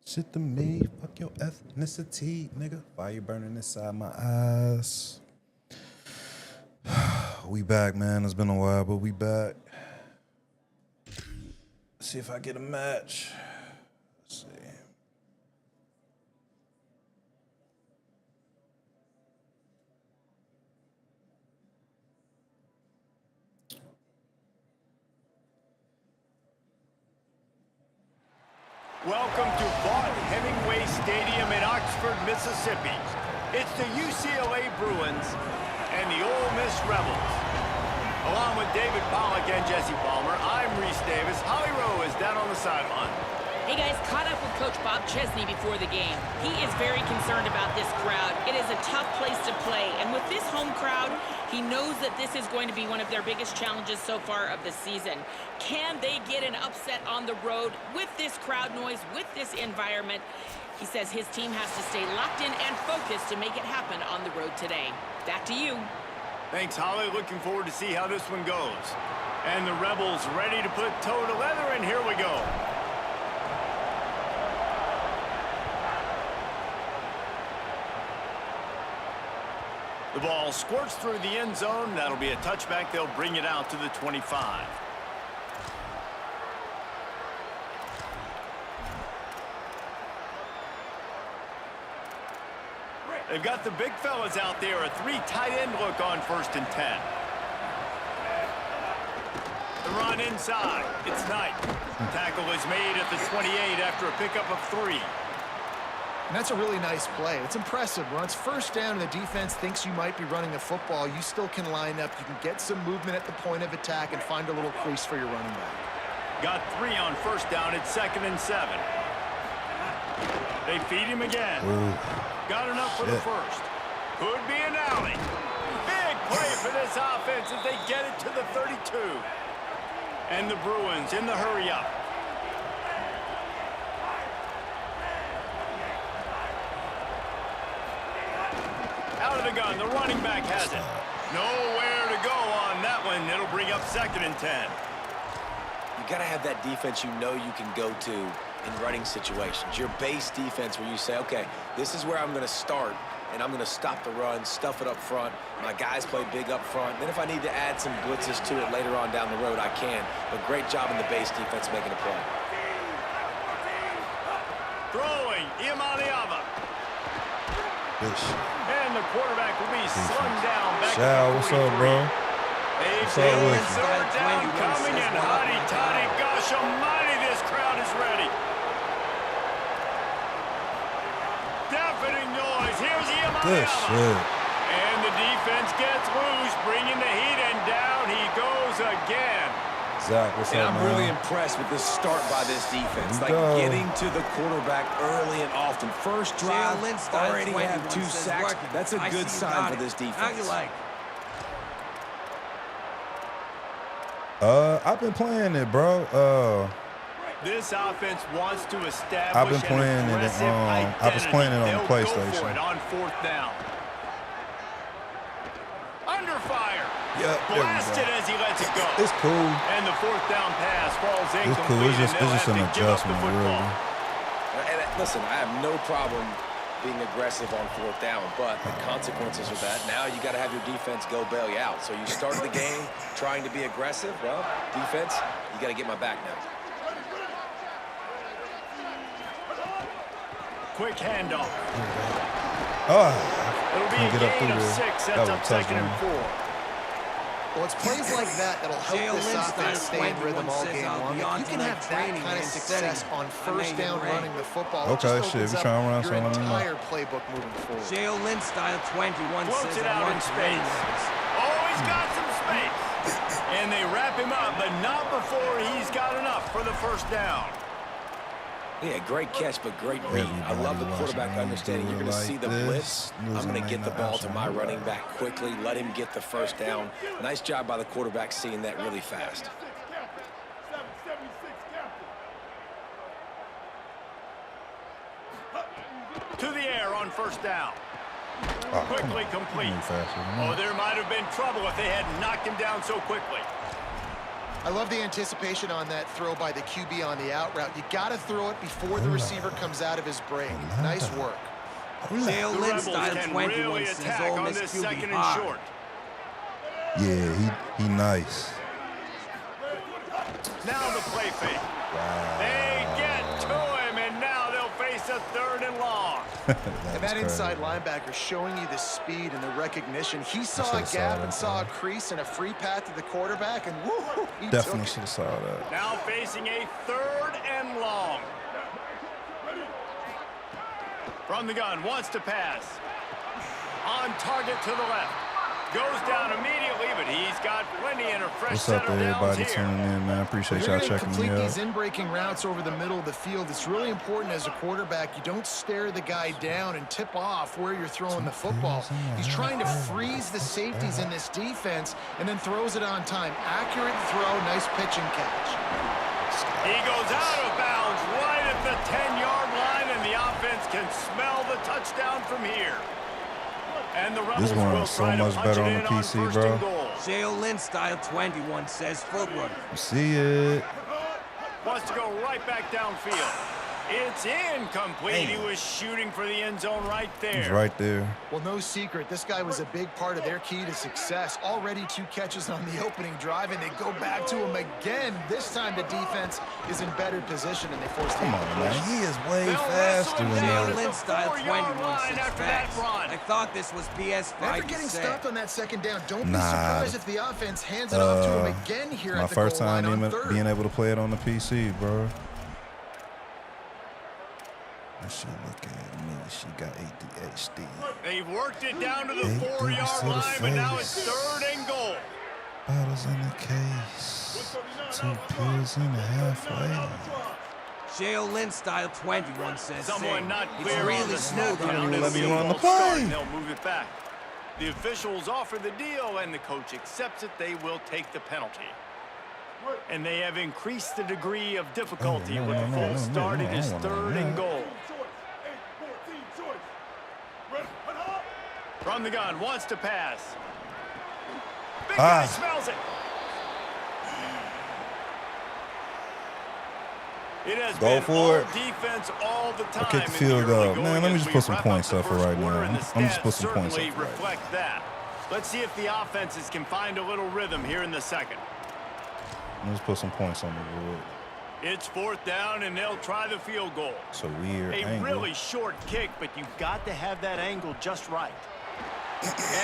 Shit to me, fuck your ethnicity, nigga. Fire burning inside my eyes. We back, man. It's been a while, but we back. Let's see if I get a match. Let's see. Welcome to Vaught Hemingway Stadium in Oxford, Mississippi. It's the UCLA Bruins and the Ole Miss Rebels. Along with David Pollack and Jesse Palmer, I'm Reese Davis. Holly Rowe is down on the sideline. Hey guys, caught up with Coach Bob Chesney before the game. He is very concerned about this crowd. It is a tough place to play, and with this home crowd, he knows that this is going to be one of their biggest challenges so far of the season. Can they get an upset on the road with this crowd noise, with this environment? He says his team has to stay locked in and focused to make it happen on the road today. Back to you. Thanks, Holly. Looking forward to see how this one goes. And the Rebels ready to put toe to leather, and here we go. The ball squirts through the end zone. That'll be a touchback. They'll bring it out to the 25. They've got the big fellas out there. A three tight end look on 1st and 10. The run inside. It's Knight. Tackle is made at the 28 after a pickup of 3. And that's a really nice play. It's impressive. When it's 1st down and the defense thinks you might be running the football, you still can line up. You can get some movement at the point of attack and find a little crease for your running back. Got 3 on 1st down. It's 2nd and 7. They feed him again. Ooh. Got enough for the 1st. Could be an alley. Big play for this offense as they get it to the 32. And the Bruins in the hurry up. Out of the gun, the running back has it. Nowhere to go on that one. It'll bring up 2nd and 10. You got to have that defense you know you can go to in running situations. Your base defense where you say, okay, this is where I'm going to start, and I'm going to stop the run, stuff it up front. My guys play big up front. Then if I need to add some blitzes to it later on down the road, I can. But great job in the base defense making a play. Throwing, Imaniava. And the quarterback will be slung down back Shao, what's up, bro? What's up with you? 3rd down coming in. Hotty toddy. Gosh almighty, this crowd is ready. Deafening noise. Here's Imaniava. Good shit. And the defense gets loose, bringing the heat, and down he goes again. Zach, what's up, I'm man? really impressed with this start by this defense. Like go. getting to the quarterback early and often. First drive, already have 2 sacks. That's a good sign for this defense. How you like? I've been playing it, bro. This offense wants to establish I've been playing an it, aggressive I was playing it on the identity. They'll PlayStation. go for it on 4th down. Under fire. Yeah, Blasted as he lets it go. It's cool. And the 4th down pass falls incomplete. It's cool. It's just an and they'll have to give up the adjustment, football. really. And listen, I have no problem being aggressive on 4th down, but the consequences of that, now you got to have your defense go bail you out. So you started the game trying to be aggressive. Well, defense, you got to get my back now. Quick handoff. Oh, It'll be a get up gain through of there. 6. That That's was up a 2nd and touchdown. 4. Well, it's plays like that that'll help Jalen this offense stay in 21 rhythm all says game I'll long. be If on you can have tonight that training kind of and success setting. on I 1st made it down rain. running the football, it Okay, just shit, opens we up trying to run your something, let me know. entire playbook moving forward. Jalen style 21 Floats says it out in space. Oh, he's got some space. And they wrap him up, but not before he's got enough for the 1st down. Yeah, great catch, but great read. I love the quarterback understanding you're going to see the blitz. I'm going to get the ball to my running back quickly, let him get the 1st down. Nice job by the quarterback seeing that really fast. To the air on 1st down. Oh, Quickly complete. Faster than Oh, that. there might have been trouble if they had knocked him down so quickly. I love the anticipation on that throw by the QB on the out route. You got to throw it before the receiver comes out of his break. Nice work. Dale The Lynn Rebels style can 21 really says attack Ole on Miss this QB second and hard. short. Yeah, he nice. Now the play fake. Wow. They get to him, and now they'll face a 3rd and long. And that inside linebacker showing you the speed and the recognition. He saw a gap and saw a crease and a free path to the quarterback, and woo, he Definitely took should it. have saw that. Now facing a 3rd and long. From the gun, wants to pass. On target to the left. Goes down immediately, but he's got plenty and a fresh What's set up, of downs everybody here. tuning in, man? Appreciate You're y'all going to checking me complete out. these in-breaking routes over the middle of the field. It's really important as a quarterback you don't stare the guy down and tip off where you're throwing the football. He's trying to freeze the safeties in this defense and then throws it on time. Accurate throw, nice pitch and catch. He goes out of bounds right at the 10-yard line, and the offense can smell the touchdown from here. And the Rebels This one will is so try to much punch better it on in the PC, 1st bro. and goal. Dale Lynn style 21 says footwork. See it. Wants to go right back downfield. It's incomplete. He was shooting for the end zone right there. He's right there. Well, no secret, this guy was a big part of their key to success. Already 2 catches on the opening drive, and they go back to him again. This time the defense is in better position, and they force the Come on, man. incompletion. He is way They'll faster wrestle than him down Dale at that. Lynn style 4-yard 21 line says after that facts. run. I thought this was PS5. Never you getting said. stopped on that 2nd down. Don't be Nah. surprised if the offense hands it off to him again here My at the first goal line time on even 3rd. being able to play it on the PC, bro. And she look at me. She got ADHD. They've worked it down to the 8 degrees 4-yard to the line, but now it's face. 3rd and goal. Bottles in the case. 2 pills in the halfway. Dale Lynn style 21 says Someone same. not It's clear on really the snap smooth on down. the Let me receiver. run the Ball start, play. and they'll move it back. The officials offer the deal, and the coach accepts it. They will take the penalty. And they have increased the degree of difficulty with the full start. It is 3rd and goal. From the gun, wants to pass. Big guy smells it. It has Go been for all it. defense all the time. I'll kick the in field early goal. going Man, let me as just we put some wrap points the up for first right now. quarter, and the I'm just stats put some points certainly up for right reflect that. Let's see if the offenses can find a little rhythm here in the second. Let's put some points on the board. It's 4th down, and they'll try the field goal. It's a weird A angle. really short kick, but you've got to have that angle just right.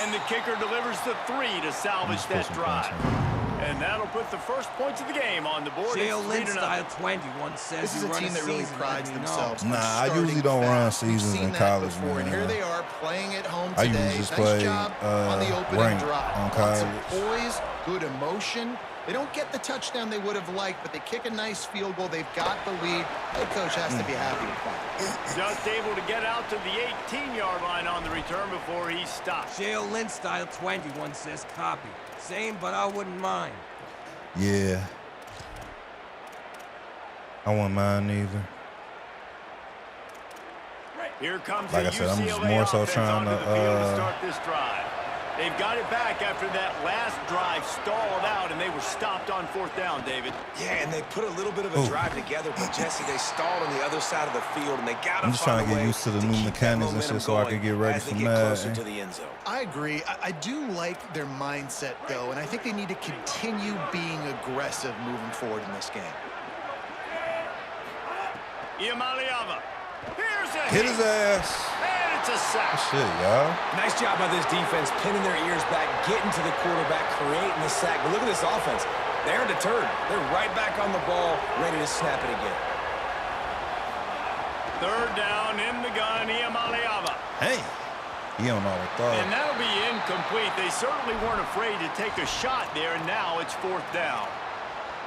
And the kicker delivers the 3 to salvage Let's put that some drive. points on And that'll put the first points of the game on the board. Dale It's Lynn 3-0. style 21 says This is you a run team that really season, prides let me know. themselves. on Nah, I starting usually don't run fast. We've seasons seen in that college, before, and man. here they are playing at home I today. usually just Nice play, job on the opening ranked drive. on Lots of college. poise, good emotion. They don't get the touchdown they would have liked, but they kick a nice field goal. They've got the lead. Head coach has to be happy with that. Just able to get out to the 18-yard line on the return before he stops. Dale Lynn style 21 says copy. Same, but I wouldn't mind. Yeah. I wouldn't mind either. Here comes Like the I said, I'm just UCLA more so offense trying onto to, the field to start this drive. They've got it back after that last drive stalled out, and they were stopped on 4th down, David. Yeah, and they put a little bit of a drive together, but Jesse, they stalled on the other side of the field, and they got to I'm just find trying to a get way used to the new keep that mechanics and momentum shit so I going can get ready as they for get Madden. closer to the end zone. I agree. I do like their mindset, though, and I think they need to continue being aggressive moving forward in this game. Iamaleava. Here's a Hit his ass. And it's a sack. Shit, y'all. Nice job by this defense, pinning their ears back, getting to the quarterback, creating the sack. But look at this offense. They're deterred. They're right back on the ball, ready to snap it again. 3rd down in the gun, Iamaleava. Hey. He don't know the thought. And that'll be incomplete. They certainly weren't afraid to take a shot there, and now it's 4th down.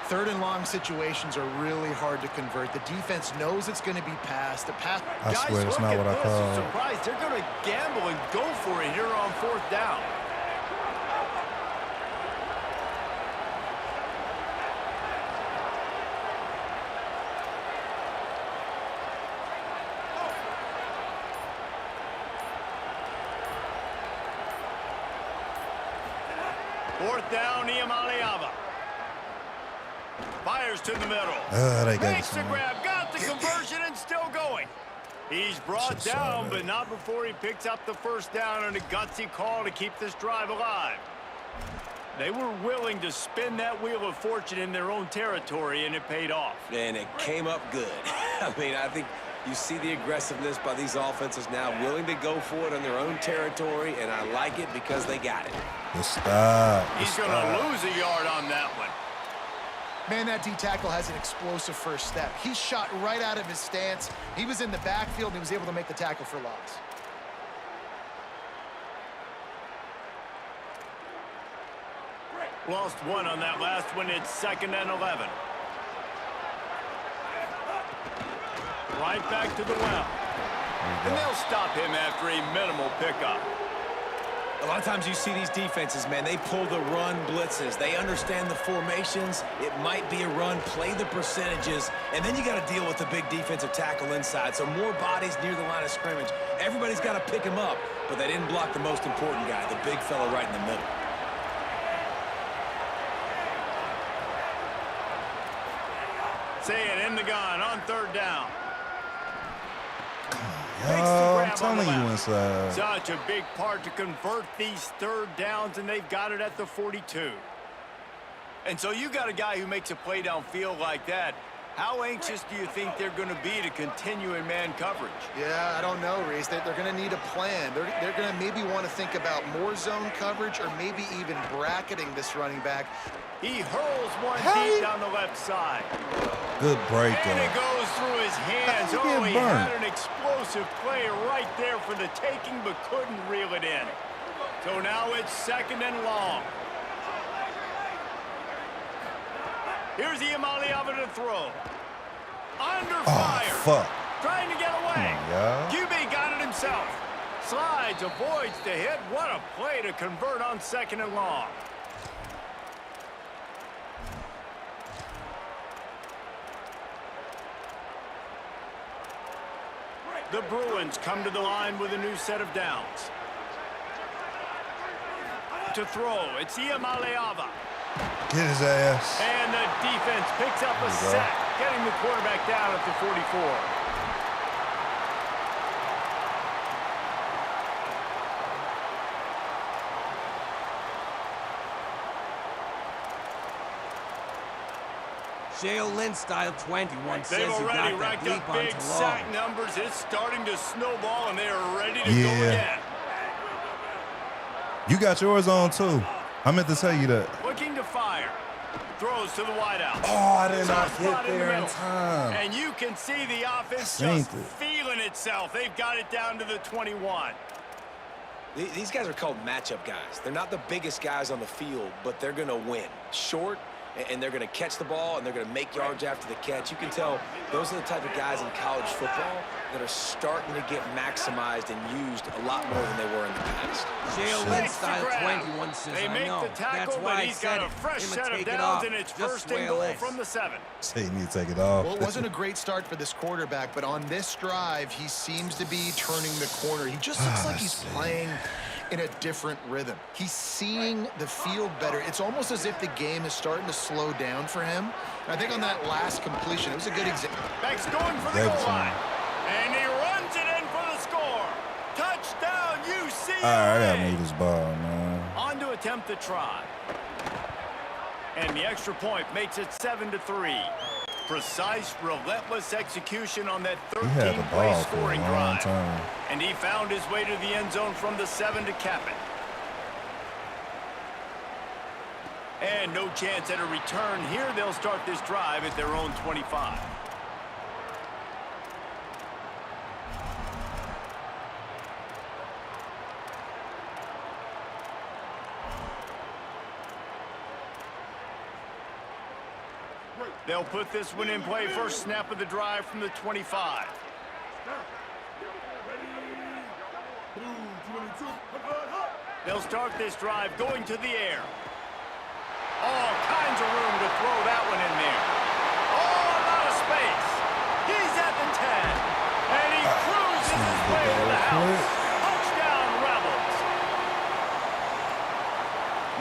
3rd and long situations are really hard to convert. The defense knows it's going to be passed. The pass. I Guys, swear it's look not at what I this. called. I'm surprised. They're going to gamble and go for it here on 4th down. Fourth down, Iamaleava. Fires to the middle. They got Makes the grab, got the conversion, and still going. He's brought down, but not before he picks up the first down and a gutsy call to keep this drive alive. They were willing to spin that wheel of fortune in their own territory, and it paid off. And it came up good. I mean, I think you see the aggressiveness by these offenses now, willing to go for it on their own territory, and I like it because they got it. Good stop. He's going to lose a yard on that one. Man, that D-tackle has an explosive first step. He shot right out of his stance. He was in the backfield, and he was able to make the tackle for loss. Lost one on that last one. It's 2nd and 11. Right back to the well. And they'll stop him after a minimal pickup. A lot of times you see these defenses, man, they pull the run blitzes. They understand the formations. It might be a run, play the percentages, and then you got to deal with the big defensive tackle inside. So more bodies near the line of scrimmage. Everybody's got to pick him up, but they didn't block the most important guy, the big fella right in the middle. Say it in the gun on 3rd down. I'm telling you inside. Such a big part to convert these 3rd downs, and they've got it at the 42. And so you got a guy who makes a play downfield like that. How anxious do you think they're going to be to continue in man coverage? Yeah, I don't know, Reese. They're going to need a plan. They're going to maybe want to think about more zone coverage or maybe even bracketing this running back. He hurls one deep down the left side. Good break. And it goes through his hands. How Oh, you he get had burnt? an explosive play right there for the taking, but couldn't reel it in. So now it's 2nd and long. Here's Iamaleava to throw. Under fire. Oh, fuck. Trying to get away. Yeah. QB got it himself. Slides, avoids the hit. What a play to convert on 2nd and long. The Bruins come to the line with a new set of downs. To throw, it's Iamaleava. Get his ass. And the defense picks up a sack, getting the quarterback down at the 44. Shale Lynn style 21 says They've you already got that racked bleep up on big Talon. sack numbers. It's starting to snowball, and they are ready to go Yeah. again. You got yours on, too. I meant to tell you that. Looking to fire. Throws to the wideout. Oh, I did not Soft get spot in the there in middle. time. And you can see the offense I just synced it. feeling itself. They've got it down to the 21. These guys are called matchup guys. They're not the biggest guys on the field, but they're going to win. Short, and they're going to catch the ball, and they're going to make yards after the catch. You can tell those are the type of guys in college football that are starting to get maximized and used a lot more than they were in the past. Shale Lynn Makes the style grab. 21 says They I make know. the tackle, That's why but I he's said got a it. fresh Him set of take it downs, off. and it's Just 1st and way goal less. from the 7. Say you need to take it off. Well, it wasn't a great start for this quarterback, but on this drive, he seems to be turning the corner. He just looks like he's playing in a different rhythm. He's seeing the field better. It's almost as if the game is starting to slow down for him. And I think on that last completion, it was a good example. Back's going for the goal line. And he runs it in for the score. Touchdown, UCLA. All right, I got to move this ball, man. On to attempt the try. And the extra point makes it 7-3. Precise, relentless execution on that He had the 13-play ball for a scoring long drive. time. And he found his way to the end zone from the 7 to cap it. And no chance at a return here. They'll start this drive at their own 25. They'll put this one in play. First snap of the drive from the 25. They'll start this drive going to the air. All kinds of room to throw that one in there. Oh, a lot of space. He's at the 10. And he cruises his way to the house. Touchdown, Rebels.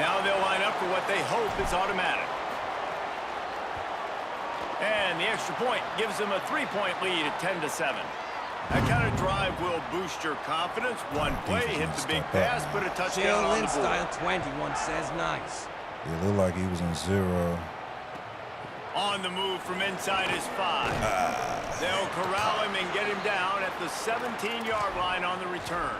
Now they'll line up for what they hope is automatic. And the extra point gives them a 3-point lead at 10-7. That kind of drive will boost your confidence. One play, hit the big pass, put a touchdown on the board. style 21 says nice. It looked like he was in 0. On the move from inside his 5. They'll corral him and get him down at the 17-yard line on the return.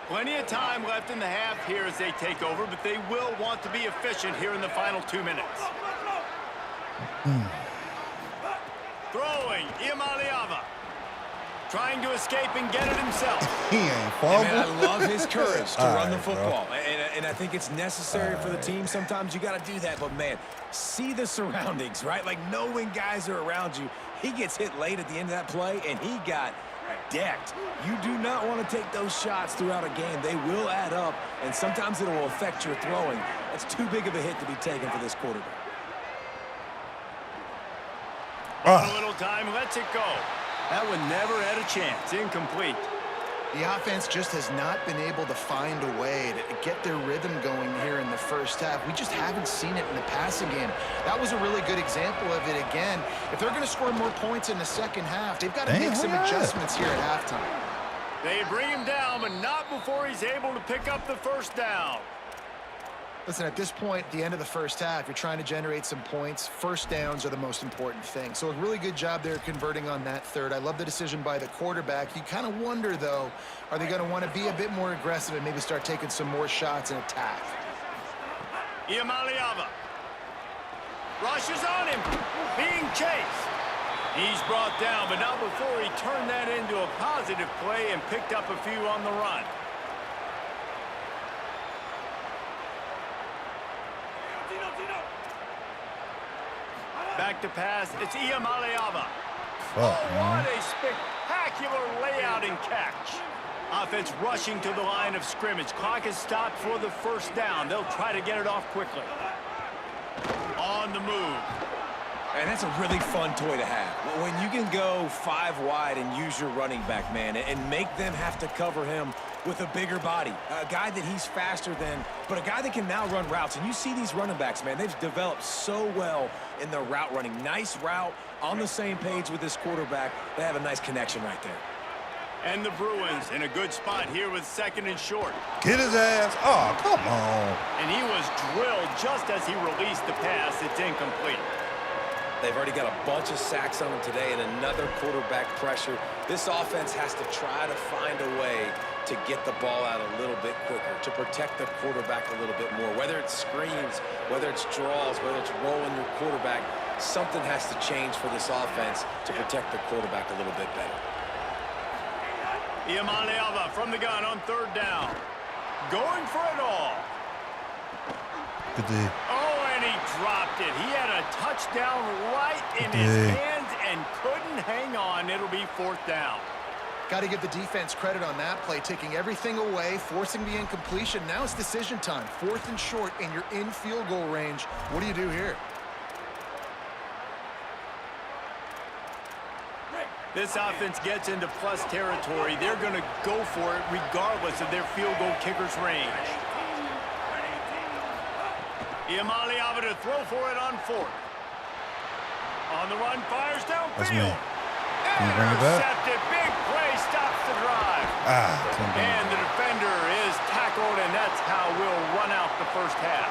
Plenty of time left in the half here as they take over, but they will want to be efficient here in the final 2 minutes. Throwing, Iamaleava. Trying to escape and get it himself. He ain't fumbled. Man, I love his courage to run the right, bro. football. And I think it's necessary for the team. Sometimes you got to do that. But, man, see the surroundings, right? Like, knowing guys are around you. He gets hit late at the end of that play, and he got decked. You do not want to take those shots throughout a game. They will add up, and sometimes it will affect your throwing. That's too big of a hit to be taken for this quarterback. A little time, lets it go. That one never had a chance. Incomplete. The offense just has not been able to find a way to get their rhythm going here in the first half. We just haven't seen it in the passing game. That was a really good example of it again. If they're going to score more points in the second half, they've got to make some adjustments here at halftime. They bring him down, but not before he's able to pick up the first down. Listen, at this point, the end of the first half, you're trying to generate some points. First downs are the most important thing. So a really good job there converting on that third. I love the decision by the quarterback. You kind of wonder, though, are they going to want to be a bit more aggressive and maybe start taking some more shots and attack? Iamaleava rushes on him, being chased. He's brought down, but not before he turned that into a positive play and picked up a few on the run. Back to pass, it's Iamaleava. What a spectacular layout and catch. Offense rushing to the line of scrimmage. Clock is stopped for the first down. They'll try to get it off quickly. On the move. And that's a really fun toy to have. When you can go 5 wide and use your running back, man, and make them have to cover him with a bigger body. A guy that he's faster than, but a guy that can now run routes. And you see these running backs, man, they've developed so well in their route running. Nice route, on the same page with this quarterback. They have a nice connection right there. And the Bruins in a good spot here with 2nd and short. Get his ass. Oh, come on. And he was drilled just as he released the pass. It's incomplete. They've already got a bunch of sacks on them today and another quarterback pressure. This offense has to try to find a way to get the ball out a little bit quicker, to protect the quarterback a little bit more. Whether it's screens, whether it's draws, whether it's rolling your quarterback, something has to change for this offense to protect the quarterback a little bit better. Iamaleava from the gun on 3rd down. Going for it all. Good day. Oh, and he dropped it. He had a touchdown right in his hands and couldn't hang on. It'll be 4th down. Got to give the defense credit on that play, taking everything away, forcing the incompletion. Now it's decision time. 4th and short, and you're in field goal range. What do you do here? This offense gets into plus territory. They're going to go for it regardless of their field goal kicker's range. Iamaleava to throw for it on 4th. On the run, fires downfield. Can you bring it back? Intercepted. Big play stops the drive. And the defender is tackled, and that's how we'll run out the first half.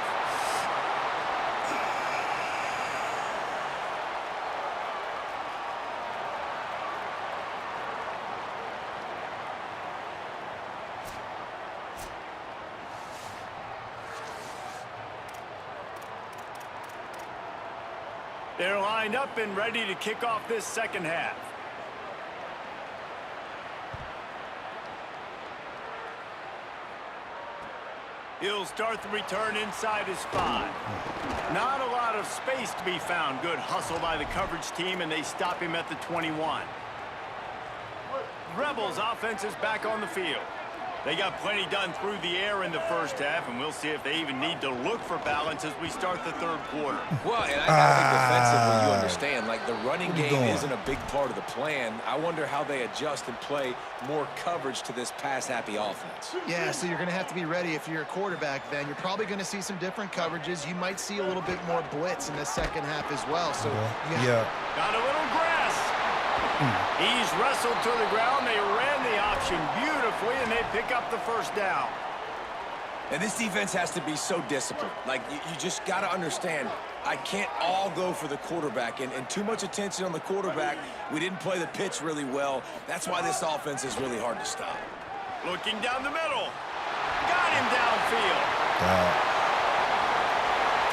They're lined up and ready to kick off this second half. He'll start the return inside his 5. Not a lot of space to be found. Good hustle by the coverage team, and they stop him at the 21. Rebels offense is back on the field. They got plenty done through the air in the first half, and we'll see if they even need to look for balance as we start the third quarter. Well, and I gotta think defensively, you understand, like the running game doing? isn't a big part of the plan. I wonder how they adjust and play more coverage to this pass-happy offense. Yeah, so you're going to have to be ready if you're a quarterback then. You're probably going to see some different coverages. You might see a little bit more blitz in the second half as well. So Yeah. Got a little grass. He's wrestled to the ground. They ran the option beautifully, and they pick up the first down. And this defense has to be so disciplined. Like, you just got to understand, I can't all go for the quarterback. And too much attention on the quarterback. We didn't play the pitch really well. That's why this offense is really hard to stop. Looking down the middle. Got him downfield.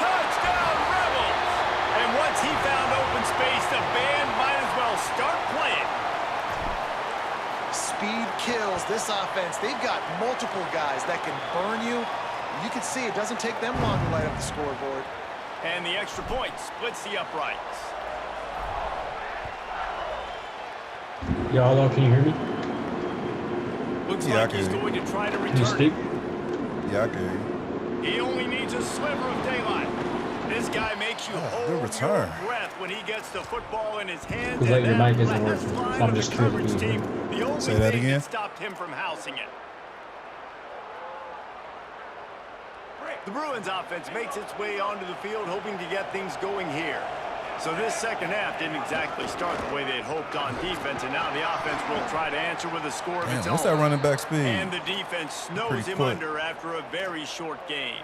Touchdown, Rebels! And once he found open space, the band might as well start playing. speed kills this offense. They've got multiple guys that can burn you. You can see it doesn't take them long to light up the scoreboard. And the extra point splits the uprights. Yeah, hello, can you hear me? Looks Yeah, like he's okay. going to try to Can you return speak? it. Yeah, I can. He only needs a sliver of daylight. This guy makes you hold good your return. breath when he gets the football in his hands. Because, like, and your that mic isn't last working, line so I'm of just the curious coverage to hear. team, the only Say that thing again? that stopped him from housing it. The Bruins offense makes its way onto the field, hoping to get things going here. So this second half didn't exactly start the way they'd hoped on defense, and now the offense will try to answer with a score of its Damn, what's own. that running back speed? And the defense snows Pretty him quick. under after a very short game.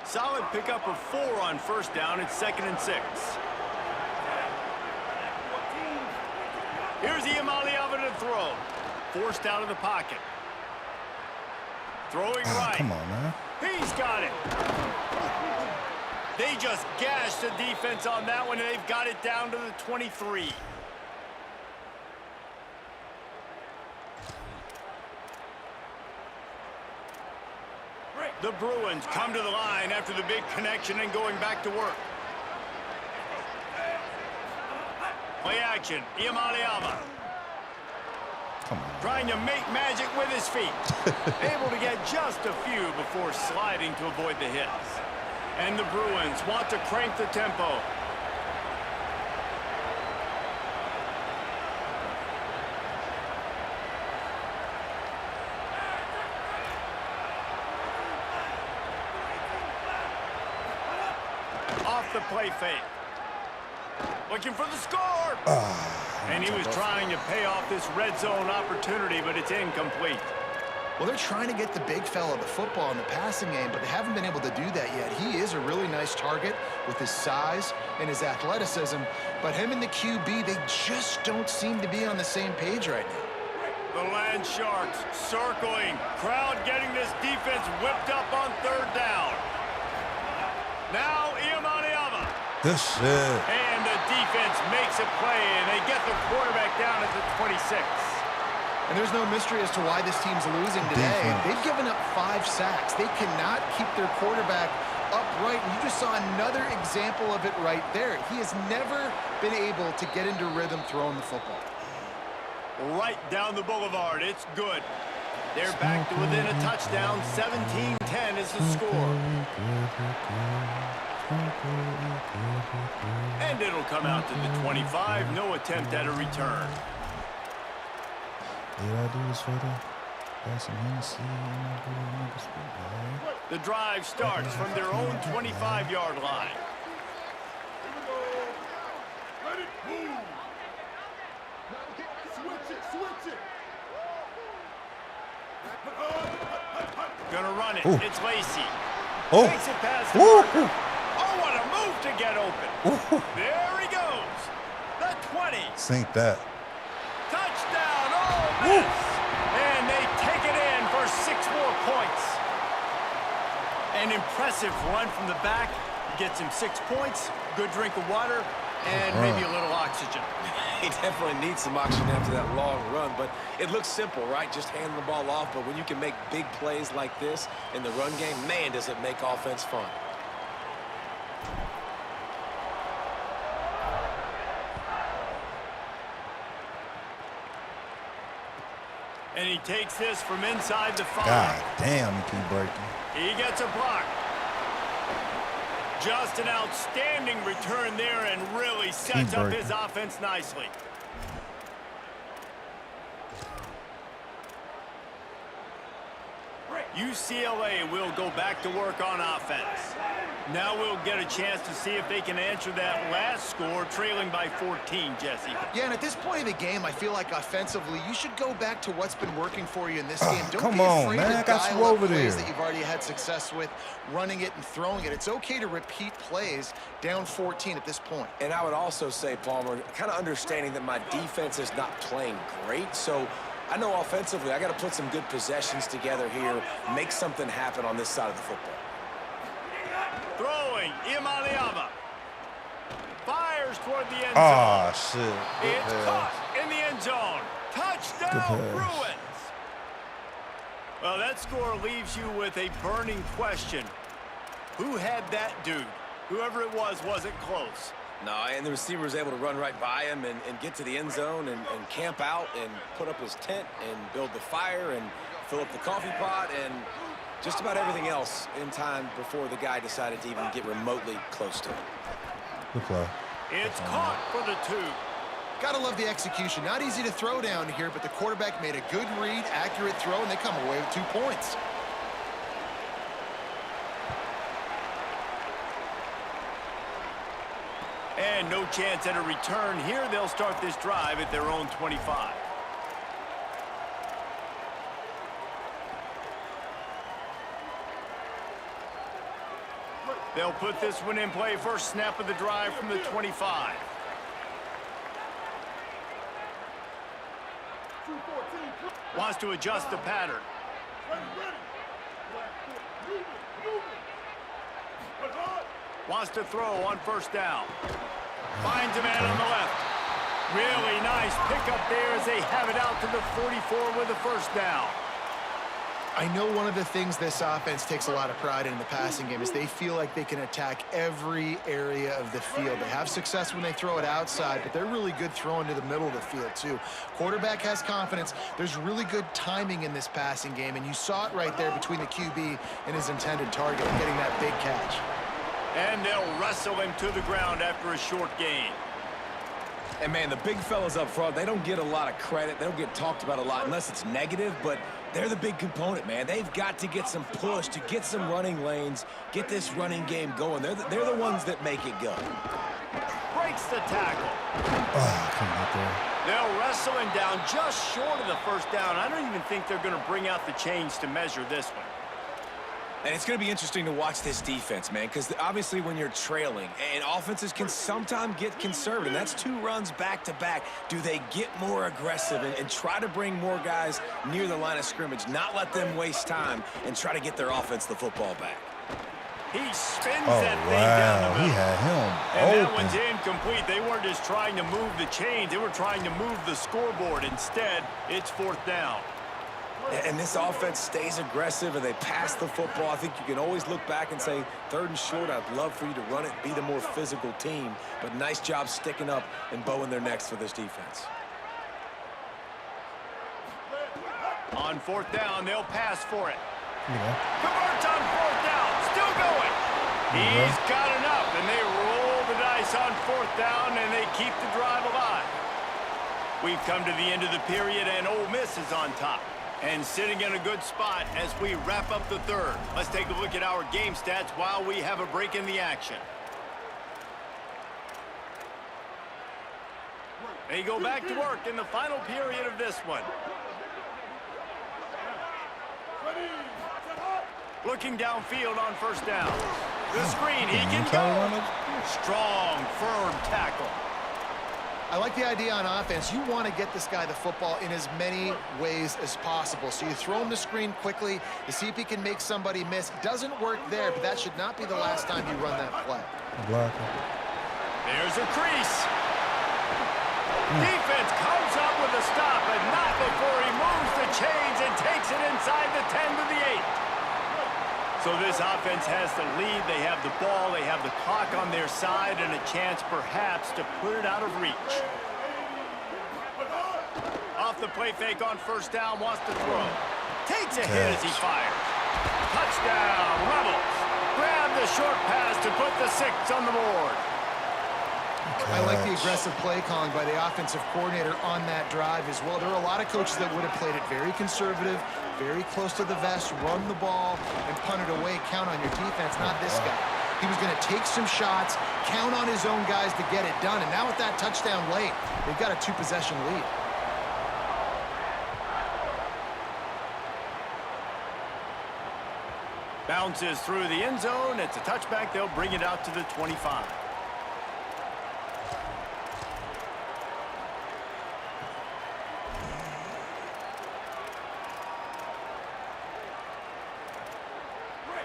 Solid pickup of 4 on first down. It's 2nd and 6. Here's Iamaleava to throw. Forced out of the pocket. Throwing right. Come on, man. He's got it. They just gashed the defense on that one, and they've got it down to the 23. The Bruins come to the line after the big connection and going back to work. Play action, Iamaleava. Come on. Trying to make magic with his feet. Able to get just a few before sliding to avoid the hits. And the Bruins want to crank the tempo. Off the play fake. Looking for the score. And he was trying to pay off this red zone opportunity, but it's incomplete. Well, they're trying to get the big fella the football in the passing game, but they haven't been able to do that yet. He is a really nice target with his size and his athleticism, but him and the QB, they just don't seem to be on the same page right now. The Land Sharks circling. Crowd getting this defense whipped up on 3rd down. Now Iamaleava. Good shit. And the defense makes a play, and they get the quarterback down at the 26. And there's no mystery as to why this team's losing today. Defense. They've given up 5 sacks. They cannot keep their quarterback upright. And you just saw another example of it right there. He has never been able to get into rhythm throwing the football. Right down the boulevard. It's good. They're back to within a touchdown. 17-10 is the score. And it'll come out to the 25. No attempt at a return. The drive starts from their own 25-yard line. Gonna run it. Ooh. It's Lacey. Oh. Takes it past the Woo. marker. Oh, what a move to get open. There he goes. The 20. Sink that. Touchdown, Ole Miss. And they take it in for 6 more points. An impressive run from the back. Gets him 6 points, good drink of water, and maybe a little oxygen. He definitely needs some oxygen after that long run, but it looks simple, right? Just handing the ball off, but when you can make big plays like this in the run game, man, does it make offense fun. And he takes this from inside the 5. God damn, he keep breaking. He gets a block. Just an outstanding return there and really sets up his offense nicely. UCLA will go back to work on offense. Now we'll get a chance to see if they can answer that last score, trailing by 14, Jesse. Yeah, and at this point in the game, I feel like offensively, you should go back to what's been working for you in this game. Don't come be on, afraid man. to I got you dial up over plays there. that you've already had success with, running it and throwing it. It's okay to repeat plays down 14 at this point. And I would also say, Palmer, kind of understanding that my defense is not playing great, so I know offensively I got to put some good possessions together here, make something happen on this side of the football. Throwing, Imaliava. Fires toward the end zone. Oh, shit. Good It's pass. caught in the end zone. Touchdown, pass. Bruins. Well, that score leaves you with a burning question. Who had that dude? Whoever it was wasn't close. No, and the receiver was able to run right by him and get to the end zone and camp out and put up his tent and build the fire and fill up the coffee pot and just about everything else in time before the guy decided to even get remotely close to it. Good play. It's caught for the 2. Gotta love the execution. Not easy to throw down here, but the quarterback made a good read, accurate throw, and they come away with 2 points. And no chance at a return here. They'll start this drive at their own 25. They'll put this one in play. First snap of the drive from the 25. Wants to adjust the pattern. Wants to throw on first down. Finds a man on the left. Really nice pickup there as they have it out to the 44 with a first down. I know one of the things this offense takes a lot of pride in the passing game is they feel like they can attack every area of the field. They have success when they throw it outside, but they're really good throwing to the middle of the field too. Quarterback has confidence. There's really good timing in this passing game, and you saw it right there between the QB and his intended target, getting that big catch. And they'll wrestle him to the ground after a short gain. And, man, the big fellas up front, they don't get a lot of credit. They don't get talked about a lot unless it's negative, but they're the big component, man. They've got to get some push, to get some running lanes, get this running game going. They're the ones that make it go. Breaks the tackle. Oh, come out there. They'll wrestle him down just short of the first down. I don't even think they're going to bring out the chains to measure this one. And it's going to be interesting to watch this defense, man, because obviously when you're trailing, and offenses can sometimes get conservative, and that's 2 runs back-to-back. Do they get more aggressive and try to bring more guys near the line of scrimmage, not let them waste time, and try to get their offense the football back? He spins Oh, that thing down the wow. middle. He had him And that open. one's incomplete. They weren't just trying to move the chains. They were trying to move the scoreboard. Instead, it's 4th down. And this offense stays aggressive, and they pass the football. I think you can always look back and say, 3rd and short, I'd love for you to run it, be the more physical team. But nice job sticking up and bowing their necks for this defense. On 4th down, they'll pass for it. Yeah. Converts on 4th down. Still going. He's got enough, and they roll the dice on 4th down, and they keep the drive alive. We've come to the end of the period, and Ole Miss is on top. And sitting in a good spot as we wrap up the 3rd. Let's take a look at our game stats while we have a break in the action. They go back to work in the final period of this one. Looking downfield on first down. The screen, he can go. Strong, firm tackle. I like the idea on offense. You want to get this guy the football in as many ways as possible. So you throw him the screen quickly to see if he can make somebody miss. Doesn't work there, but that should not be the last time you run that play. Blocker. There's a crease. Defense comes up with a stop, but not before he moves the chains and takes it inside the 10 to the 8. So this offense has the lead. They have the ball. They have the clock on their side and a chance perhaps to put it out of reach. Off the play fake on first down, wants to throw. Takes a hit as he fires. Touchdown, Rebels. Grab the short pass to put the 6 on the board. I like the aggressive play calling by the offensive coordinator on that drive as well. There are a lot of coaches that would have played it very conservative, very close to the vest, run the ball, and punt it away. Count on your defense, not this guy. He was going to take some shots, count on his own guys to get it done. And now with that touchdown late, they've got a 2-possession lead. Bounces through the end zone. It's a touchback. They'll bring it out to the 25.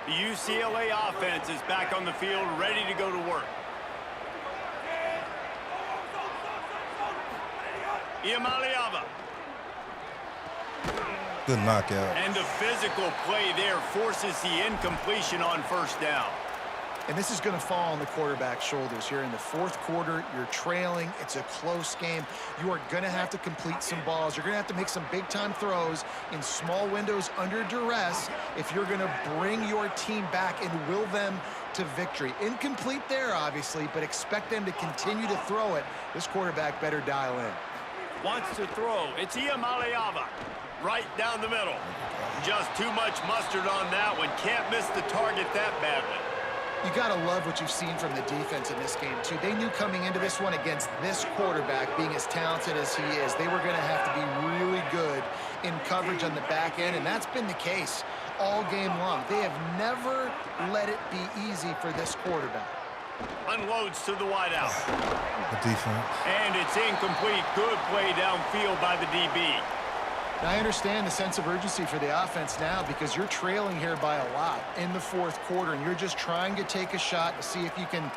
The UCLA offense is back on the field, ready to go to work. Iamaleava. Good knockout. And a physical play there forces the incompletion on first down. And this is going to fall on the quarterback's shoulders here in the fourth quarter. You're trailing. It's a close game. You are going to have to complete some balls. You're going to have to make some big-time throws in small windows under duress if you're going to bring your team back and will them to victory. Incomplete there, obviously, but expect them to continue to throw it. This quarterback better dial in. Wants to throw. It's Iamaleava. Right down the middle. Just too much mustard on that one. Can't miss the target that badly. You got to love what you've seen from the defense in this game, too. They knew coming into this one against this quarterback, being as talented as he is, they were going to have to be really good in coverage on the back end, and that's been the case all game long. They have never let it be easy for this quarterback. Unloads to the wideout. The defense. And it's incomplete. Good play downfield by the DB. Now, I understand the sense of urgency for the offense now because you're trailing here by a lot in the fourth quarter, and you're just trying to take a shot to see if you can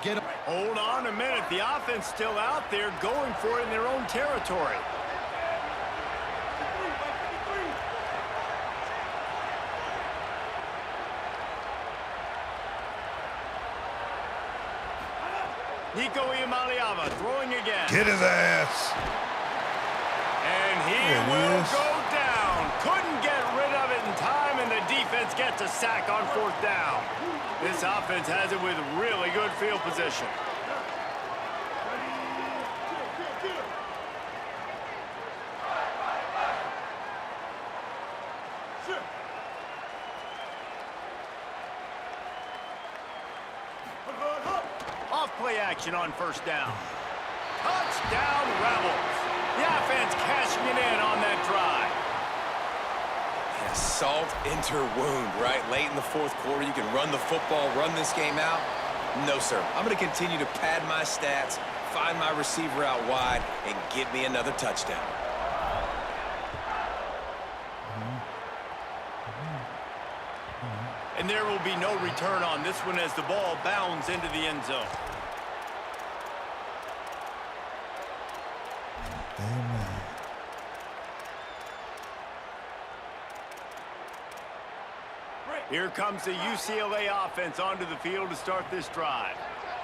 get... Hold on a minute. The offense still out there going for it in their own territory. Nico Iamaleava throwing again. Get his ass. And he will go down. Couldn't get rid of it in time, and the defense gets a sack on fourth down. This offense has it with really good field position. Off play action on first down. Touchdown, Rebels. The offense cashing it in on that drive. Yeah, salt into her wound, right? Late in the fourth quarter, you can run the football, run this game out. No, sir. I'm going to continue to pad my stats, find my receiver out wide, and get me another touchdown. And there will be no return on this one as the ball bounds into the end zone. Amen. Here comes the UCLA offense onto the field to start this drive.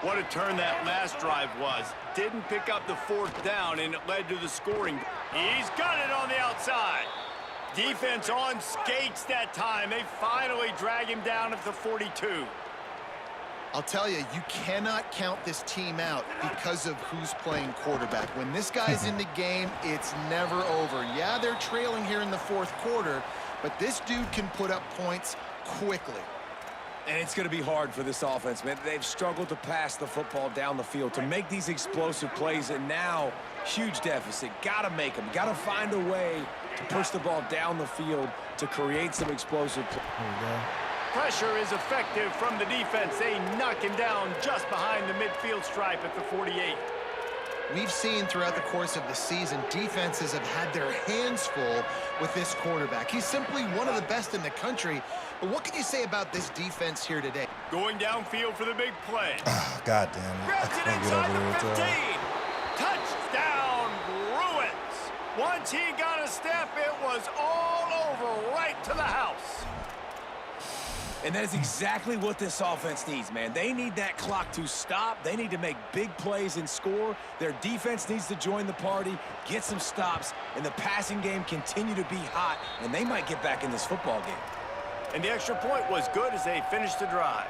What a turn that last drive was. Didn't pick up the fourth down, and it led to the scoring. He's got it on the outside. Defense on skates that time. They finally drag him down at the 42. I'll tell you, you cannot count this team out because of who's playing quarterback. When this guy's in the game, it's never over. Yeah, they're trailing here in the fourth quarter, but this dude can put up points quickly. And it's going to be hard for this offense, man. They've struggled to pass the football down the field, to make these explosive plays, and now, huge deficit. Got to make them. Got to find a way to push the ball down the field to create some explosive plays. There we go. Pressure is effective from the defense. They knock him down just behind the midfield stripe at the 48. We've seen throughout the course of the season, defenses have had their hands full with this quarterback. He's simply one of the best in the country. But what can you say about this defense here today? Going downfield for the big play. God damn it. I Grabs it couldn't get inside over the it. 15. Touchdown, Bruins. Once he got a step, it was all over right to the house. And that is exactly what this offense needs, man. They need that clock to stop. They need to make big plays and score. Their defense needs to join the party, get some stops, and the passing game continue to be hot, and they might get back in this football game. And the extra point was good as they finished the drive.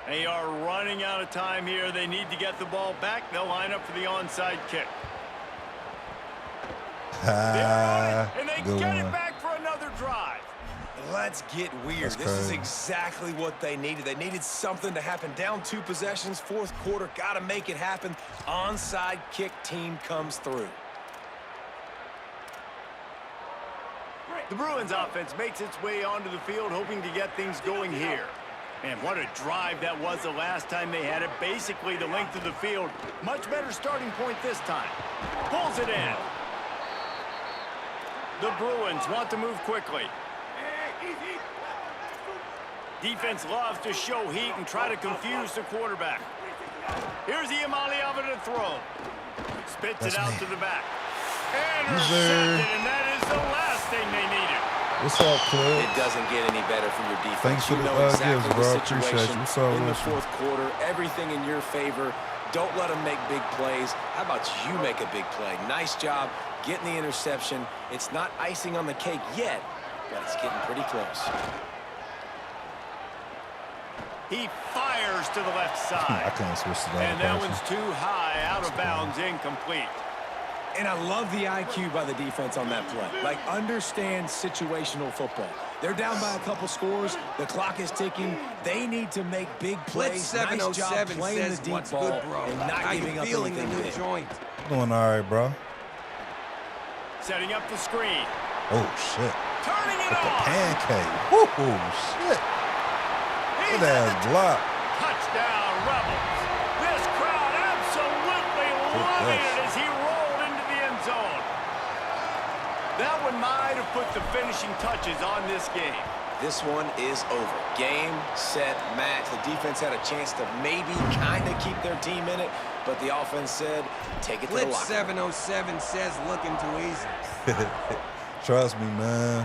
They are running out of time here. They need to get the ball back. They'll line up for the onside kick. And they get it back for another drive. Let's get weird. This is exactly what they needed. They needed something to happen. Down 2 possessions, fourth quarter. Got to make it happen. Onside kick team comes through. The Bruins offense makes its way onto the field, hoping to get things going here. Man, what a drive that was the last time they had it. Basically the length of the field. Much better starting point this time. Pulls it in. The Bruins want to move quickly. Defense loves to show heat and try to confuse the quarterback. Here's Iamaleava to throw. Spits it out to the back. Intercepted, and that is the last thing they needed. What's up, Clip? It doesn't get any better for your defense. Thanks for the exactly gifts, bro. the Appreciate you. What's up, in the with you? fourth quarter, everything in your favor. Don't let them make big plays. How about you make a big play? Nice job getting the interception. It's not icing on the cake yet, but it's getting pretty close. He fires to the left side. I can't switch to that. And that one's too high, out of bounds, incomplete. And I love the IQ by the defense on that play. Like, understand situational football. They're down by a couple scores. The clock is ticking. They need to make big plays. Nice job playing the deep ball and not giving up anything big. Doing all right, bro. Setting up the screen. Oh, shit. Turning it With the on. pancake. Woo, shit. Look at that block. Touchdown, Rebels. This crowd absolutely loving it as he rolled into the end zone. That one might have put the finishing touches on this game. This one is over. Game, set, match. The defense had a chance to maybe kind of keep their team in it, but the offense said, take it to the Blitz locker. 707 says looking too easy. Trust me, man.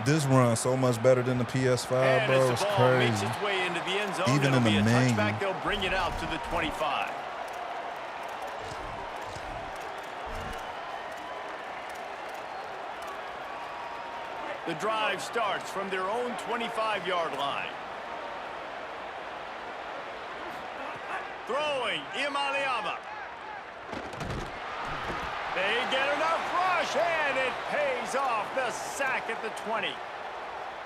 This runs so much better than the PS5, And bro. as It's the ball makes crazy. its way into the end zone, Even it'll in be the a menu. touchback. They'll bring it out to the 25. The drive starts from their own 25-yard line. Throwing, Iamaleava. They get enough rush, and it pays off. The sack at the 20.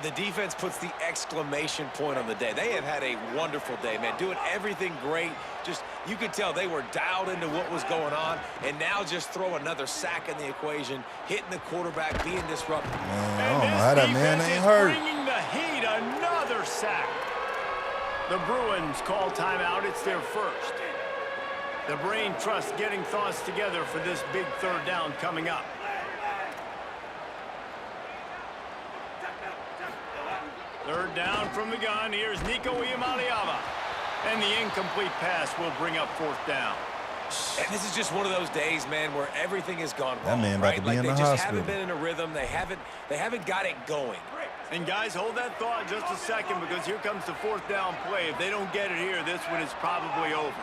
The defense puts the exclamation point on the day. They have had a wonderful day, man. Doing everything great. Just, you could tell they were dialed into what was going on, and now just throw another sack in the equation, hitting the quarterback, being disruptive. Man, I don't know how that man ain't hurt. Bringing the heat, another sack. The Bruins call timeout. It's their first. The brain trust getting thoughts together for this big third down coming up. Third down from the gun. Here's Nico Iamaleava. And the incomplete pass will bring up fourth down. And this is just one of those days, man, where everything has gone wrong. That man about right? to be Like in they the just hospital. haven't been in a rhythm. They haven't got it going. And guys, hold that thought just a second, because here comes the fourth down play. If they don't get it here, this one is probably over.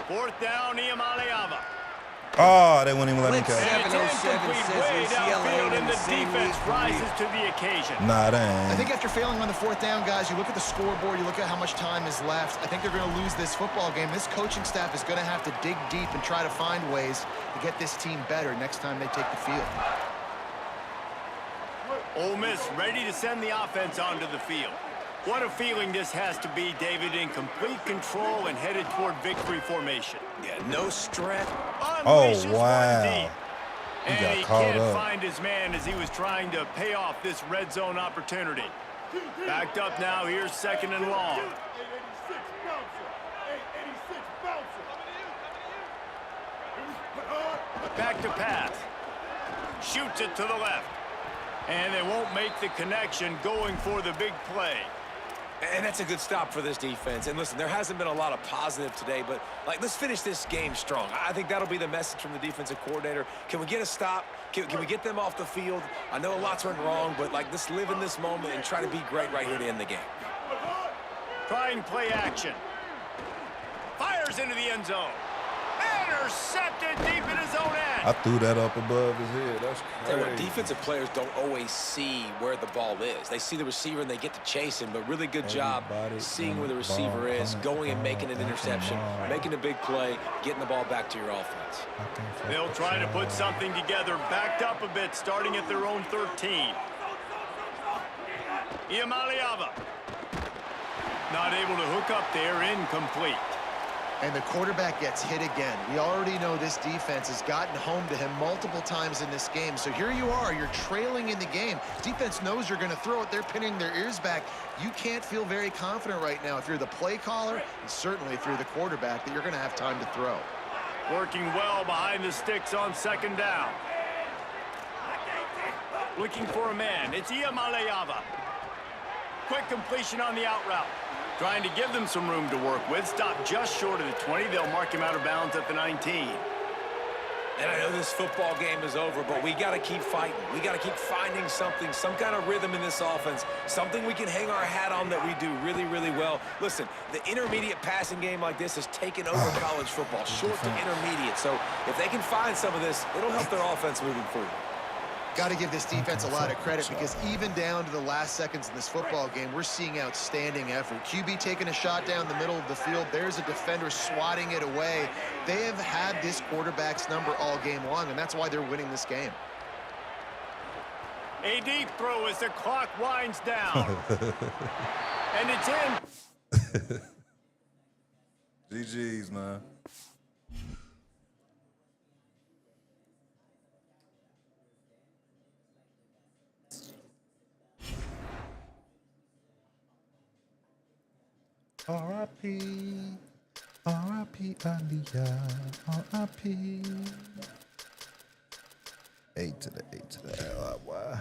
Fourth down, Iamaleava. Oh, they wouldn't even let me Blitz catch it. 707 says UCLA and in the the same defense league for rises you. to the occasion. Nah, they I ain't. think after failing on the fourth down, guys, you look at the scoreboard, you look at how much time is left. I think they're going to lose this football game. This coaching staff is going to have to dig deep and try to find ways to get this team better next time they take the field. Ole Miss ready to send the offense onto the field. What a feeling this has to be, David, in complete control and headed toward victory formation. Yeah, no stress. Unleashes wow. one deep. He And got he caught can't up. find his man as he was trying to pay off this red zone opportunity. Backed up now, here's second and long. Back to pass. Shoots it to the left. And they won't make the connection going for the big play. And that's a good stop for this defense. And listen, there hasn't been a lot of positive today, but, like, let's finish this game strong. I think that'll be the message from the defensive coordinator. Can we get a stop? Can we get them off the field? I know a lot's went wrong, but, like, let's live in this moment and try to be great right here to end the game. Trying play action. Fires into the end zone. Intercepted deep in his own end. I threw that up above his head. That's Tell you what, crazy. defensive players don't always see where the ball is. They see the receiver and they get to chase him, but really good job seeing where the receiver is, going and making an interception, making a big play, getting the ball back to your offense. They'll try to put something together, backed up a bit, starting at their own 13. Iamaleava. Not able to hook up there, incomplete. And the quarterback gets hit again. We already know this defense has gotten home to him multiple times in this game. So here you are, you're trailing in the game. Defense knows you're going to throw it. They're pinning their ears back. You can't feel very confident right now if you're the play caller, and certainly if you're the quarterback, that you're going to have time to throw. Working well behind the sticks on second down. Looking for a man. It's Iamaleava. Quick completion on the out route. Trying to give them some room to work with. Stop just short of the 20. They'll mark him out of bounds at the 19. And I know this football game is over, but we got to keep fighting. We got to keep finding something, some kind of rhythm in this offense, something we can hang our hat on that we do really, really well. Listen, the intermediate passing game like this has taken over college football, short to intermediate. So if they can find some of this, it'll help their offense moving forward. Got to give this defense a lot of credit because even down to the last seconds in this football game, we're seeing outstanding effort. QB taking a shot down the middle of the field. There's a defender swatting it away. They have had this quarterback's number all game long, and that's why they're winning this game. A deep throw as the clock winds down. And it's in. GG's, man. R.I.P. R.I.P. Aliyah. R.I.P. A to the L-I-Y.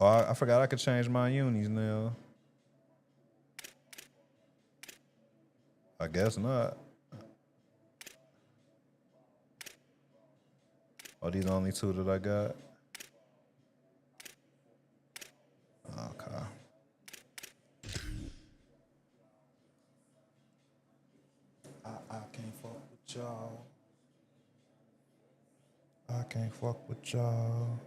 Oh, I forgot I could change my unis now. I guess not. Oh, these are only two that I got. Okay. I can't fuck with y'all. I can't fuck with y'all.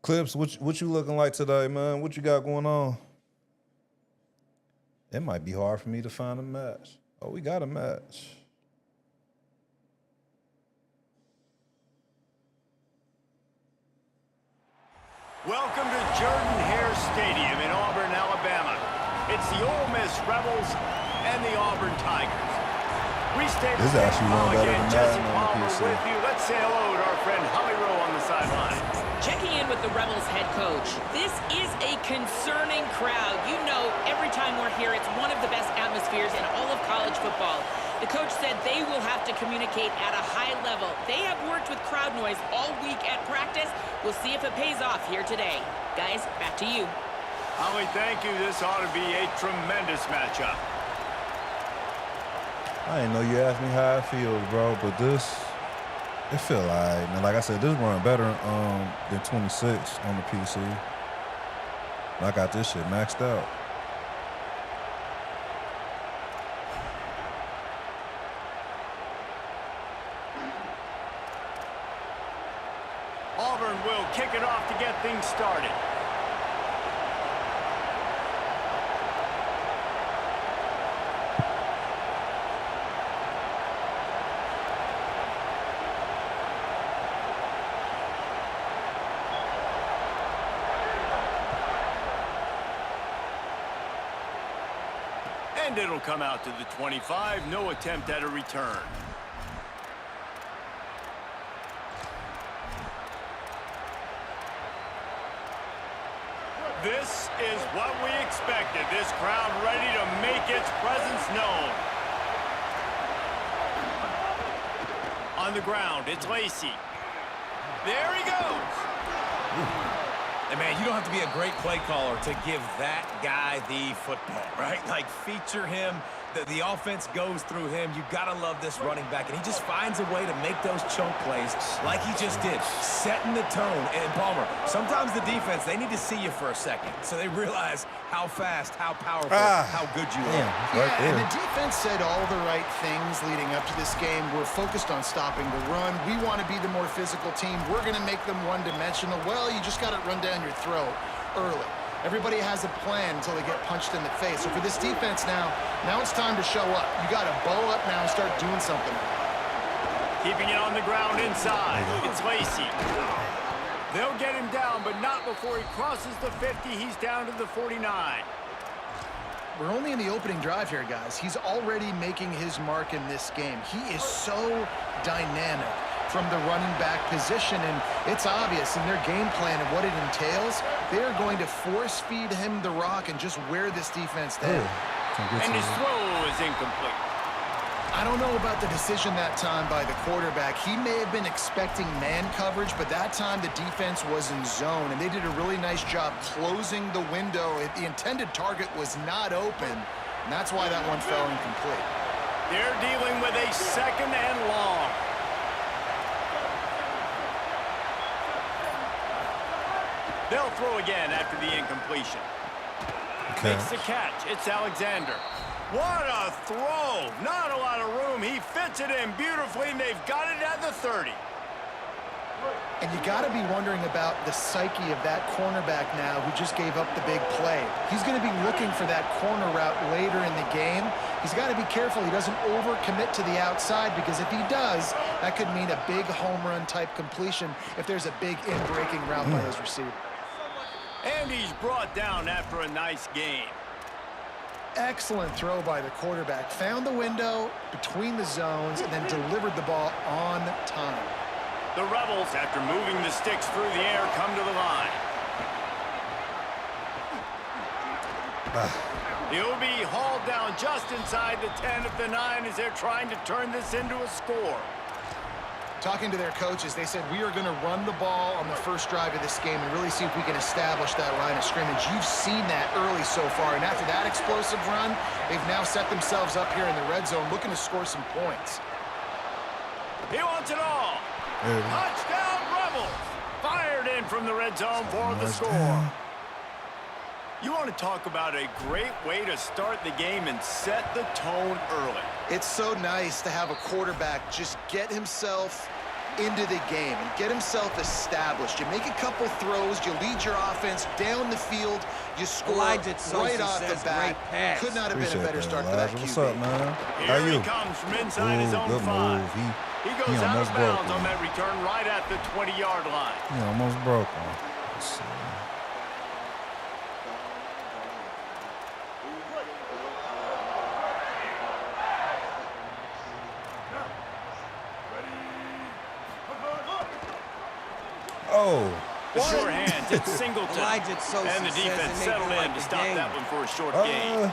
Clips, what you looking like today, man? What you got going on? It might be hard for me to find a match. Oh, we got a match. Welcome to Jordan-Hare Stadium in Auburn, Alabama. It's the Ole Miss Rebels and the Auburn Tigers. This is actually one better than Jesse Madden on Palmer the PC. with you. Let's say hello to our friend Holly Rowe on the sideline. Checking in with the Rebels head coach. This is a concerning crowd. You know, every time we're here, it's one of the best atmospheres in all of college football. The coach said they will have to communicate at a high level. They have worked with crowd noise all week at practice. We'll see if it pays off here today. Guys, back to you. Holly, thank you. This ought to be a tremendous matchup. I didn't know you asked me how it feels, bro, but it feel like, man, like I said, this run better than 26 on the PC. And I got this shit maxed out. Auburn will kick it off to get things started. And it'll come out to the 25. No attempt at a return. This is what we expected. This crowd ready to make its presence known. On the ground, it's Lacey. There he goes. And man, you don't have to be a great play caller to give that guy the football, right? Like, feature him. The offense goes through him. You got to love this running back. And he just finds a way to make those chunk plays like he just did, setting the tone. And Palmer, sometimes the defense, they need to see you for a second so they realize how fast, how powerful, how good you are. Yeah, and the defense said all the right things leading up to this game. We're focused on stopping the run. We want to be the more physical team. We're going to make them one-dimensional. Well, you just got to run down your throat early. Everybody has a plan until they get punched in the face. So for this defense now it's time to show up. You got to bow up now and start doing something. Keeping it on the ground inside. It's Lacey. They'll get him down, but not before he crosses the 50. He's down to the 49. We're only in the opening drive here, guys. He's already making his mark in this game. He is so dynamic from the running back position, and it's obvious in their game plan and what it entails. They're going to force feed him the rock and just wear this defense down. And his throw is incomplete. I don't know about the decision that time by the quarterback. He may have been expecting man coverage, but that time the defense was in zone, and they did a really nice job closing the window. The intended target was not open, and that's why that one fell incomplete. They're dealing with a second and long. They'll throw again after the incompletion. Makes the catch. It's Alexander. What a throw. Not a lot of room. He fits it in beautifully, and they've got it at the 30. And you got to be wondering about the psyche of that cornerback now who just gave up the big play. He's going to be looking for that corner route later in the game. He's got to be careful he doesn't overcommit to the outside, because if he does, that could mean a big home run type completion if there's a big in-breaking route by those receivers. And he's brought down after a nice gain. Excellent throw by the quarterback. Found the window between the zones and then delivered the ball on time. The Rebels, after moving the sticks through the air, come to the line. He'll be hauled down just inside the 10 of the 9 as they're trying to turn this into a score. Talking to their coaches, they said, we are going to run the ball on the first drive of this game and really see if we can establish that line of scrimmage. You've seen that early so far, and after that explosive run, they've now set themselves up here in the red zone looking to score some points. He wants it all. Touchdown, Rebels! Fired in from the red zone for the score. You want to talk about a great way to start the game and set the tone early. It's so nice to have a quarterback just get himself into the game and get himself established. You make a couple throws, you lead your offense down the field, you score right off the bat. Could not have been a better start for that QB. What's up, man? How Here you? he comes from inside his own 5. He goes out of bounds on that return right at the 20-yard line. He almost broke one. Let's see. Oh. The sure hands, it's Singleton. And the defense settled in to stop that one for a short gain.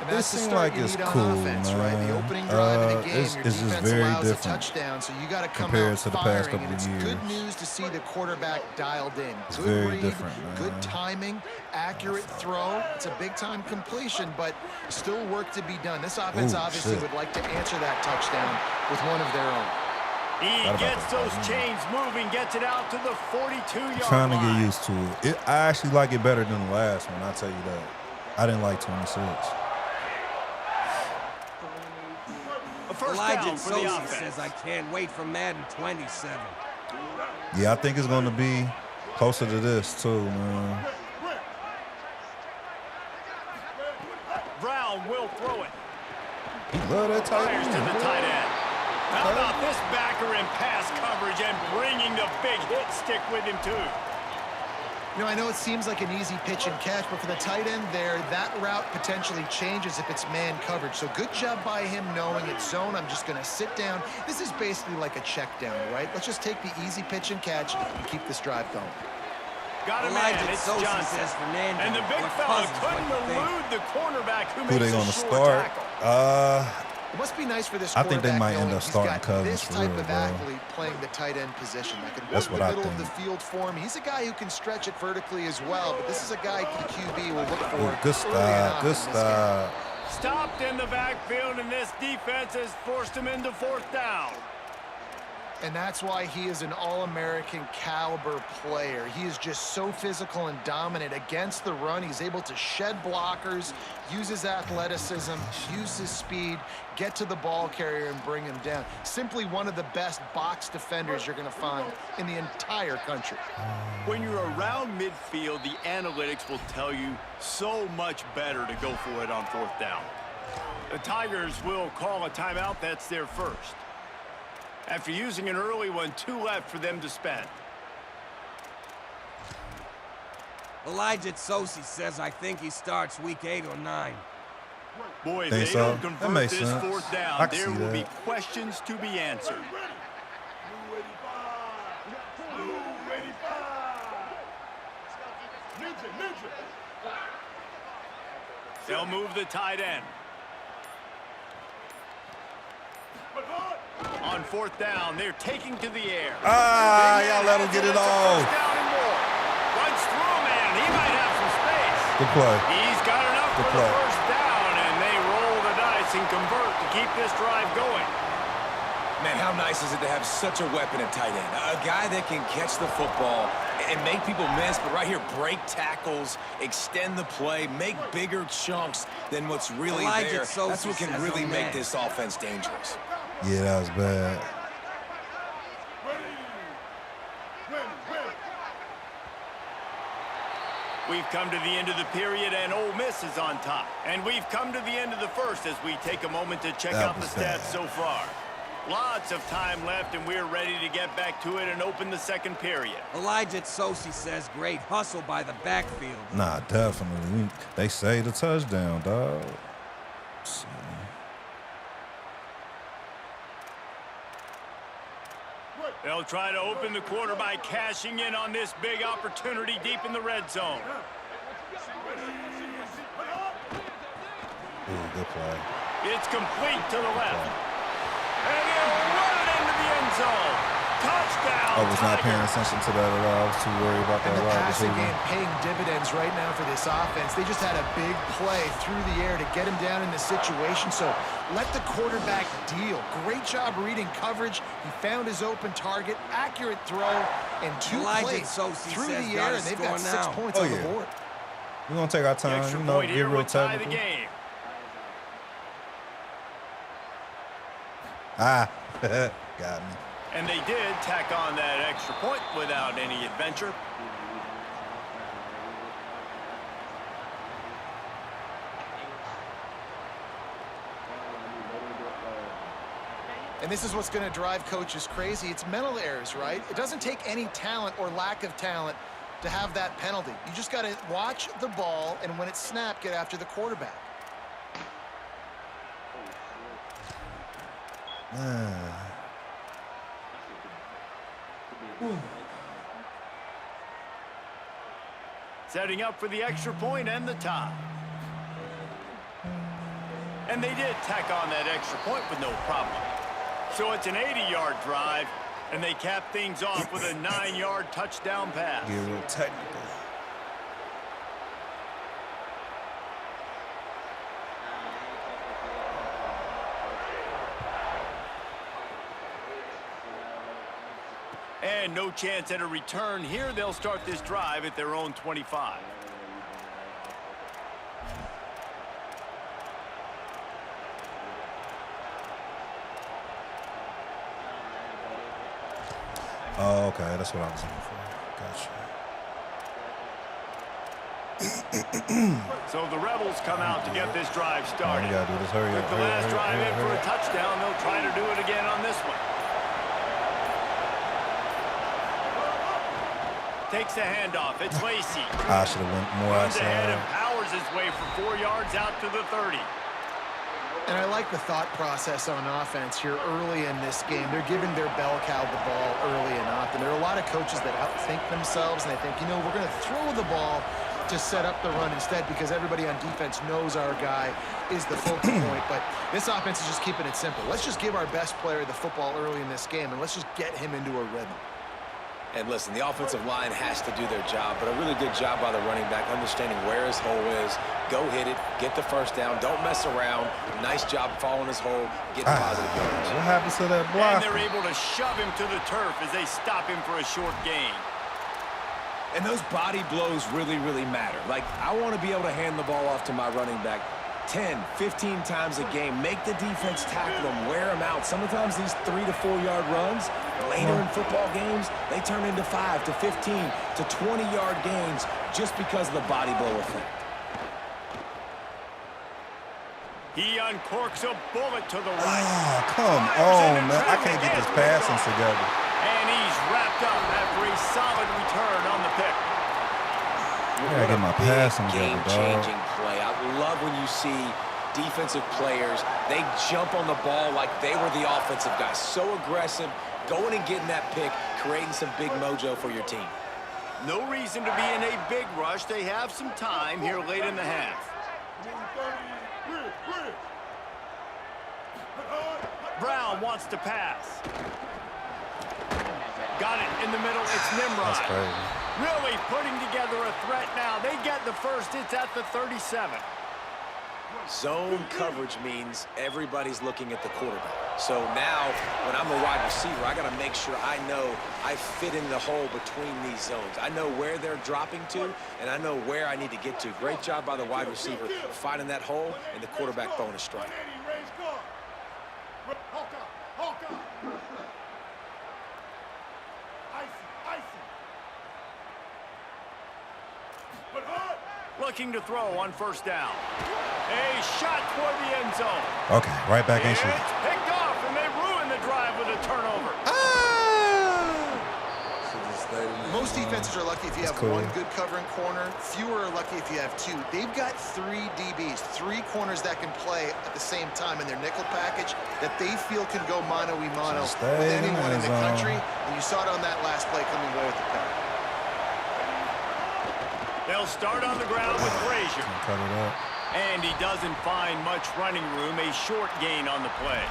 And This that's the seems start like you it's need on cool, offense, man. right? The opening drive of the game, It's your just defense very allows a different touchdown, so you got to come compared out to the past firing, couple and it's of years. good news to see the quarterback dialed in. It's Good very read, different, man. good timing, accurate throw. It's a big-time completion, but still work to be done. This offense obviously would like to answer that touchdown with one of their own. He gets those chains moving, gets it out to the 42-yard line. Trying to get used to it. I actually like it better than the last one, I'll tell you that. I didn't like 26. A first down for the offense. Says I can't wait for Madden 27. Yeah, I think it's going to be closer to this, too, man. Brown will throw it. He love that tight Fires to end. the tight end. How about this backer in pass coverage and bringing the big hit stick with him, too? You know, I know it seems like an easy pitch and catch, but for the tight end there, that route potentially changes if it's man coverage. So good job by him knowing it's zone. I'm just going to sit down. This is basically like a check down, right? Let's just take the easy pitch and catch and keep this drive going. Got a man, it's Johnson. And the big fella couldn't elude the cornerback who makes a short tackle. It must be nice for this I think they might end knowing up he's starting got Cousins this for type real, of bro. athlete playing the tight end position. That can That's work what the I middle of the think. field for him. He's a guy who can stretch it vertically as well, but this is a guy the QB will look for. Ooh, good stop, good stop. Stopped in the backfield, and this defense has forced him into 4th down. And that's why he is an All-American caliber player. He is just so physical and dominant against the run. He's able to shed blockers, use his athleticism, use his speed, get to the ball carrier and bring him down. Simply one of the best box defenders you're going to find in the entire country. When you're around midfield, the analytics will tell you so much better to go for it on 4th down. The Tigers will call a timeout. That's their first. After using an early one, 2 left for them to spend. Elijah Tsosi says I think he starts week 8 or 9. Boy, if Think they so? don't That convert makes this sense. 4th I down, can there see will be that. questions to be answered. They'll move the tight end. On 4th down, they're taking to the air. Y'all let him get it off. Runs through a man. He might have some space. Good play. He's got enough Good for the play. 1st down, and they roll the dice and convert to keep this drive going. Man, how nice is it to have such a weapon at tight end? A guy that can catch the football and make people miss, but right here, break tackles, extend the play, make bigger chunks than what's really Elijah there. Tsosi That's what can says really no make man. this offense dangerous. Yeah, that was bad. We've come to the end of the period, and Ole Miss is on top. And we've come to the end of the first as we take a moment to check That out the was stats bad. so far. Lots of time left, and we're ready to get back to it and open the second period. Elijah Tsosi says great hustle by the backfield. Nah, definitely. They saved the touchdown, dog. Let's see. They'll try to open the quarter by cashing in on this big opportunity deep in the red zone. Ooh, good play. It's complete to the left. And he'll run it into the end zone. Touchdown, I was not paying Tigers. attention to that at all. I was too worried about And that the wide passing receiver. game paying dividends right now for this offense. They just had a big play through the air to get him down in the situation. So let the quarterback deal. Great job reading coverage. He found his open target, accurate throw, and 2 Elijah plays Tsosi through says the gotta air, and they've got score 6 now. points Oh, on yeah. the board. We're going to take our The time, extra you know, point get here real will tie the technical. game. Got me. And they did tack on that extra point without any adventure. And this is what's going to drive coaches crazy. It's mental errors, right? It doesn't take any talent or lack of talent to have that penalty. You just got to watch the ball, and when it's snapped, get after the quarterback. Setting up for the extra point and the tie. And they did tack on that extra point with no problem. So it's an 80-yard drive, and they cap things off with a 9-yard touchdown pass. Get real technical. And no chance at a return here. They'll start this drive at their own 25. Oh, okay. That's what I was looking for. Gotcha. So the Rebels come out to get this drive All started. you got to do is hurry up. Took the hurry up, last hurry up, drive hurry in up, for hurry a up. touchdown. They'll try to do it again on this one. takes the handoff. It's Lacey. I should have went more Runs ahead and outside. powers his way for 4 yards out to the 30. And I like the thought process on offense here early in this game. They're giving their bell cow the ball early and often. There are a lot of coaches that outthink themselves, and they think, you know, we're going to throw the ball to set up the run instead because everybody on defense knows our guy is the focal point. But this offense is just keeping it simple. Let's just give our best player the football early in this game, and let's just get him into a rhythm. And listen, the offensive line has to do their job, but a really good job by the running back, understanding where his hole is. Go hit it, get the first down, don't mess around. Nice job following his hole, getting positive yards. What happens to that block? And they're able to shove him to the turf as they stop him for a short gain. And those body blows really, really matter. Like, I want to be able to hand the ball off to my running back 10, 15 times a game. Make the defense tackle them, wear them out. Sometimes these 3 to 4 yard runs, later in football games, they turn into 5 to 15 to 20 yard gains just because of the body blow effect. He uncorks a bullet to the right. Oh, come on, man. I can't get this passing together. And he's wrapped up after a solid return on the pick. I gotta get my passing together, dog. Game-changing play. I love when you see defensive players, they jump on the ball like they were the offensive guys. So aggressive, going and getting that pick, creating some big mojo for your team. No reason to be in a big rush. They have some time here late in the half. Brown wants to pass. Got it in the middle. It's Nimrod. That's crazy. Really putting together a threat now. They get the first. It's at the 37. Zone coverage means everybody's looking at the quarterback. So now, when I'm a wide receiver, I got to make sure I know I fit in the hole between these zones. I know where they're dropping to, and I know where I need to get to. Great job by the wide receiver finding that hole, and the quarterback throwing a strike. Looking to throw on first down. A shot toward the end zone. Okay, right back in shoot. It's picked off, and they ruin the drive with a turnover. Most defenses are lucky if you have one good covering corner. Fewer are lucky if you have 2. They've got 3 DBs, 3 corners that can play at the same time in their nickel package that they feel can go mano-a-mano with anyone in the country. And you saw it on that last play coming away with the pick. They'll start on the ground with Frazier. Cut it up. And he doesn't find much running room. A short gain on the play.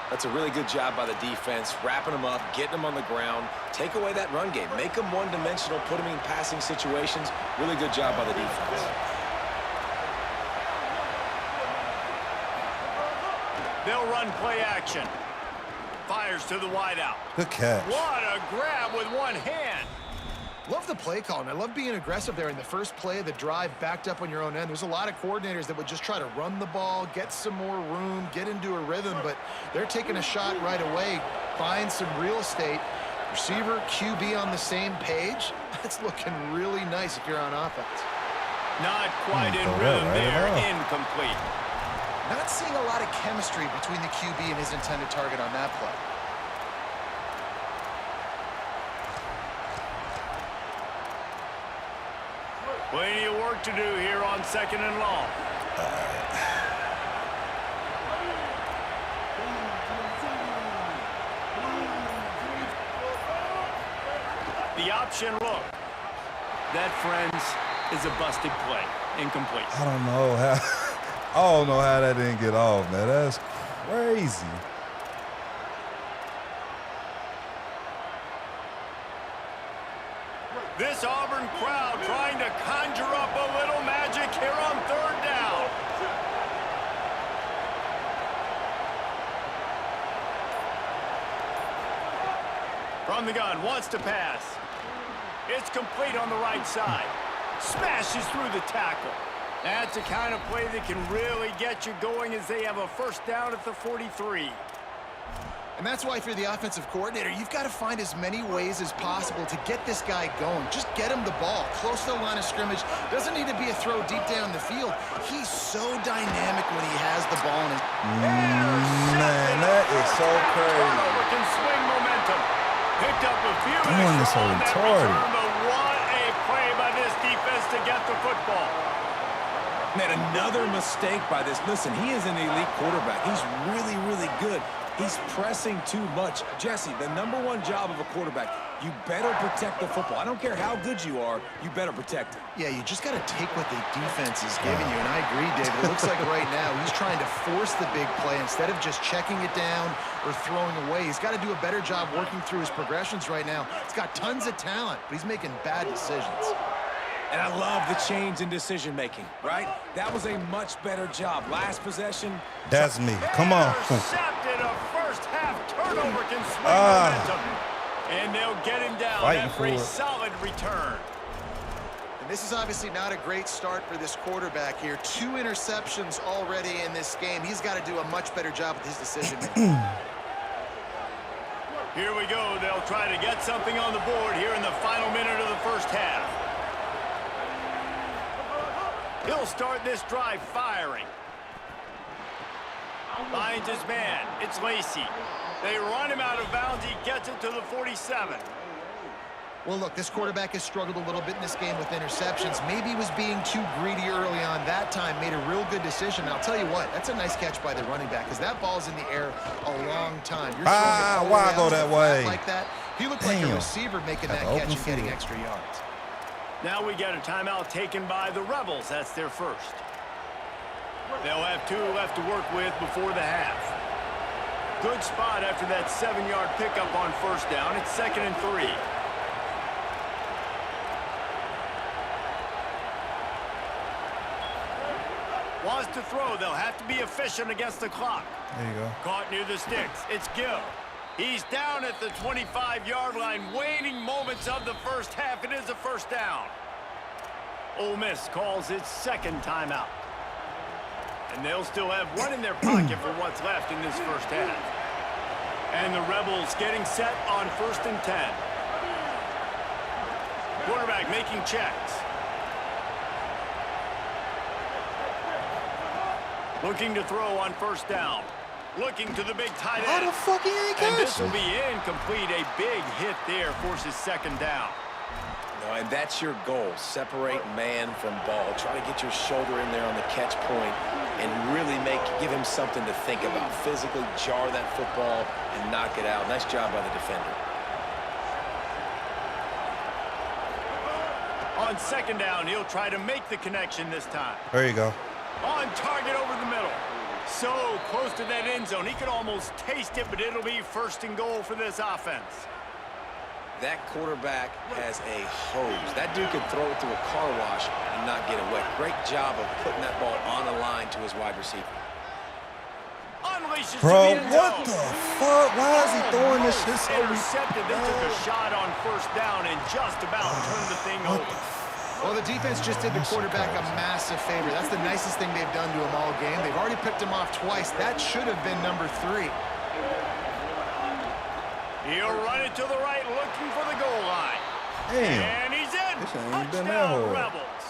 That's a really good job by the defense, wrapping them up, getting them on the ground. Take away that run game. Make them one-dimensional, put them in passing situations. Really good job by the defense. They'll run play action. Fires to the wideout. Good catch. What a grab with one hand. Love the play call, and I love being aggressive there in the first play of the drive, backed up on your own end. There's a lot of coordinators that would just try to run the ball, get some more room, get into a rhythm, but they're taking a shot right away, find some real estate. Receiver, QB on the same page. That's looking really nice if you're on offense. Not quite in rhythm there, incomplete. Not seeing a lot of chemistry between the QB and his intended target on that play. Plenty of work to do here on 2nd and long. The option look. That, friends, is a busted play. Incomplete. I don't know how that didn't get off, man. That's crazy. This Auburn crowd trying to conjure up a little magic here on 3rd down. From the gun, wants to pass. It's complete on the right side. Smashes through the tackle. That's the kind of play that can really get you going as they have a first down at the 43. And that's why if you're the offensive coordinator, you've got to find as many ways as possible to get this guy going. Just get him the ball close to the line of scrimmage. Doesn't need to be a throw deep down the field. He's so dynamic when he has the ball in his... Man, that is so crazy. Can swing momentum. Picked up a few. Damn, it's so retarded. to get the football. Man, another mistake by this. Listen, he is an elite quarterback. He's really, really good. He's pressing too much. Jesse, the #1 job of a quarterback, you better protect the football. I don't care how good you are, you better protect it. Yeah, you just got to take what the defense is giving you, and I agree, David. It looks like right now he's trying to force the big play instead of just checking it down or throwing away. He's got to do a better job working through his progressions right now. He's got tons of talent, but he's making bad decisions. And I love the change in decision-making, right? That was a much better job. Last possession. That's me. Come on. Intercepted. A first-half turnover can swing momentum. And they'll get him down after a solid return. And this is obviously not a great start for this quarterback here. 2 interceptions already in this game. He's got to do a much better job with his decision-making. Here we go. They'll try to get something on the board here in the final minute of the first half. He'll start this drive firing. Finds his man. It's Lacey. They run him out of bounds. He gets it to the 47. Well, look, this quarterback has struggled a little bit in this game with interceptions. Maybe he was being too greedy early on. That time made a real good decision. I'll tell you what, that's a nice catch by the running back because that ball's in the air a long time. You're why go that way? Like that? He looked like a receiver making that catch and getting extra yards. Now we got a timeout taken by the Rebels. That's their first. They'll have 2 left to work with before the half. Good spot after that 7-yard pickup on first down. It's 2nd and 3. Wants to throw. They'll have to be efficient against the clock. There you go. Caught near the sticks. It's Gill. He's down at the 25-yard line, waning moments of the first half. It is a first down. Ole Miss calls its 2nd timeout. And they'll still have 1 in their pocket for what's left in this first half. And the Rebels getting set on 1st and 10. Quarterback making checks. Looking to throw on first down. Looking to the big tight end. How the fuck he ain't catching? And this will be incomplete. A big hit there forces 2nd down. No, and that's your goal. Separate man from ball. Try to get your shoulder in there on the catch point and really give him something to think about. Physically jar that football and knock it out. Nice job by the defender. On 2nd down, he'll try to make the connection this time. There you go. On target over the middle. So close to that end zone. He could almost taste it, but it'll be 1st and goal for this offense. That quarterback has a hose. That dude could throw it through a car wash and not get it wet. Great job of putting that ball on the line to his wide receiver. Unleashes Bro, to the end what zone. the fuck? Why is he throwing this shit so intercepted? They took a shot on first down and just about turned the thing over. Well, the defense just did the quarterback a massive favor. That's the nicest thing they've done to him all game. They've already picked him off twice. That should have been number 3. He'll run it to the right, looking for the goal line. Damn. And he's in. This ain't been that Touchdown, hard. Rebels.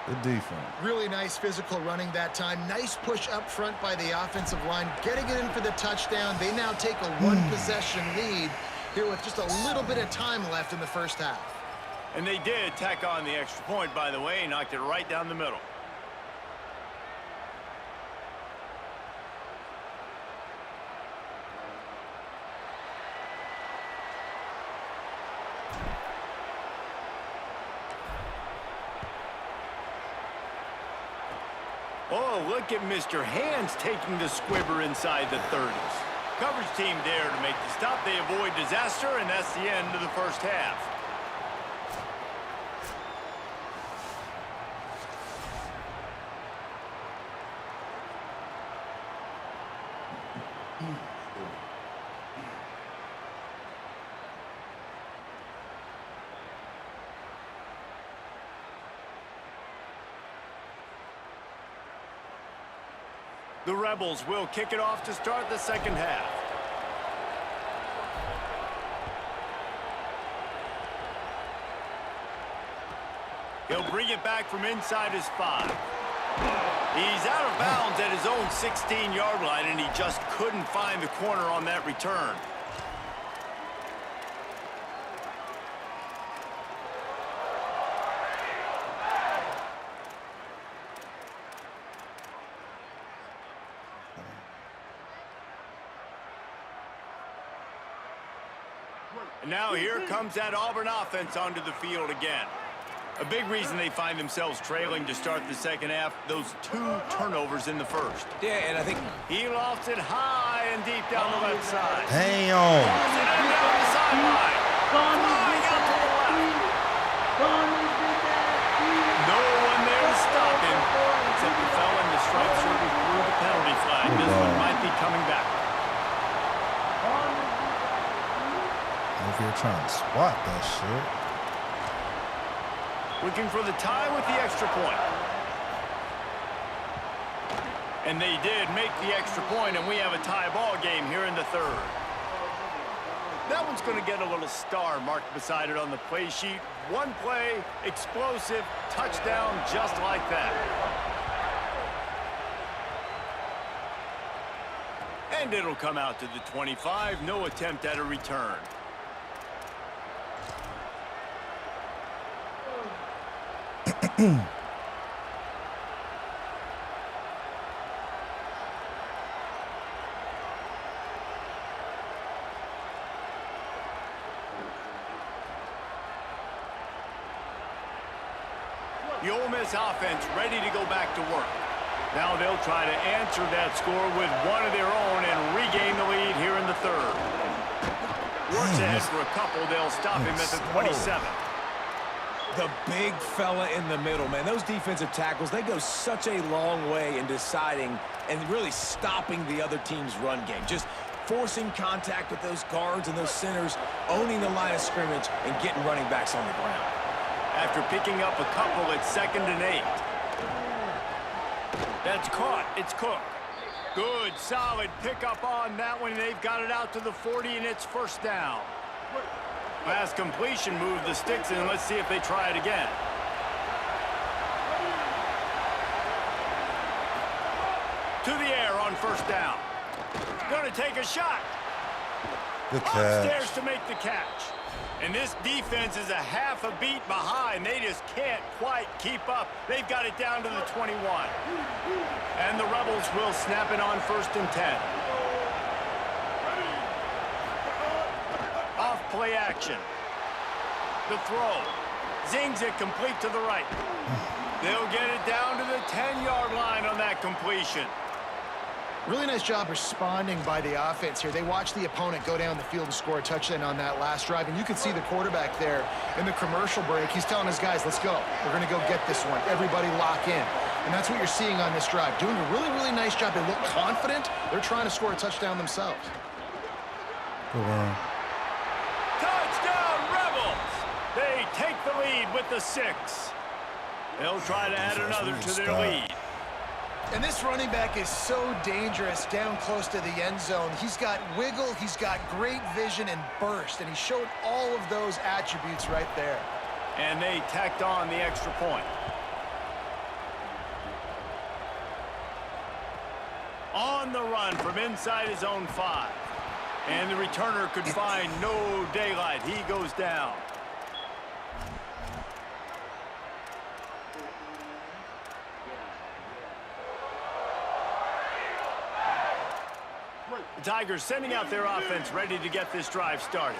The defense. Really nice physical running that time. Nice push up front by the offensive line. Getting it in for the touchdown. They now take a 1-possession lead here with just a little bit of time left in the first half. And they did tack on the extra point, by the way, knocked it right down the middle. Oh, look at Mr. Hands taking the squibber inside the 30s. Coverage team there to make the stop. They avoid disaster, and that's the end of the first half. The Rebels will kick it off to start the second half. He'll bring it back from inside his 5. He's out of bounds at his own 16-yard line, and he just couldn't find the corner on that return. And now here comes that Auburn offense onto the field again. A big reason they find themselves trailing to start the second half, those 2 turnovers in the first. Yeah, and I think He lofts it high and deep down the left side. Damn. Toss it in down the sideline. Flying out to the left. No one there to stop him, except the fella in the striped shirt who threw the penalty flag. This one might be coming back. Over here trying to swat that shit. Looking for the tie with the extra point. And they did make the extra point, and we have a tie ball game here in the third. That one's going to get a little star marked beside it on the play sheet. One play, explosive, touchdown just like that. And it'll come out to the 25. No attempt at a return. The Ole Miss offense ready to go back to work. Now they'll try to answer that score with one of their own and regain the lead here in the third. Works ahead for a couple. They'll stop him at the 27. the big fella in the middle, man. Those defensive tackles, they go such a long way in deciding and really stopping the other team's run game. Just forcing contact with those guards and those centers, owning the line of scrimmage, and getting running backs on the ground. After picking up a couple at 2nd and 8. That's caught. It's Cook. Good, solid pickup on that one. They've got it out to the 40, and it's first down. Pass completion, move the sticks in. Let's see if they try it again. To the air on first down. Going to take a shot. Good catch. Upstairs to make the catch. And this defense is a half a beat behind. They just can't quite keep up. They've got it down to the 21. And the Rebels will snap it on 1st and 10. Off play action. The throw. Zings it complete to the right. They'll get it down to the 10-yard line on that completion. Really nice job responding by the offense here. They watched the opponent go down the field and score a touchdown on that last drive, and you can see the quarterback there in the commercial break. He's telling his guys, let's go. We're going to go get this one. Everybody lock in. And that's what you're seeing on this drive. Doing a really, really nice job. They look confident. They're trying to score a touchdown themselves. Good run. Touchdown, Rebels! They take the lead with the 6. They'll try to add another to their lead. And this running back is so dangerous down close to the end zone. He's got wiggle, he's got great vision and burst, and he showed all of those attributes right there. And they tacked on the extra point. On the run from inside his own 5. And the returner could find no daylight. He goes down. The Tigers sending out their offense ready to get this drive started.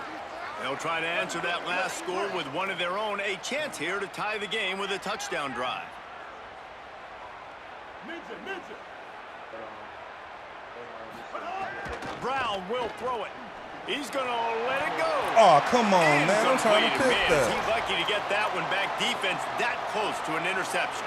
They'll try to answer that last score with one of their own. A chance here to tie the game with a touchdown drive. Brown will throw it. He's going to let it go. Oh, come on, man. I'm trying to pick that. He's lucky to get that one back. Defense that close to an interception.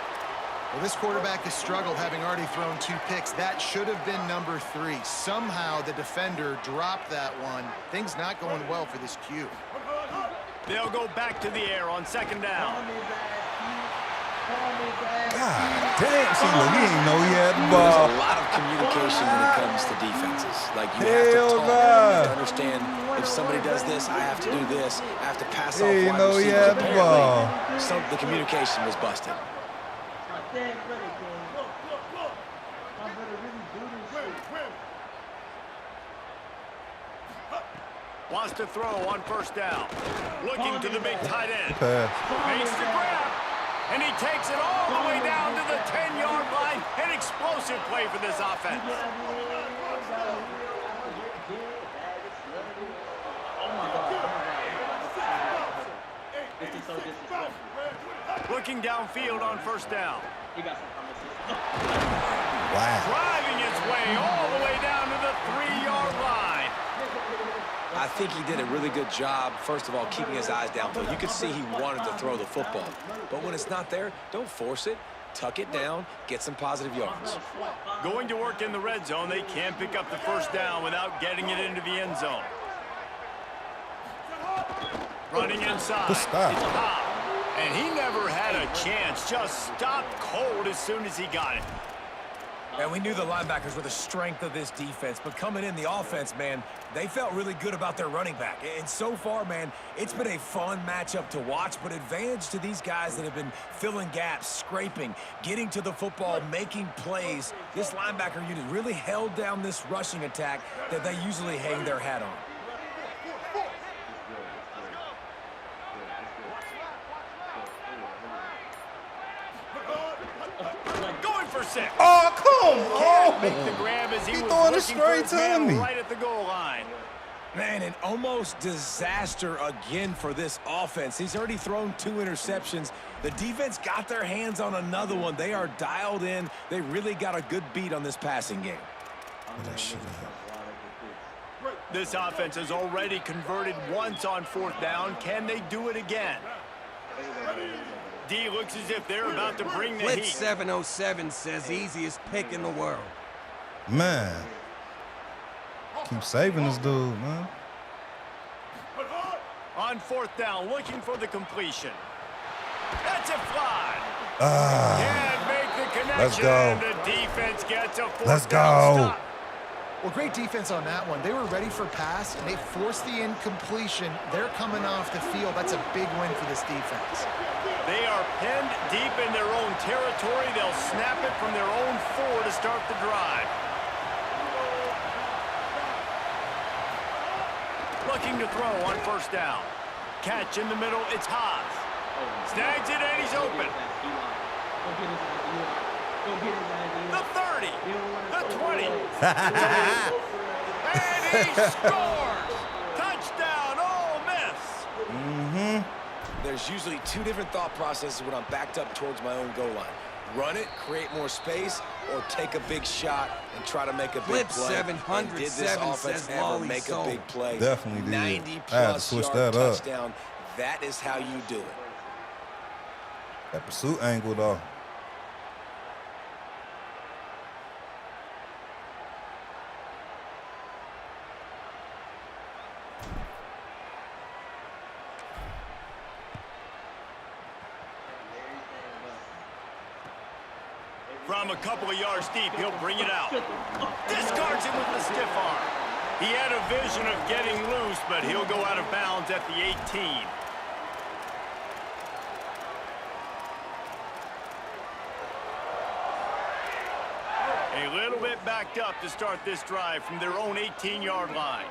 Well, this quarterback has struggled, having already thrown 2 picks. That should have been number 3. Somehow the defender dropped that one. Things not going well for this Q. They'll go back to the air on 2nd down. God damn. See, look, he didn't know he had the There's ball. a lot of communication when it comes to defenses. Like, you have to talk to understand if somebody does this, I have to do this. I have to pass off He didn't wide know he receivers. had the ball. The communication was busted. Wants to throw on 1st down. Looking to the big tight end. Makes the grab. And he takes it all the way down to the 10-yard line. An explosive play for this offense. Looking downfield on first down. Wow. Driving his way all the way down to the 3-yard line. I think he did a really good job, first of all, keeping his eyes downfield. You could see he wanted to throw the football. But when it's not there, don't force it. Tuck it down, get some positive yards. Going to work in the red zone, they can't pick up the first down without getting it into the end zone. Running inside. Good stop. It's Pop. And he never had a chance. Just stopped cold as soon as he got it. And we knew the linebackers were the strength of this defense, but coming in the offense, man, they felt really good about their running back. And so far, man, it's been a fun matchup to watch, but advantage to these guys that have been filling gaps, scraping, getting to the football, making plays. This linebacker unit really held down this rushing attack that they usually hang their hat on. Oh, come Can't make on. the grab as he was throwing it looking for straight his to man me. right at the goal line. Man, an almost disaster again for this offense. He's already thrown 2 interceptions. The defense got their hands on another one. They are dialed in. They really got a good beat on this passing game. This offense has already converted once on fourth down. Can they do it again? D looks as if they're about to bring the Blitz heat. 707 says easiest pick in the world. Man. Keep saving this dude, man. On fourth down, looking for the completion. That's a fly. Can't make the connection. Let's go. And the defense gets a Let's fourth down go. stop. Well, great defense on that one. They were ready for pass, and they forced the incompletion. They're coming off the field. That's a big win for this defense. They are pinned deep in their own territory. They'll snap it from their own 4 to start the drive. Looking to throw on first down. Catch in the middle. It's Haas. Snags it, and he's open. The 30. The 20. And he scores! Touchdown, Ole Miss! There's usually 2 different thought processes when I'm backed up towards my own goal line. Run it, create more space, or take a big shot and try to make a big Blitz play. 707 And did this offense says ever Lolly make sold. a big play? Definitely did. 90 I had to plus switch yard that up. touchdown. That is how you do it. That pursuit angle, though. From a couple of yards deep, he'll bring it out. Discards it with the stiff arm. He had a vision of getting loose, but he'll go out of bounds at the 18. A little bit backed up to start this drive from their own 18-yard line.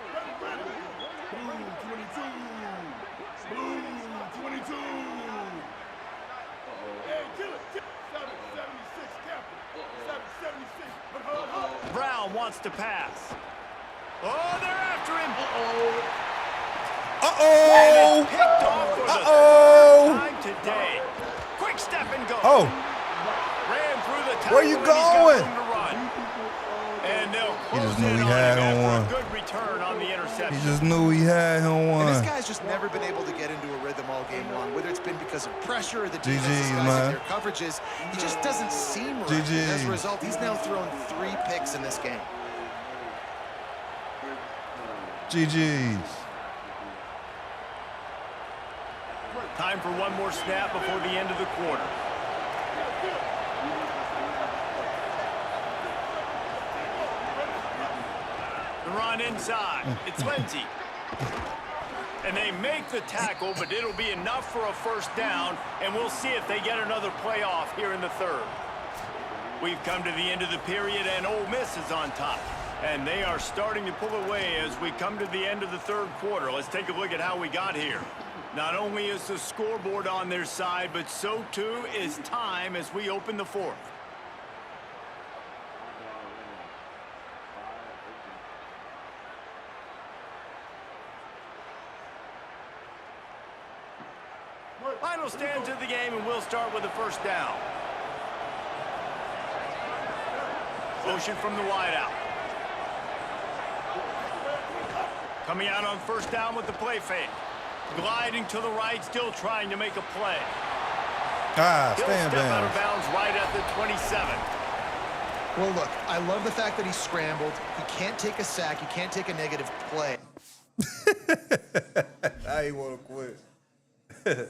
Brown wants to pass. Oh, they're after him. Uh-oh. Picked off for the Uh-oh. third time today. Quick step and go. Oh, Ran through the tackle. Where you and he's got going? room to run. And they'll He just close knew in he on had him on after one. a good return on the interception. he just knew he had him And this one. guy's just never been able to get into a rhythm all game long, whether it's been because of pressure or the defense GGs, disguising man. their coverages. He just doesn't seem right. GGs. As a result, he's now thrown 3 picks in this game. GG's. Time for one more snap before the end of the quarter. The run inside. It's Lindsey. And they make the tackle, but it'll be enough for a first down, and we'll see if they get another playoff here in the third. We've come to the end of the period, and Ole Miss is on top. And they are starting to pull away as we come to the end of the third quarter. Let's take a look at how we got here. Not only is the scoreboard on their side, but so too is time as we open the fourth. Final stands of the game, and we'll start with the first down. Motion from the wideout. Coming out on first down with the play fake. Gliding to the right, still trying to make a play. He'll step stay in out of bounds. bounds right at the 27. Well, look, I love the fact that he scrambled. He can't take a sack. He can't take a negative play. I ain't want to quit.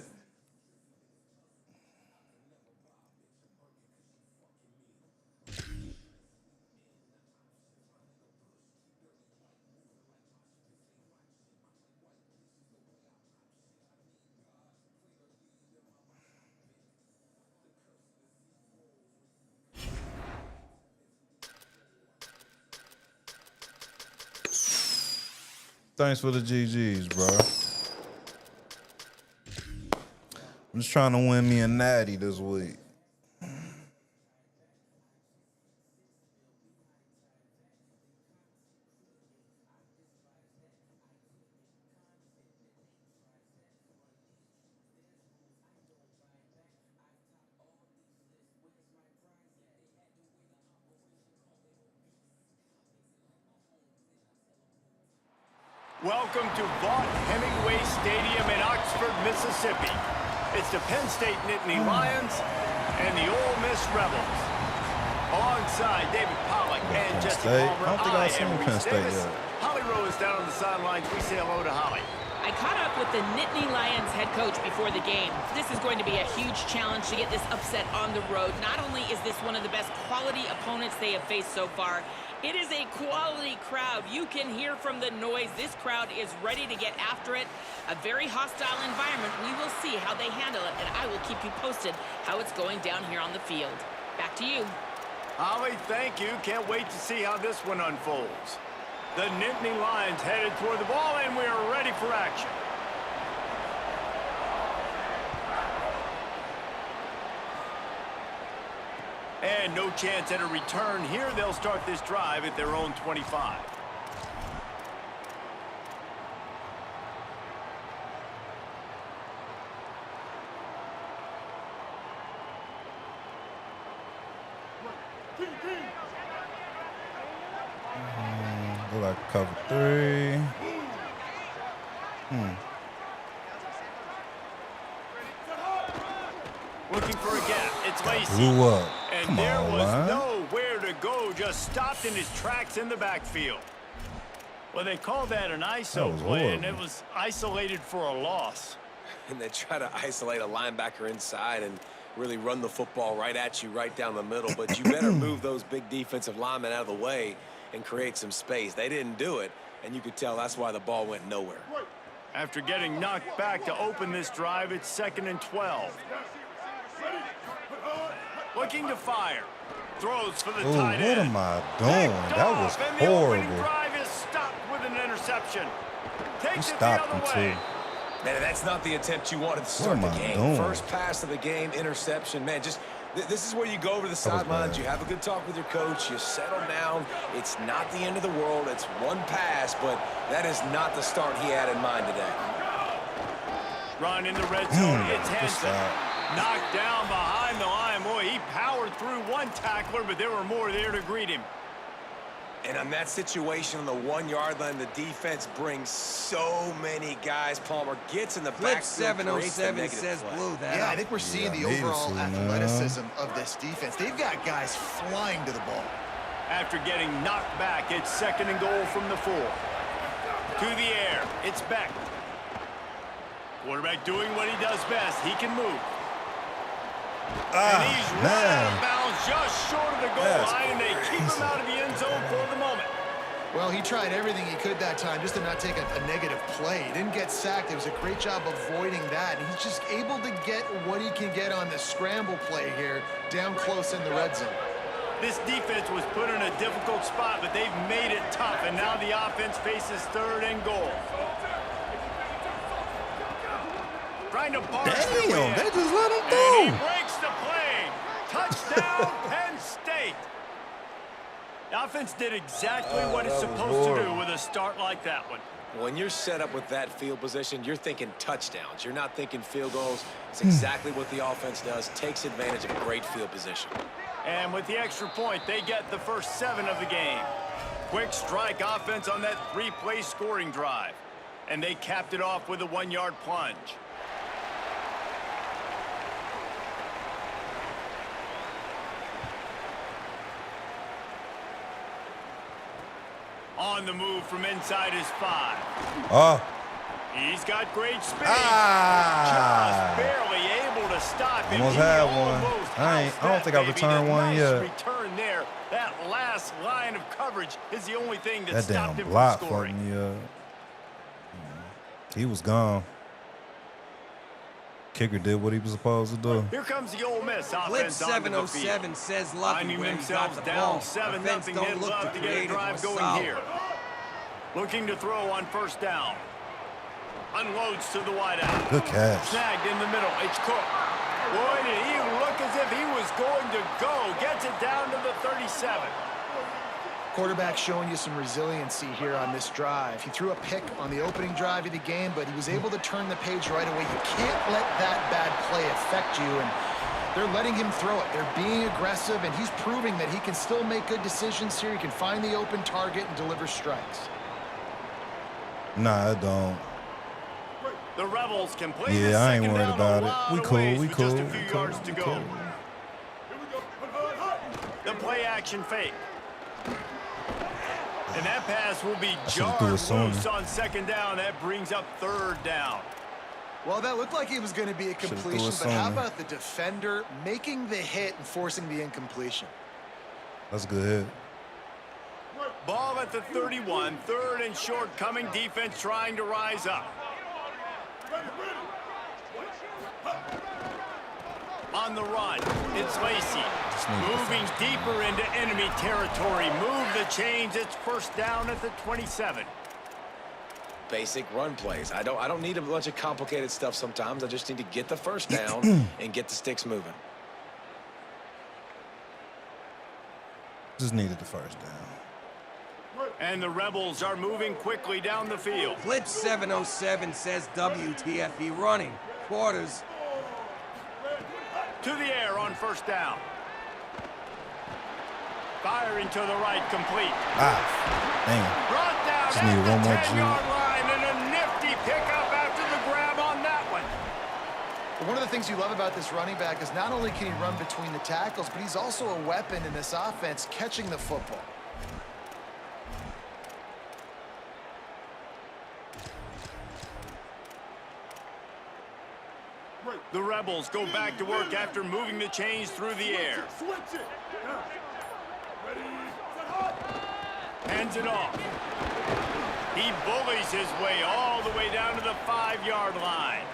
Thanks for the GGs, bro. I'm just trying to win me a natty this week. Welcome to Vaught Hemingway Stadium in Oxford, Mississippi. It's the Penn State Nittany Lions and the Ole Miss Rebels. Alongside David Pollack and Penn Jesse State. Palmer, I don't think I've seen am Penn Reese State Davis. yet. Holly Rowe is down on the sidelines. We say hello to Holly. I caught up with the Nittany Lions head coach before the game. This is going to be a huge challenge to get this upset on the road. Not only is this one of the best quality opponents they have faced so far, it is a quality crowd. You can hear from the noise. This crowd is ready to get after it. A very hostile environment. We will see how they handle it, and I will keep you posted how it's going down here on the field. Back to you. Holly, thank you. Can't wait to see how this one unfolds. The Nittany Lions headed toward the ball, and we are ready for action. And no chance at a return here. They'll start this drive at their own 25. Look like cover 3. Looking for a gap. It's Lacey. Blew up. And Come there on, was line. nowhere to go. Just stopped in his tracks in the backfield. Well, they called that an That ISO was play, and it horrible. was isolated for a loss. And they try to isolate a linebacker inside and really run the football right at you, right down the middle. But you better move those big defensive linemen out of the way and create some space. They didn't do it, and you could tell that's why the ball went nowhere. After getting knocked back to open this drive, it's 2nd and 12. Looking to fire. Throws for the Ooh, tight what end. am I doing? Picked That was off, and the opening horrible. drive is stopped with an interception. You Takes it the stopped other him, way. too. Man, that's not the attempt you wanted to start the am I game. doing? First pass of the game, interception. Man, just this is where you go over the sidelines. bad. You have a good talk with your coach. You settle down. It's not the end of the world. It's one pass, but that is not the start he had in mind today. Run in the red zone. It's Good Henson. stop. Knocked down behind the line. Boy, he powered through one tackler, but there were more there to greet him. And on that situation on the 1-yard line, the defense brings so many guys. Palmer gets in the Clip backfield, creates the 707 negative says play. blew that Yeah, up. I think we're seeing Yeah, the needed overall to, man. athleticism of this defense. They've got guys flying to the ball. After getting knocked back, it's 2nd and goal from the 4. To the air, it's Beck. Quarterback doing what he does best. He can move. And he's right out of bounds just short of the goal That's line, and they keep him crazy. out of the end zone for the moment. Well, he tried everything he could that time just to not take a negative play. He didn't get sacked. It was a great job avoiding that. And he's just able to get what he can get on the scramble play here down close in the red zone. This defense was put in a difficult spot, but they've made it tough, and now the offense faces 3rd and goal. Trying to barge their way Damn, in. they just let him And go. he breaks the play. Touchdown, Penn State. The offense did exactly what it's supposed to do with a start like that one. When you're set up with that field position, you're thinking touchdowns. You're not thinking field goals. It's exactly what the offense does, takes advantage of great field position. And with the extra point, they get the first 7 of the game. Quick strike offense on that 3-play scoring drive. And they capped it off with a 1-yard plunge. On the move from inside his 5. Oh. He's got great speed. Ah. Just barely able to stop him. Almost had one. I don't think I returned one yet. Return there. That last line of coverage is the only thing that That stopped damn him block from scoring. fucked me up. He was gone. Kicker did what he was supposed to do. Here comes the Ole Miss Blitz offense onto the 707 field. says lucky Finding where he got themselves the down ball. 7-0. Offense don't He'd look love to get a creative or drive going solid. here. Looking to throw on first down. Unloads to the wideout. Good catch. Snagged in the middle. It's Cook. Boy, did he look as if he was going to go. Gets it down to the 37. Quarterback showing you some resiliency here on this drive. He threw a pick on the opening drive of the game, but he was able to turn the page right away. You can't let that bad play affect you, and they're letting him throw it. They're being aggressive, and he's proving that he can still make good decisions here. He can find the open target and deliver strikes. Nah, I don't. The Rebels can play Yeah, this I ain't second worried down about a it. lot We of cool, ways we with cool, just a we few cool, yards to we go. cool. The play action fake. And that pass will be should've jarred threw it loose sooner. on second down. That brings up third down. Well, that looked like it was going to be a Should've threw completion, it but how sooner. about the defender making the hit and forcing the incompletion? That's a good hit. Ball at the 31. Third and short coming. Defense trying to rise up. On the run, it's Lacey. Moving deeper into enemy territory. Move the chains. It's first down at the 27. Basic run plays. I don't need a bunch of complicated stuff sometimes. I just need to get the first down and get the sticks moving. Just needed the first down. And the Rebels are moving quickly down the field. Blitz 707 says WTFE running. Quarters. To the air on first down. Firing to the right, complete. Ah, damn. Brought down Just at need the one more 10-yard line, and a nifty pickup after the grab on that one. But one of the things you love about this running back is not only can he run between the tackles, but he's also a weapon in this offense, catching the football. The Rebels go back to work after moving the chains through the air. Hands it off. He bullies his way all the way down to the 5-yard line.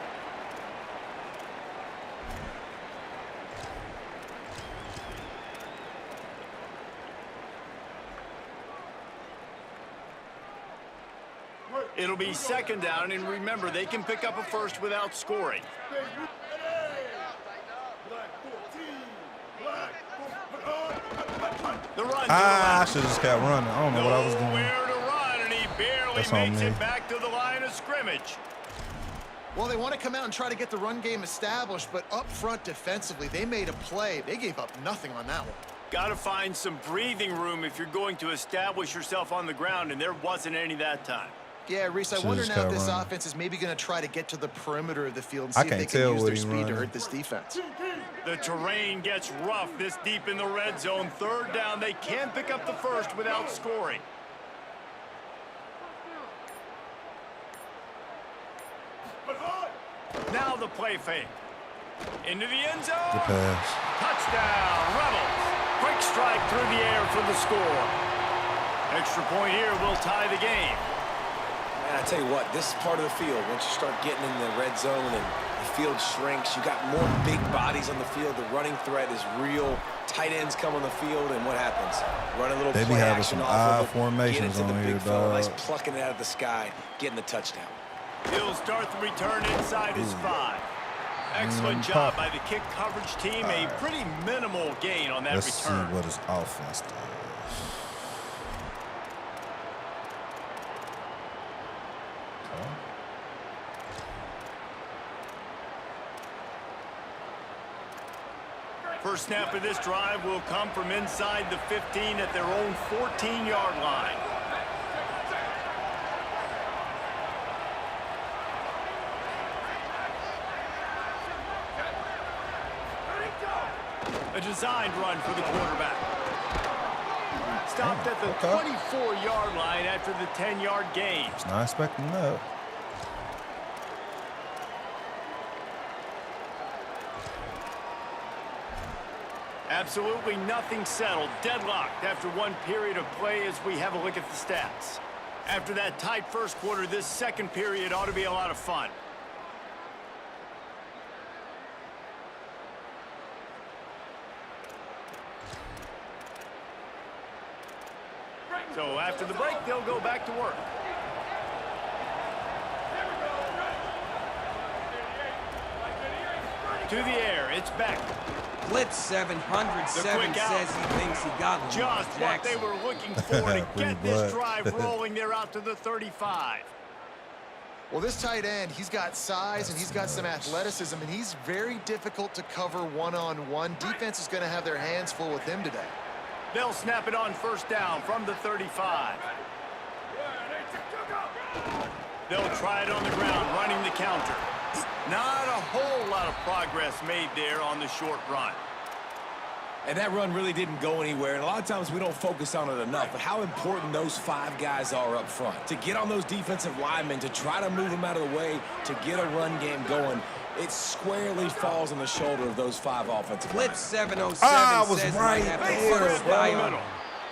It'll be second down, and remember, they can pick up a first without scoring. The run. Ah, I should have just kept running. I don't know what I was doing. Nowhere to run, and he barely That's on makes me. it back to the line of scrimmage. Well, they want to come out and try to get the run game established, but up front defensively, they made a play. They gave up nothing on that one. Got to find some breathing room if you're going to establish yourself on the ground, and there wasn't any that time. Yeah, Reese, I Should've wonder just now if kept this running. offense is maybe going to try to get to the perimeter of the field and I see if they can't can tell use what their he speed to running. hurt this defense. The terrain gets rough this deep in the red zone. Third down, they can't pick up the first without scoring. Now the play fake. Into the end zone. Good pass. Touchdown, Rebels. Quick strike through the air for the score. Extra point here will tie the game. Man, I tell you what, this part of the field, once you start getting in the red zone and the field shrinks, you got more big bodies on the field. The running threat is real. Tight ends come on the field, and what happens? Run a little They be play having action some off odd of it, formations get it to on the here, big fella, nice dog. plucking it out of the sky, getting the touchdown. He'll start the return inside his 5. Excellent job by the kick coverage team. A pretty minimal gain on that Let's return. see what his offense does. first snap of this drive will come from inside the 15 at their own 14-yard line. A designed run for the quarterback. Stopped at the 24-yard line after the 10-yard gain. It's not expecting that. Absolutely nothing settled. Deadlocked after one period of play as we have a look at the stats. After that tight first quarter, this second period ought to be a lot of fun. So after the break, they'll go back to work. To the air, it's back. Blitz 707 says he thinks he got Lamar Just what Jackson. they were looking for to get this drive rolling. They're out to the 35. Well, this tight end, he's got size and he's got some athleticism, and he's very difficult to cover one-on-one. Defense is going to have their hands full with him today. They'll snap it on first down from the 35. They'll try it on the ground, running the counter. Not a whole lot of progress made there on the short run. And that run really didn't go anywhere, and a lot of times we don't focus on it enough, but how important those 5 guys are up front. To get on those defensive linemen, to try to move them out of the way, to get a run game going, it squarely falls on the shoulder of those 5 offensive linemen. Blitz 707 says he might have to Big put rip his in guy the on middle. him.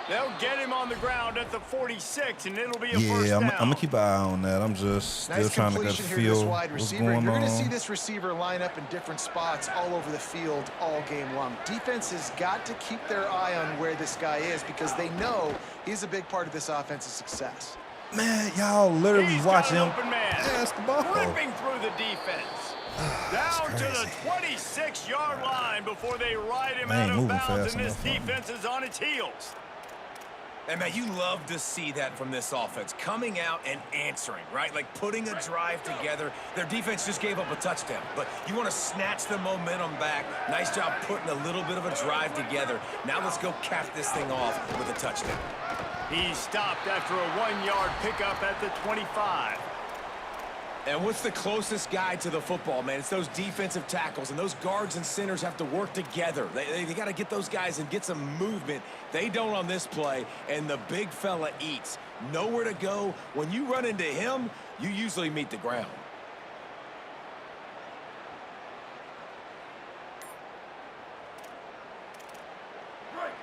They'll get him on the ground at the 46, and it'll be a first Yeah, down. I'm going to keep an eye on that. I'm just still Nice trying to get a completion here to this feel wide what's receiver. going You're going to see on. this receiver line up in different spots all over the field all game long. Defense has got to keep their eye on where this guy is because they know he's a big part of this offense's success. Man, y'all literally He's watch got an him open man. pass the ball. Ripping through the defense. Down to the 26-yard line before they ride him Man, out of moving bounds, fast and this enough, defense is on its heels. And, man, you love to see that from this offense, coming out and answering, right? Like putting a drive together. Their defense just gave up a touchdown, but you want to snatch the momentum back. Nice job putting a little bit of a drive together. Now let's go cap this thing off with a touchdown. He stopped after a 1-yard pickup at the 25. And what's the closest guy to the football, man? It's those defensive tackles, and those guards and centers have to work together. They got to get those guys and get some movement. They don't on this play, and the big fella eats. Nowhere to go. When you run into him, you usually meet the ground.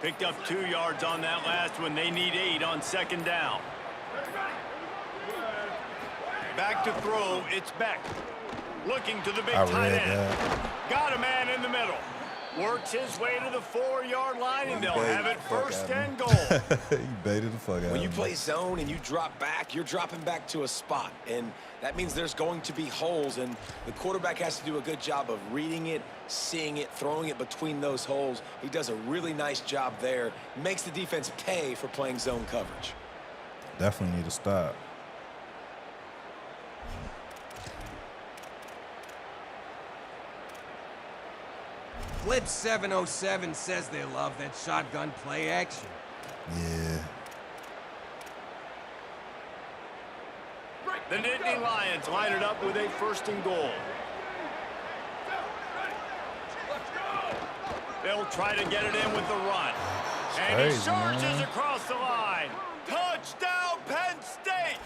Picked up 2 yards on that last one. They need 8 on second down. Back to throw, it's Beck. Looking to the big tight end. Got a man in the middle. Works his way to the 4-yard line, and they'll have it first and goal. You baited the fuck out of When you him. play zone and you drop back, you're dropping back to a spot. And that means there's going to be holes, and the quarterback has to do a good job of reading it, seeing it, throwing it between those holes. He does a really nice job there. Makes the defense pay for playing zone coverage. Definitely need to stop. Blitz 707 says they love that shotgun play action. Yeah. The Nittany Lions line it up with a first and goal. They'll try to get it in with the run. And he crazy, surges man. across the line. Touchdown, Penn State!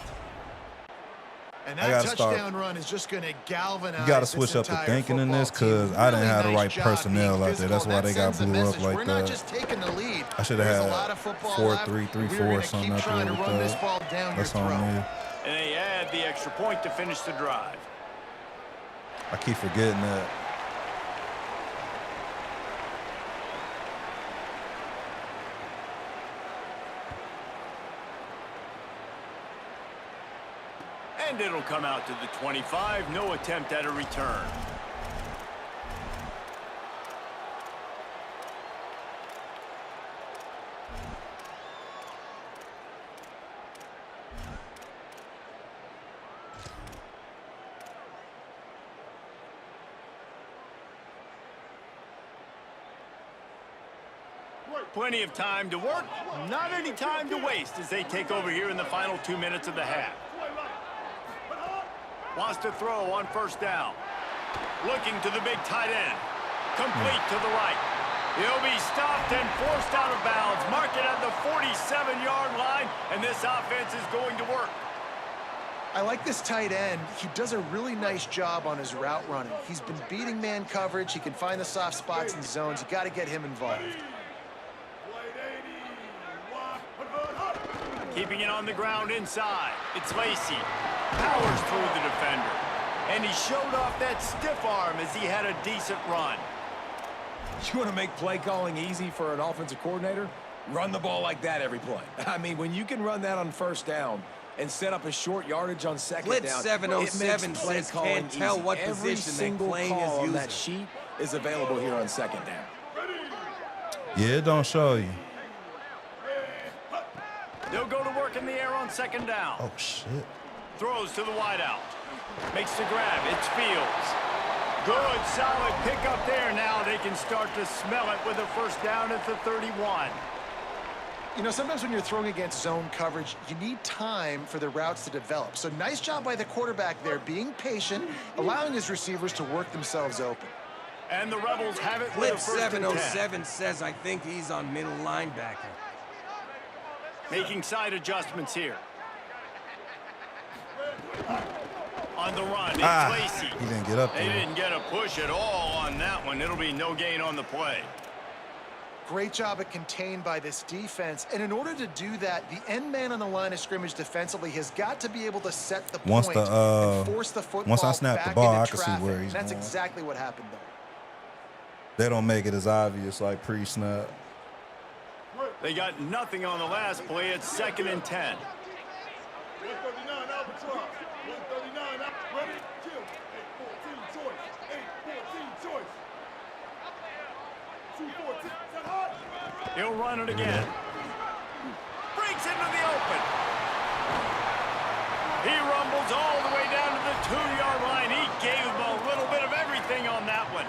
And I that gotta touchdown start. run is just going to galvanize. You got to this switch up the entire thinking in this football team. because I didn't Really have the nice right job personnel being out there. That's physical. why they That got sends a blew up message. like We're not that. just taking the lead. I should have There's had a lot of football 4-3-3-4 left. or We're something gonna out keep there trying to with run this that. ball down That's your on throat. me. And they add the extra point to finish the drive. I keep forgetting that. And it'll come out to the 25. No attempt at a return. Plenty of time to work, not any time to waste as they take over here in the final 2 minutes of the half. Wants to throw on first down. Looking to the big tight end. Complete to the right. He'll be stopped and forced out of bounds. Mark it at the 47-yard line, and this offense is going to work. I like this tight end. He does a really nice job on his route running. He's been beating man coverage. He can find the soft spots in zones. You got to get him involved. Keeping it on the ground inside. It's Lacy. Powers through the defender. And he showed off that stiff arm as he had a decent run. You want to make play calling easy for an offensive coordinator? Run the ball like that every play. I mean, when you can run that on first down and set up a short yardage on second Blitz down, 707 it makes play says calling can't tell easy. what Every position they're single playing call as on that user. sheet is available here on second down. Yeah, it don't show you. They'll go to work in the air on second down. Oh, shit. Throws to the wideout. Makes the grab. It's Fields. Good, solid pickup there. Now they can start to smell it with a first down at the 31. You know, sometimes when you're throwing against zone coverage, you need time for the routes to develop. So nice job by the quarterback there, being patient, allowing his receivers to work themselves open. And the Rebels have it with a Blitz first and 10. 707 says I think he's on middle linebacker. Making side adjustments here. On the run, it's Lacy. He didn't get up They there. didn't get a push at all on that one. It'll be no gain on the play. Great job at contained by this defense. And in order to do that, the end man on the line of scrimmage defensively has got to be able to set the Once point and force the football once I snap the back ball, into I can see traffic. where he's That's going. exactly what happened, though. They don't make it as obvious like pre-snap. They got nothing on the last play. It's 2nd and 10. 139 Albatross. 139 ready, kill. 814 choice. 814 choice. 214. Set hard. He'll run it again. Breaks into the open. He rumbles all the way down to the 2-yard line. He gave him a little bit of everything on that one.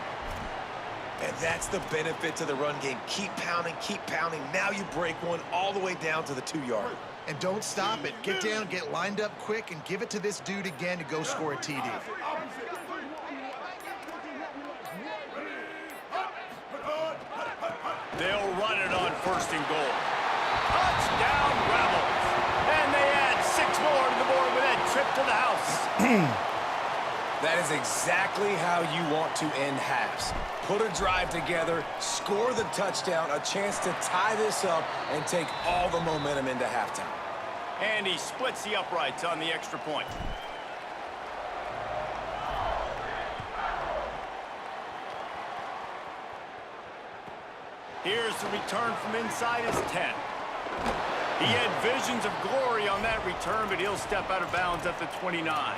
And that's the benefit to the run game. Keep pounding, keep pounding. Now you break one all the way down to the 2-yard. And don't stop it. Get down, get lined up quick, and give it to this dude again to go score a TD. They'll run it on 1st and goal. Touchdown, Rebels. And they add 6 more to the board with that trip to the house. That is exactly how you want to end halves. Put a drive together, score the touchdown, a chance to tie this up, and take all the momentum into halftime. And he splits the uprights on the extra point. Here's the return from inside his 10. He had visions of glory on that return, but he'll step out of bounds at the 29.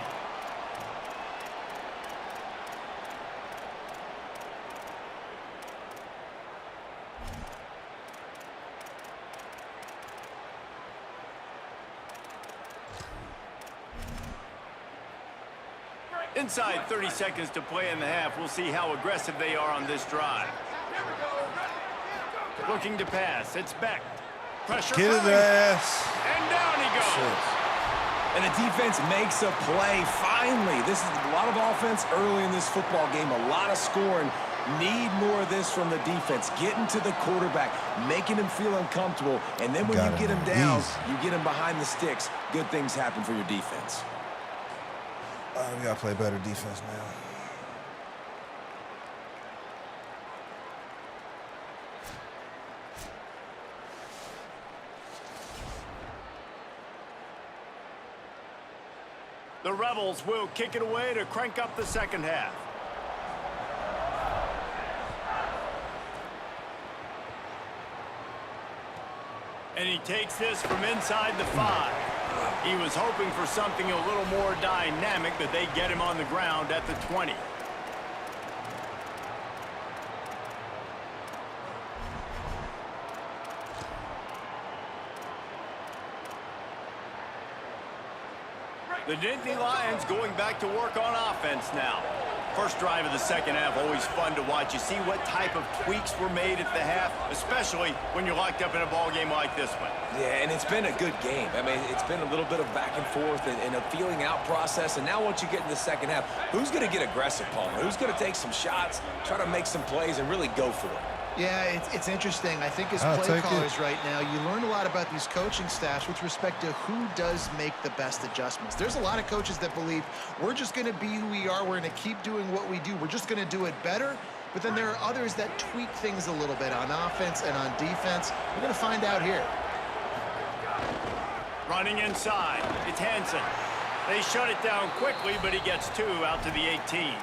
Inside 30 seconds to play in the half. We'll see how aggressive they are on this drive. Looking to pass. It's Beck. Pressure. Get his coming. ass. And down he goes. Shit. And the defense makes a play, finally. This is a lot of offense early in this football game, a lot of scoring. Need more of this from the defense. Getting to the quarterback, making him feel uncomfortable, and then when you get him down, you get him behind the sticks, good things happen for your defense. We got to play better defense now. The Rebels will kick it away to crank up the second half. And he takes this from inside the 5. He was hoping for something a little more dynamic, but they get him on the ground at the 20. The Nittany Lions going back to work on offense now. First drive of the second half, always fun to watch. You see what type of tweaks were made at the half, especially when you're locked up in a ball game like this one. Yeah, and it's been a good game. I mean, it's been a little bit of back and forth and a feeling out process. And now once you get in the second half, who's going to get aggressive, Palmer? Who's going to take some shots, try to make some plays, and really go for it? Yeah, it's interesting. I think as play callers right now, you learn a lot about these coaching staffs with respect to who does make the best adjustments. There's a lot of coaches that believe we're just going to be who we are. We're going to keep doing what we do. We're just going to do it better. But then there are others that tweak things a little bit on offense and on defense. We're going to find out here. Running inside, it's Hansen. They shut it down quickly, but he gets 2 out to the 18.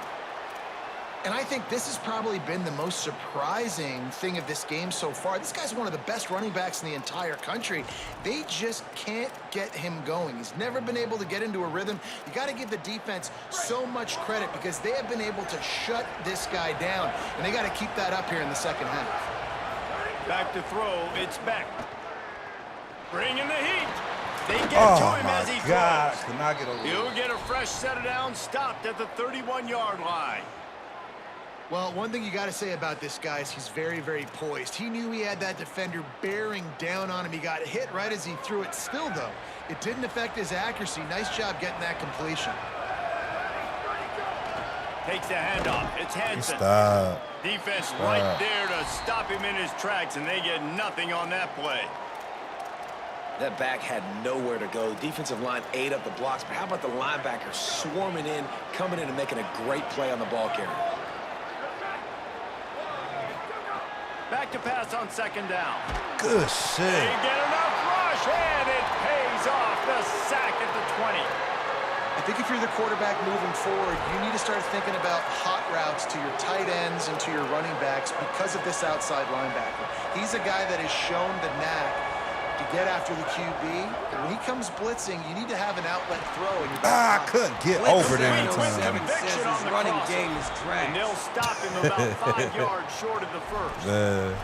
And I think this has probably been the most surprising thing of this game so far. This guy's one of the best running backs in the entire country. They just can't get him going. He's never been able to get into a rhythm. You got to give the defense so much credit because they have been able to shut this guy down. And they got to keep that up here in the second half. Back to throw, it's Beck. Bringing the heat. They get to him as he throws. He'll get a fresh set it down, stopped at the 31-yard line. Well, one thing you got to say about this guy is he's very, very poised. He knew he had that defender bearing down on him. He got hit right as he threw it. Still, though, it didn't affect his accuracy. Nice job getting that completion. Takes the handoff. It's Hansen. Defense right there to stop him in his tracks, and they get nothing on that play. That back had nowhere to go. Defensive line ate up the blocks, but how about the linebacker swarming in, coming in and making a great play on the ball carrier? Back to pass on second down. Good shit. They get enough rush, and it pays off. The sack at the 20. I think if you're the quarterback moving forward, you need to start thinking about hot routes to your tight ends and to your running backs because of this outside linebacker. He's a guy that has shown the knack to get after the QB. And when he comes blitzing, you need to have an outlet throw in your back. I couldn't get over there in time. Says his running game is trash. And they'll stop him about 5 yards short of the first.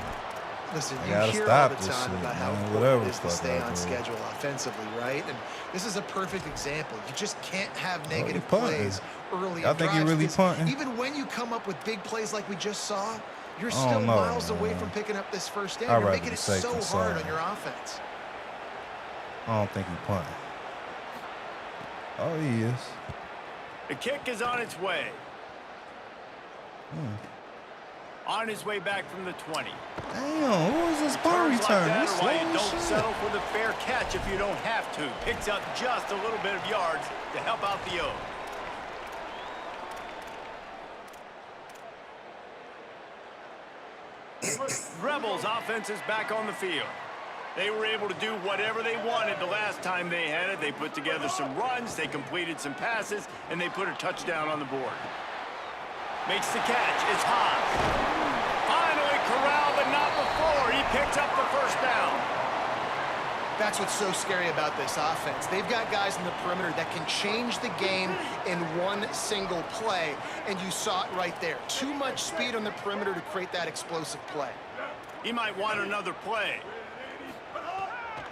Listen, you hear all the time about how important it is to stay on schedule offensively, right? And this is a perfect example. You just can't have negative plays early in drives. I think he really punting. Even when you come up with big plays like we just saw, you're still miles away from picking up this first down. You're making it so hard on your offense. I don't think he's punting. Oh, he is. The kick is on its way. On his way back from the 20. Damn, who is this punt return? Why you don't settle for the fair catch if you don't have to. Picks up just a little bit of yards to help out the O. Rebels offense is back on the field. They were able to do whatever they wanted the last time they had it. They put together some runs, they completed some passes, and they put a touchdown on the board. Makes the catch. It's Haas. Finally corralled, but not before. He picks up the first down. That's what's so scary about this offense. They've got guys in the perimeter that can change the game in one single play, and you saw it right there. Too much speed on the perimeter to create that explosive play. He might want another play.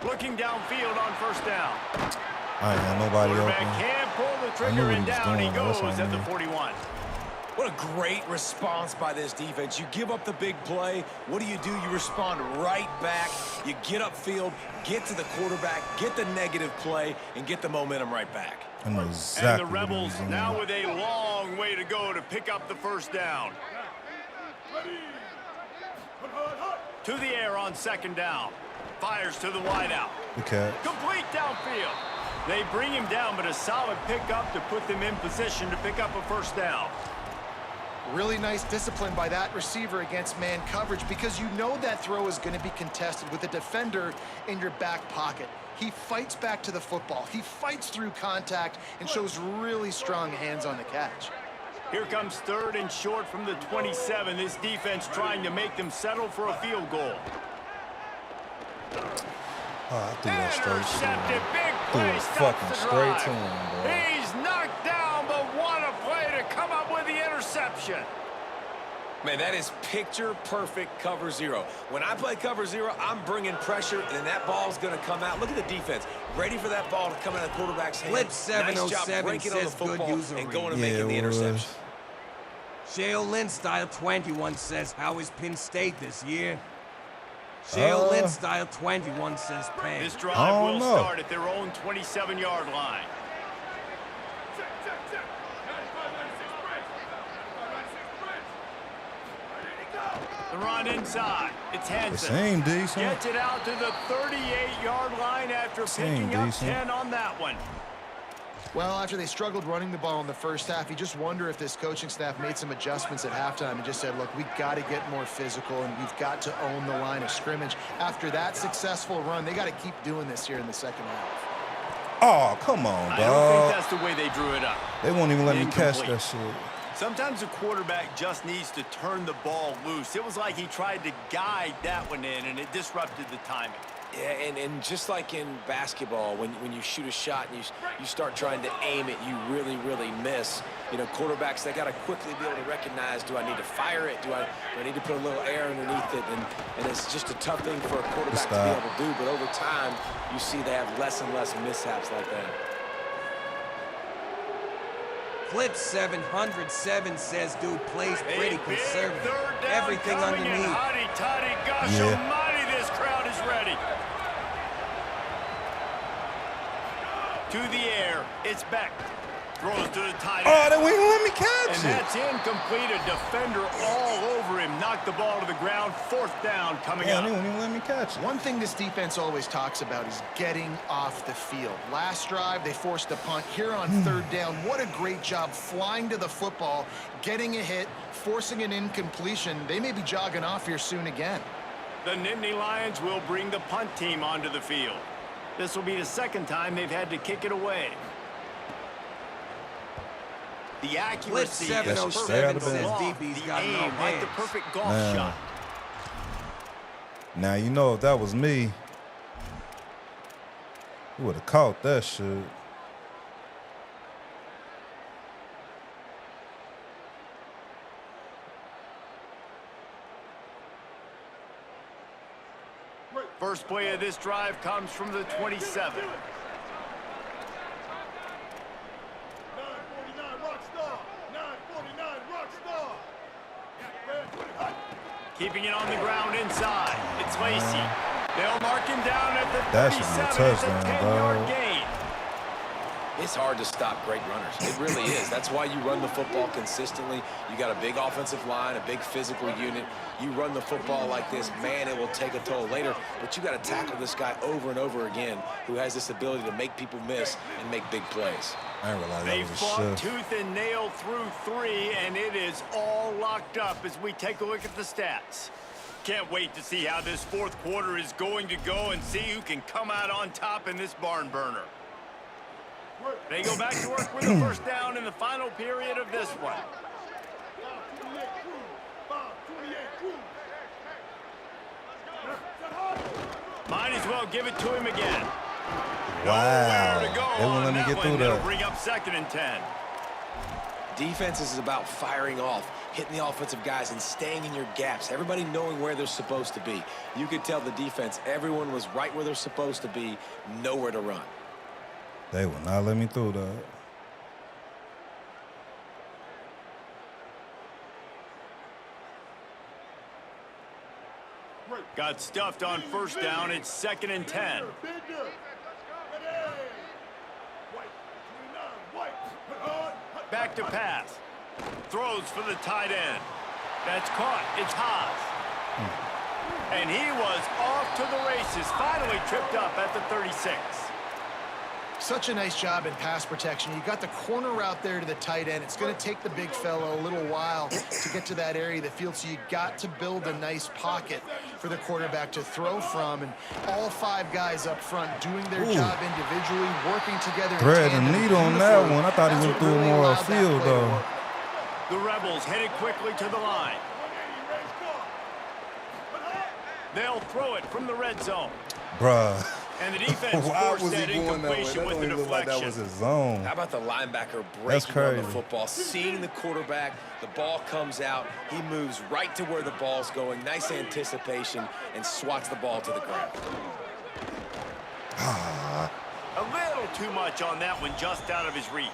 Looking downfield on first down. I ain't got nobody open. Quarterback can't pull the trigger, and down he goes at the 41. What a great response by this defense. You give up the big play. What do? You respond right back. You get upfield, get to the quarterback, get the negative play, and get the momentum right back. I know exactly. And the Rebels now with a long way to go to pick up the first down. To the air on second down. Fires to the wideout. Okay. Complete downfield. They bring him down, but a solid pickup to put them in position to pick up a first down. Really nice discipline by that receiver against man coverage because you know that throw is going to be contested with a defender in your back pocket. He fights back to the football. He fights through contact and shows really strong hands on the catch. Here comes third and short from the 27. This defense trying to make them settle for a field goal. I threw that Intercepted. Big threw play. it Stops fucking the straight drive. to him, bro. He's knocked down, but what a play to come up with the interception. Man, that is picture-perfect cover zero. When I play cover zero, I'm bringing pressure, and that ball's going to come out. Look at the defense. Ready for that ball to come out of the quarterback's hand. Blitz 707 nice job breaking on the says good football user and going and Yeah, making the interception. Shale Lynn Style 21 says, how is Penn State this year? Shale Lynn Style 21 says Penn. This drive will start at their own 27-yard line. The run inside. It's Hansen. Same decent. Gets it out to the 38-yard line after picking up 10 on that one. Well, after they struggled running the ball in the first half, you just wonder if this coaching staff made some adjustments at halftime and just said, look, we've got to get more physical and we've got to own the line of scrimmage. After that successful run, they got to keep doing this here in the second half. Oh, come on, dog. I don't think that's the way they drew it up. They won't even let me catch that shit. Sometimes a quarterback just needs to turn the ball loose. It was like he tried to guide that one in, and it disrupted the timing. Yeah, and just like in basketball, when you shoot a shot and you start trying to aim it, you really, really miss. You know, quarterbacks, they got to quickly be able to recognize, do I need to fire it? Do I need to put a little air underneath it? And it's just a tough thing for a quarterback to be able to do. But over time, you see they have less and less mishaps like that. Flip 707 says dude plays pretty conservative. Everything underneath. Gosh almighty, this crowd is ready. To the air, it's Beck. Throws to the tight end. Oh, they wouldn't let me catch And that's incomplete. A defender all over him. Knocked the ball to the ground. 4th down coming up. They wouldn't even let me catch it. One thing this defense always talks about is getting off the field. Last drive, they forced a punt. Here on 3rd down, what a great job flying to the football, getting a hit, forcing an incompletion. They may be jogging off here soon again. The Nittany Lions will bring the punt team onto the field. This will be the 2nd time they've had to kick it away. The accuracy is perfect. The aim, like the perfect golf shot. Now, you know, if that was me, he would have caught that shit. First play of this drive comes from the 27. Keeping it on the ground inside. It's Lacey. They'll mark him down at the 37. That should be a touchdown, 10-yard dog. gain. It's hard to stop great runners. It really is. That's why you run the football consistently. You got a big offensive line, a big physical unit. You run the football like this, man, it will take a toll later. But you got to tackle this guy over and over again who has this ability to make people miss and make big plays. I didn't realize They that was fought a shift. tooth and nail through 3, and it is all locked up as we take a look at the stats. Can't wait to see how this 4th quarter is going to go and see who can come out on top in this barn burner. They go back to work with the 1st down in the final period of this one. Might as well give it to him again. Wow. Nowhere to go They won't let me get through That'll that. bring up 2nd and 10. Defense is about firing off, hitting the offensive guys, and staying in your gaps. Everybody knowing where they're supposed to be. You could tell the defense, everyone was right where they're supposed to be, nowhere to run. They will not let me through that. Got stuffed on 1st down. It's 2nd and 10. Back to pass. Throws for the tight end. That's caught. It's Haas. And he was off to the races. Finally tripped up at the 36. Such a nice job in pass protection. You got the corner route there to the tight end. It's going to take the big fellow a little while to get to that area of the field, so you got to build a nice pocket for the quarterback to throw from. And all 5 guys up front doing their job individually, working together. Thread and needle on that one. I thought he went through more field, though. The Rebels headed quickly to the line. They'll throw it from the red zone. Bruh. And the defense Why forced was he that going that way? incompletion That with don't the even look like that was deflection. his zone. How about the linebacker That's breaking on the crazy. football, seeing the quarterback, the ball comes out, he moves right to where the ball's going, nice anticipation, and swats the ball to the ground. A little too much on that one, just out of his reach.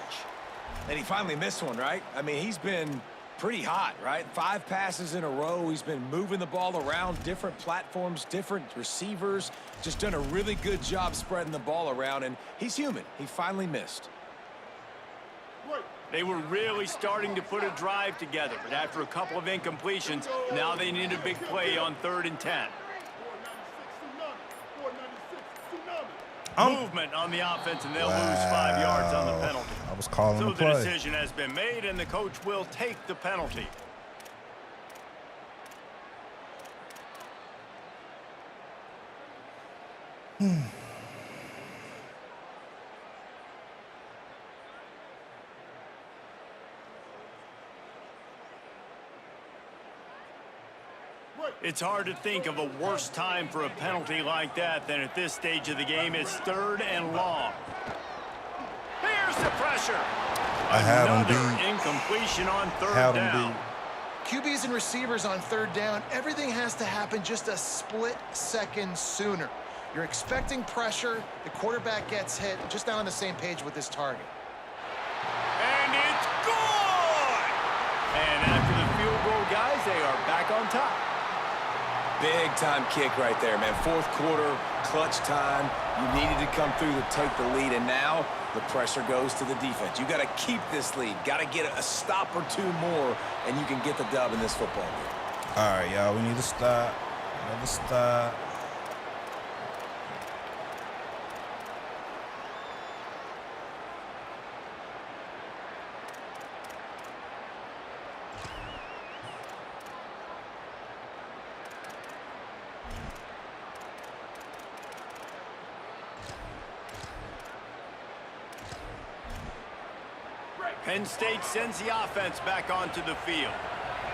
And he finally missed one, right? I mean, he's been Pretty hot, right? 5 passes in a row. He's been moving the ball around, different platforms, different receivers. Just done a really good job spreading the ball around, and he's human. He finally missed. They were really starting to put a drive together, but after a couple of incompletions, now they need a big play on 3rd and 10. Movement on the offense, and they'll lose 5 yards on the penalty. I was calling so the play. The decision has been made, and the coach will take the penalty. It's hard to think of a worse time for a penalty like that than at this stage of the game. It's 3rd and long. Here's the pressure. I have him Another beat. incompletion on 3rd down. QBs and receivers on 3rd down, everything has to happen just a split second sooner. You're expecting pressure, the quarterback gets hit, just not on the same page with his target. And it's good! And after the field goal, guys, they are back on top. Big-time kick right there, man. 4th quarter, clutch time. You needed to come through to take the lead, and now the pressure goes to the defense. You got to keep this lead. Got to get a stop or 2 more, and you can get the dub in this football game. All right, y'all. We need to stop. Another stop. Penn State sends the offense back onto the field.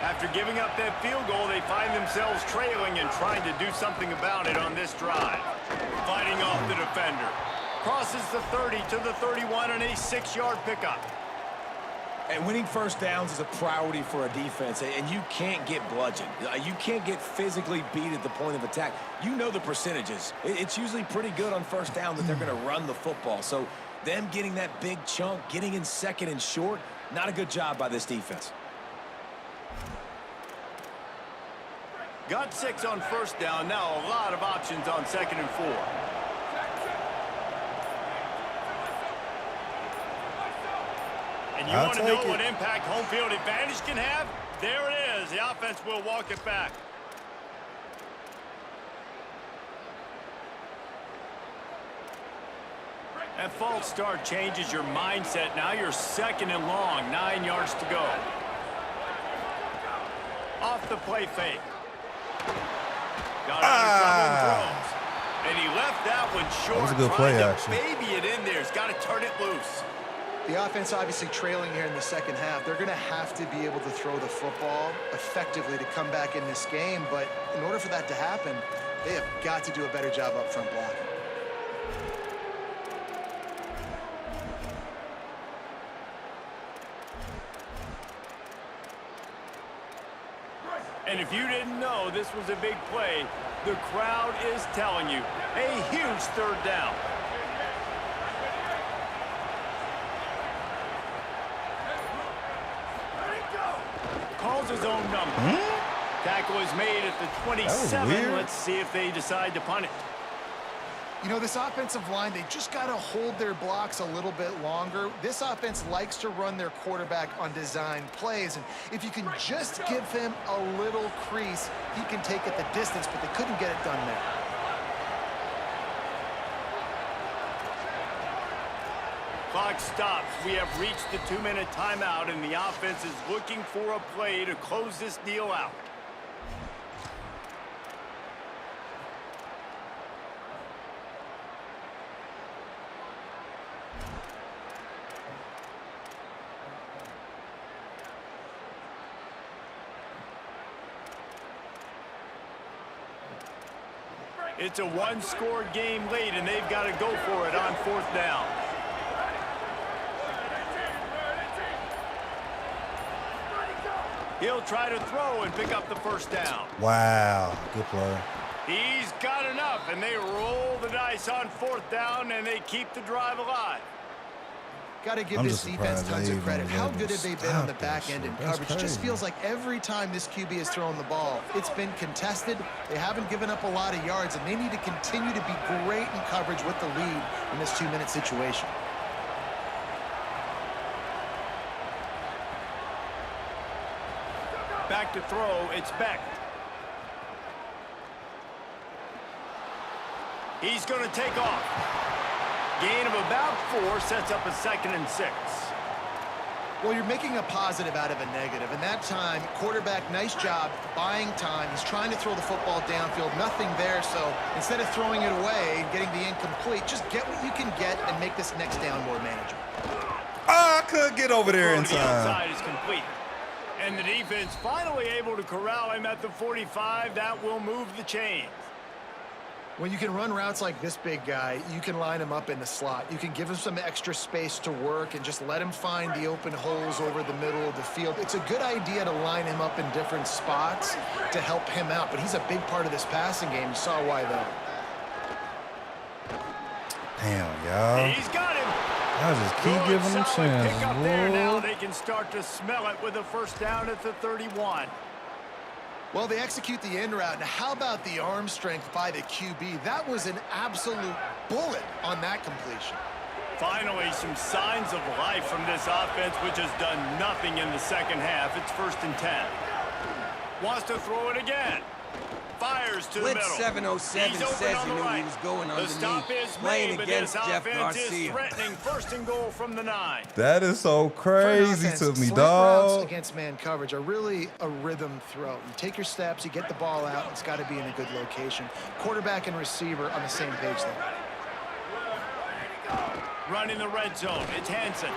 After giving up that field goal, they find themselves trailing and trying to do something about it on this drive. Fighting off the defender. Crosses the 30 to the 31 and a 6-yard pickup. And winning 1st downs is a priority for a defense, and you can't get bludgeoned. You can't get physically beat at the point of attack. You know the percentages. It's usually pretty good on 1st down that they're going to run the football. So them getting that big chunk, getting in 2nd and short, not a good job by this defense. Got 6 on 1st down. Now a lot of options on 2nd and 4. And you want to know what impact home field advantage can have? There it is. The offense will walk it back. That false start changes your mindset. Now you're 2nd and long, 9 yards to go. Off the play fake. Got throws. And he left that one short. That was a good play, Trying to actually. baby it in there. He's got to turn it loose. The offense obviously trailing here in the 2nd half. They're going to have to be able to throw the football effectively to come back in this game. But in order for that to happen, they have got to do a better job up front blocking. And if you didn't know this was a big play, the crowd is telling you. A huge 3rd down. Calls his own number. Tackle is made at the 27. Let's see if they decide to punt it. You know, this offensive line, they just got to hold their blocks a little bit longer. This offense likes to run their quarterback on design plays, and if you can just give him a little crease, he can take it the distance, but they couldn't get it done there. Clock stops. We have reached the 2-minute timeout, and the offense is looking for a play to close this deal out. It's a 1-score game late, and they've got to go for it on 4th down. He'll try to throw and pick up the 1st down. Wow, good play. He's got enough, and they roll the dice on 4th down, and they keep the drive alive. Got to give I'm this just defense surprised tons they of credit. even How was good able have to they been on the stop back that end in shit. That's coverage? It just crazy. feels like every time this QB has thrown the ball, it's been contested. They haven't given up a lot of yards, and they need to continue to be great in coverage with the lead in this 2-minute situation. Back to throw, it's Beck. He's going to take off. Gain of about 4 sets up a 2nd and 6. Well, you're making a positive out of a negative. And that time, quarterback, nice job buying time. He's trying to throw the football downfield. Nothing there, so instead of throwing it away and getting the incomplete, just get what you can get and make this next down more manageable. Oh, I could get over there in The outside time. is complete. And the defense finally able to corral him at the 45. That will move the chains. When you can run routes like this big guy, you can line him up in the slot. You can give him some extra space to work and just let him find the open holes over the middle of the field. It's a good idea to line him up in different spots to help him out, but he's a big part of this passing game. You saw why, though. Damn, y'all. He's got him. I just keep Good, giving them solid pick up there. Now chances. they can start to smell it with a first down at the 31. Well, they execute the end route. Now, how about the arm strength by the QB? That was an absolute bullet on that completion. Finally, some signs of life from this offense, which has done nothing in the second half. It's 1st and 10. Wants to throw it again. Fires to the Blitz middle. 707 He's open says on he the knew right. he was going The underneath. stop is Playing made, but against this Jeff offense is Garcia. threatening 1st and goal from the 9. That is so For an crazy offense, to me, slant routes dog. against man coverage are really a rhythm throw. You take your steps, you get the ball out, it's got to be in a good location. Quarterback and receiver on the same page there. Running the red zone, it's Hansen.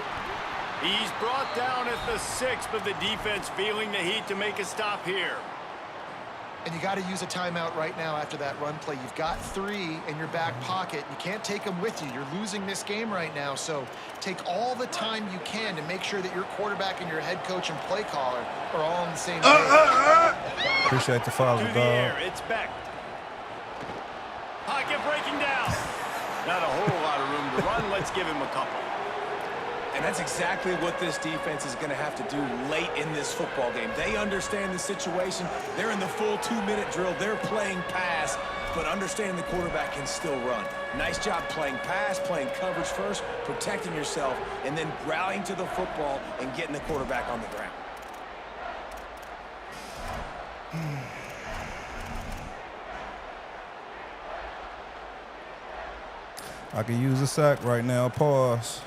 He's brought down at the 6, but the defense feeling the heat to make a stop here. And you got to use a timeout right now after that run play. You've got 3 in your back pocket. You can't take them with you. You're losing this game right now, so take all the time you can to make sure that your quarterback and your head coach and play caller are all on the same page. Appreciate the follow, Through the dog. air, it's Beck. Pocket breaking down. Not a whole lot of room to run. Let's give him a couple. And that's exactly what this defense is going to have to do late in this football game. They understand the situation. They're in the full 2-minute drill. They're playing pass, but understanding the quarterback can still run. Nice job playing pass, playing coverage first, protecting yourself, and then rallying to the football and getting the quarterback on the ground. I can use a sack right now. Pause.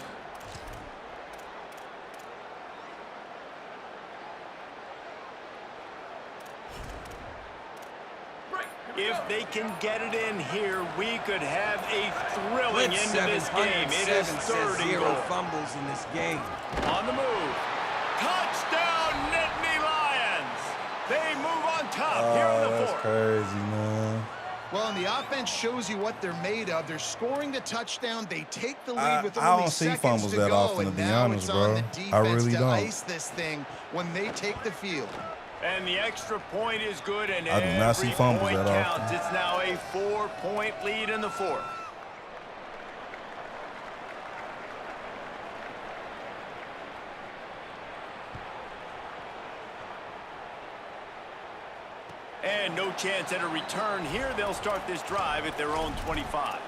If they can get it in here, we could have a thrilling Blitz end to this game. It is 707 3rd says and 0 goal. fumbles in this game. On the move. Touchdown, Nittany Lions. They move on top here in Oh, the that's 4th. crazy, man. Well, and the offense shows you what they're made of. They're scoring the touchdown. They take the lead I with don't only see seconds fumbles to that go, often, to and be now honest, it's on bro. the I defense really to don't. ice this thing when they take the field. And the extra point is good, and I do not see every fumbles point that counts. often. It's now a 4-point lead in the 4th. And no chance at a return here. They'll start this drive at their own 25.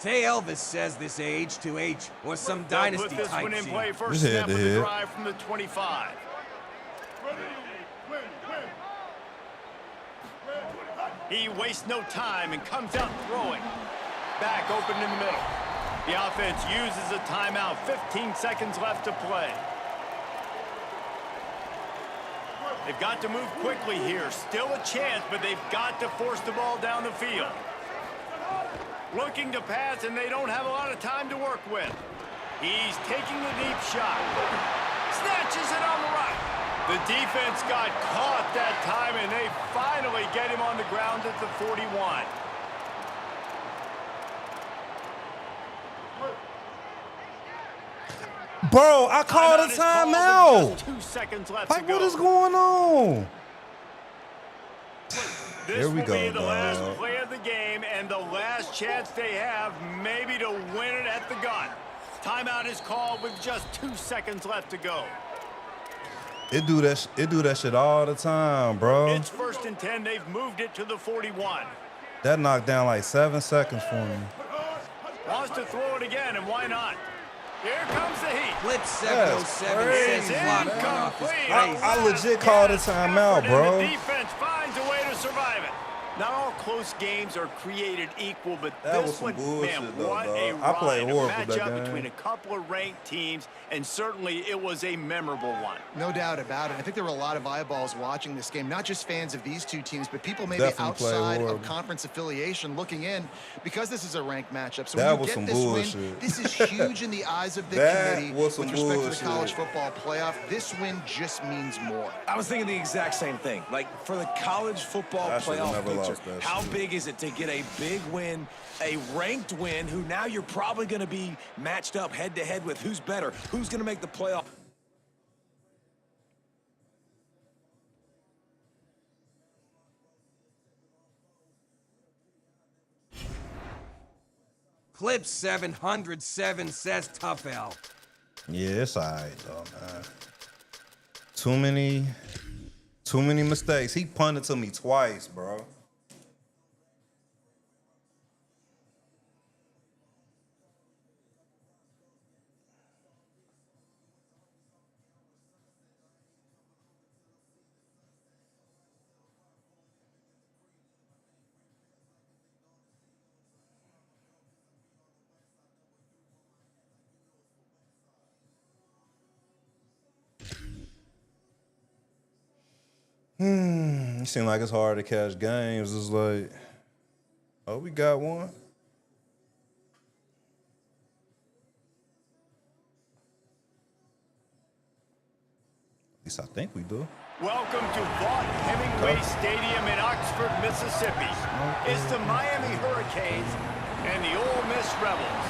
Tay Elvis says this H2H or some They'll dynasty put this type one in scene. play first Just snap of the head-to-head. drive from the 25. He wastes no time and comes out throwing. Back open in the middle. The offense uses a timeout. 15 seconds left to play. They've got to move quickly here. Still a chance, but they've got to force the ball down the field. Looking to pass, and they don't have a lot of time to work with. He's taking the deep shot. Snatches it on the right. The defense got caught that time, and they finally get him on the ground at the 41. Bro, I called a is called with timeout. just 2 seconds left Like, to go. what is going on? This Here we will go, be the last dog. play of the game and the last chance they have maybe to win it at the gun. Timeout is called with just 2 seconds left to go. It do that shit all the time, bro. It's 1st and 10. They've moved it to the 41. That knocked down like 7 seconds for me. Wants to throw it again, and why not? Here comes the heat. Flip 707 crazy, says block man. right off his Incomplete. face. I legit called a timeout, bro. The defense finds a way to survive it. Not all close games are created equal, but That was this some one, bullshit, man, though, what dog. a I played ride. A horrible that matchup game. between a couple of ranked teams, and certainly it was a memorable one. No doubt about it. I think there were a lot of eyeballs watching this game, not just fans of these two teams, but people maybe Definitely played outside of horrible. conference affiliation looking in because this is a ranked matchup. So That when you was get some this bullshit. win, this is huge in the eyes of the That committee was with some respect to bullshit. the college football playoff. This win just means more. I was thinking the exact same thing. Like, for the college football I should've playoff never picture, lost that how shit. big is it to get a big win, a ranked win, who now you're probably going to be matched up head-to-head with who's better, who's going to make the playoff? Clip 707 says tough L. Yeah, it's all right, though, man. Too many mistakes. He punted to me twice, bro. It seems like it's hard to catch games. It's like, oh, we got one. At least I think we do. Welcome to Vaught Hemingway Stadium in Oxford, Mississippi. It's the Miami Hurricanes and the Ole Miss Rebels.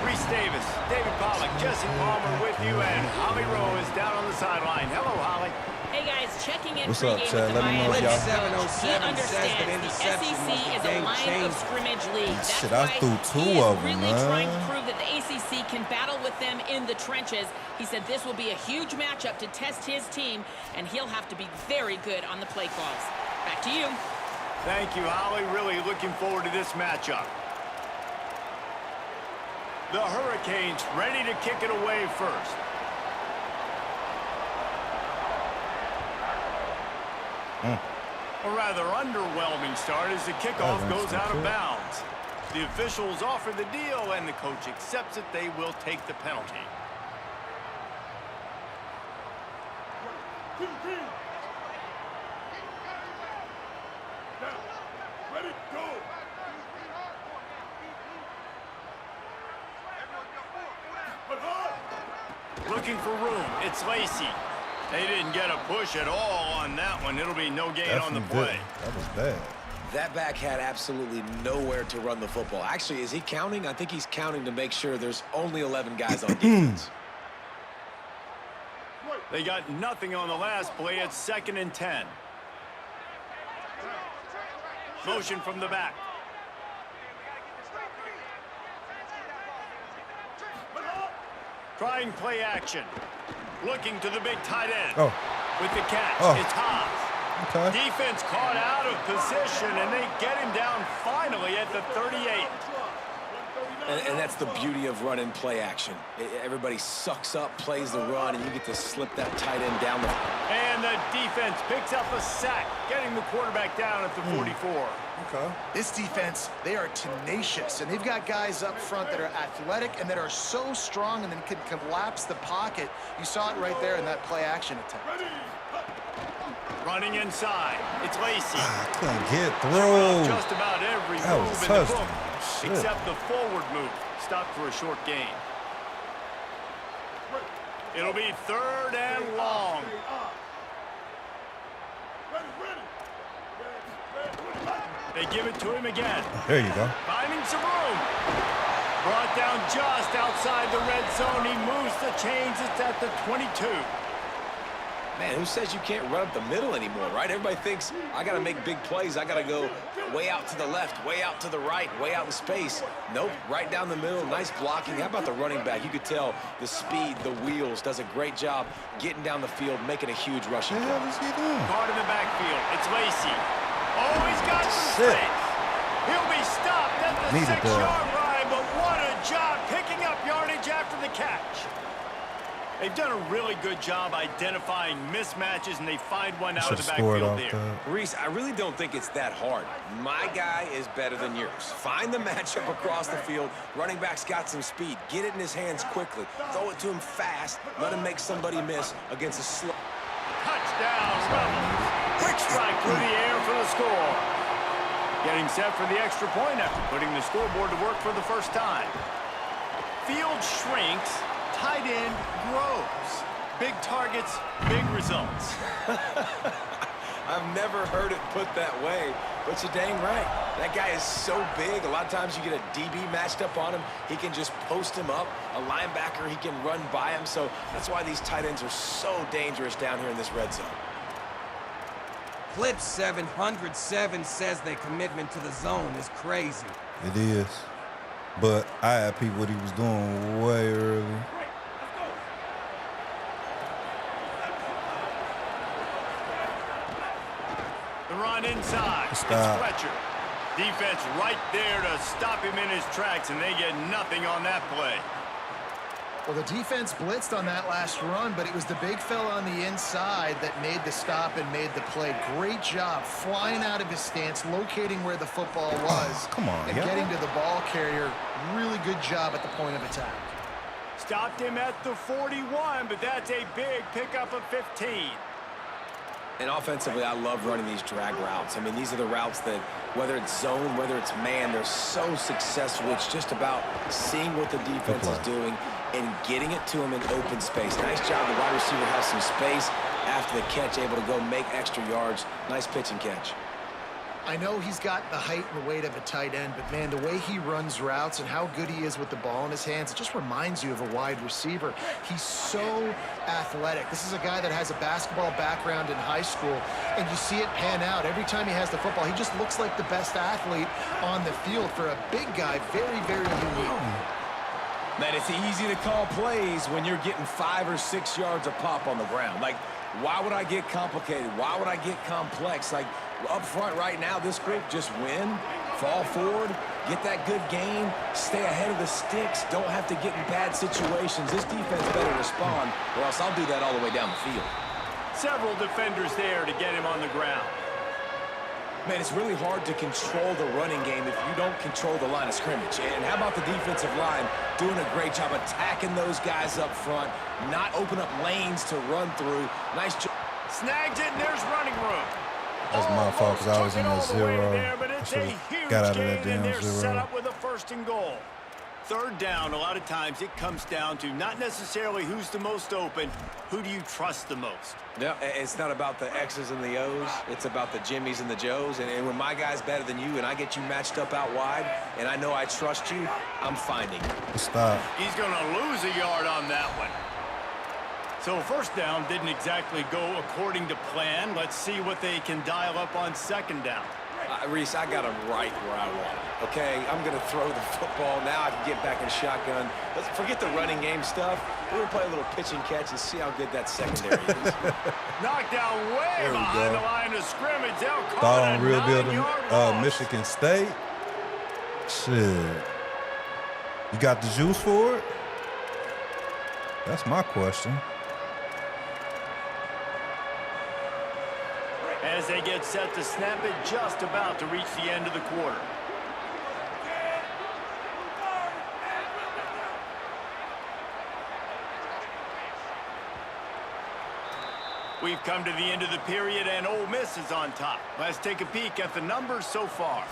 Reese Davis, David Pollack, Jesse Palmer with you, and Holly Rowe is down on the sideline. Hello, Holly. Hey guys, checking in What's up, pregame Chad? with the Let me know Miami if coach. y'all- He 707 says that understands the interception SEC was the is a game line of changer. scrimmage league. That's Shit, I why threw two he is of 'em, really man. trying to prove that the ACC can battle with them in the trenches. He said this will be a huge matchup to test his team, and he'll have to be very good on the play calls. Back to you. Thank you, Holly. Really looking forward to this matchup. The Hurricanes ready to kick it away first. A rather underwhelming start as the kickoff goes out of bounds. The officials offer the deal, and the coach accepts it. They will take the penalty. Two, three. Down. Ready, go. But hard. Looking for room. It's Lacey. They didn't get a push at all on that one. It'll be no gain on the Definitely play. did. That was bad. That back had absolutely nowhere to run the football. Actually, is he counting? I think he's counting to make sure there's only 11 guys on defense. They got nothing on the last play. It's 2nd and 10. Motion from the back. Trying play action. Looking to the big tight end. Oh. With the catch, Oh. it's Haas. Okay. Defense caught out of position, and they get him down finally at the 38. And that's the beauty of running play action. Everybody sucks up, plays the run, and you get to slip that tight end down the... And the defense picks up a sack, getting the quarterback down at the 44. Okay. This defense, they are tenacious, and they've got guys up front that are athletic and that are so strong and then can collapse the pocket. You saw it right there in that play action attempt. Running inside, it's Lacey. I couldn't get through. Just about every That was move a in the touchdown. book, Shit. except the forward move. Stopped for a short gain. It'll be 3rd and long. They give it to him again. There you go. Finding some room. Brought down just outside the red zone. He moves the chains. It's at the 22. Man, who says you can't run up the middle anymore, right? Everybody thinks, I got to make big plays. I got to go way out to the left, way out to the right, way out in space. Nope, right down the middle. Nice blocking. How about the running back? You could tell the speed, the wheels, does a great job getting down the field, making a huge rushing play. What the hell is he doing? Guard in the backfield. It's Lacey. Oh, he's got some Shit. space. He'll be stopped at the Needed that. 6-yard line, but what a job picking up yardage after the catch. They've done a really good job identifying mismatches, and they find one out of the backfield there. Reese, I really don't think it's that hard. My guy is better than yours. Find the matchup across the field. Running back's got some speed. Get it in his hands quickly. Throw it to him fast. Let him make somebody miss against a slow. Touchdown, Rebels. Quick strike through the air for the score. Getting set for the extra point after putting the scoreboard to work for the first time. Field shrinks. Tight end grows. Big targets, big results. I've never heard it put that way, but you're dang right. That guy is so big. A lot of times you get a DB matched up on him. He can just post him up. A linebacker, he can run by him. So that's why these tight ends are so dangerous down here in this red zone. Clip 707 says their commitment to the zone is crazy. It is. But I had people what he was doing way early. The run inside. It's Fletcher. Defense right there to stop him in his tracks, and they get nothing on that play. Well, the defense blitzed on that last run, but it was the big fella on the inside that made the stop and made the play. Great job flying out of his stance, locating where the football was, come on, and getting to the ball carrier. Really good job at the point of attack. Stopped him at the 41, but that's a big pickup of 15. And offensively, I love running these drag routes. I mean, these are the routes that, whether it's zone, whether it's man, they're so successful. It's just about seeing what the defense is doing and getting it to him in open space. Nice job. The wide receiver has some space after the catch, able to go make extra yards. Nice pitch and catch. I know he's got the height and the weight of a tight end, but, man, the way he runs routes and how good he is with the ball in his hands, it just reminds you of a wide receiver. He's so athletic. This is a guy that has a basketball background in high school, and you see it pan out. Every time he has the football, he just looks like the best athlete on the field. For a big guy, very, very unique. Man, it's easy to call plays when you're getting 5 or 6 yards a pop on the ground. Like, why would I get complicated? Why would I get complex? Like, up front right now, this group just win, fall forward, get that good gain, stay ahead of the sticks, don't have to get in bad situations. This defense better respond, or else I'll do that all the way down the field. Several defenders there to get him on the ground. Man, it's really hard to control the running game if you don't control the line of scrimmage. And how about the defensive line doing a great job attacking those guys up front, not open up lanes to run through. Nice job. Snags it, and there's running room. That's my fault because I was in that zero. There, but it's a huge got out of gain, that and they're damn set zero. up with a 1st and goal. Third down, a lot of times it comes down to not necessarily who's the most open, who do you trust the most? Yeah, it's not about the X's and the O's. It's about the Jimmies and the Joes. And when my guy's better than you and I get you matched up out wide and I know I trust you, I'm finding you. Stop. He's going to lose a yard on that one. So 1st down didn't exactly go according to plan. Let's see what they can dial up on 2nd down. Reese, I got him right where I want him, okay? I'm going to throw the football. Now I can get back in shotgun. Let's forget the running game stuff. We're going to play a little pitch and catch and see how good that secondary is. Knocked down way behind the line of scrimmage. They'll call Thought it on a real building 9-yard loss. Michigan State. Shit. You got the juice for it? That's my question. As they get set to snap it, just about to reach the end of the quarter. We've come to the end of the period, and Ole Miss is on top. Let's take a peek at the numbers so far.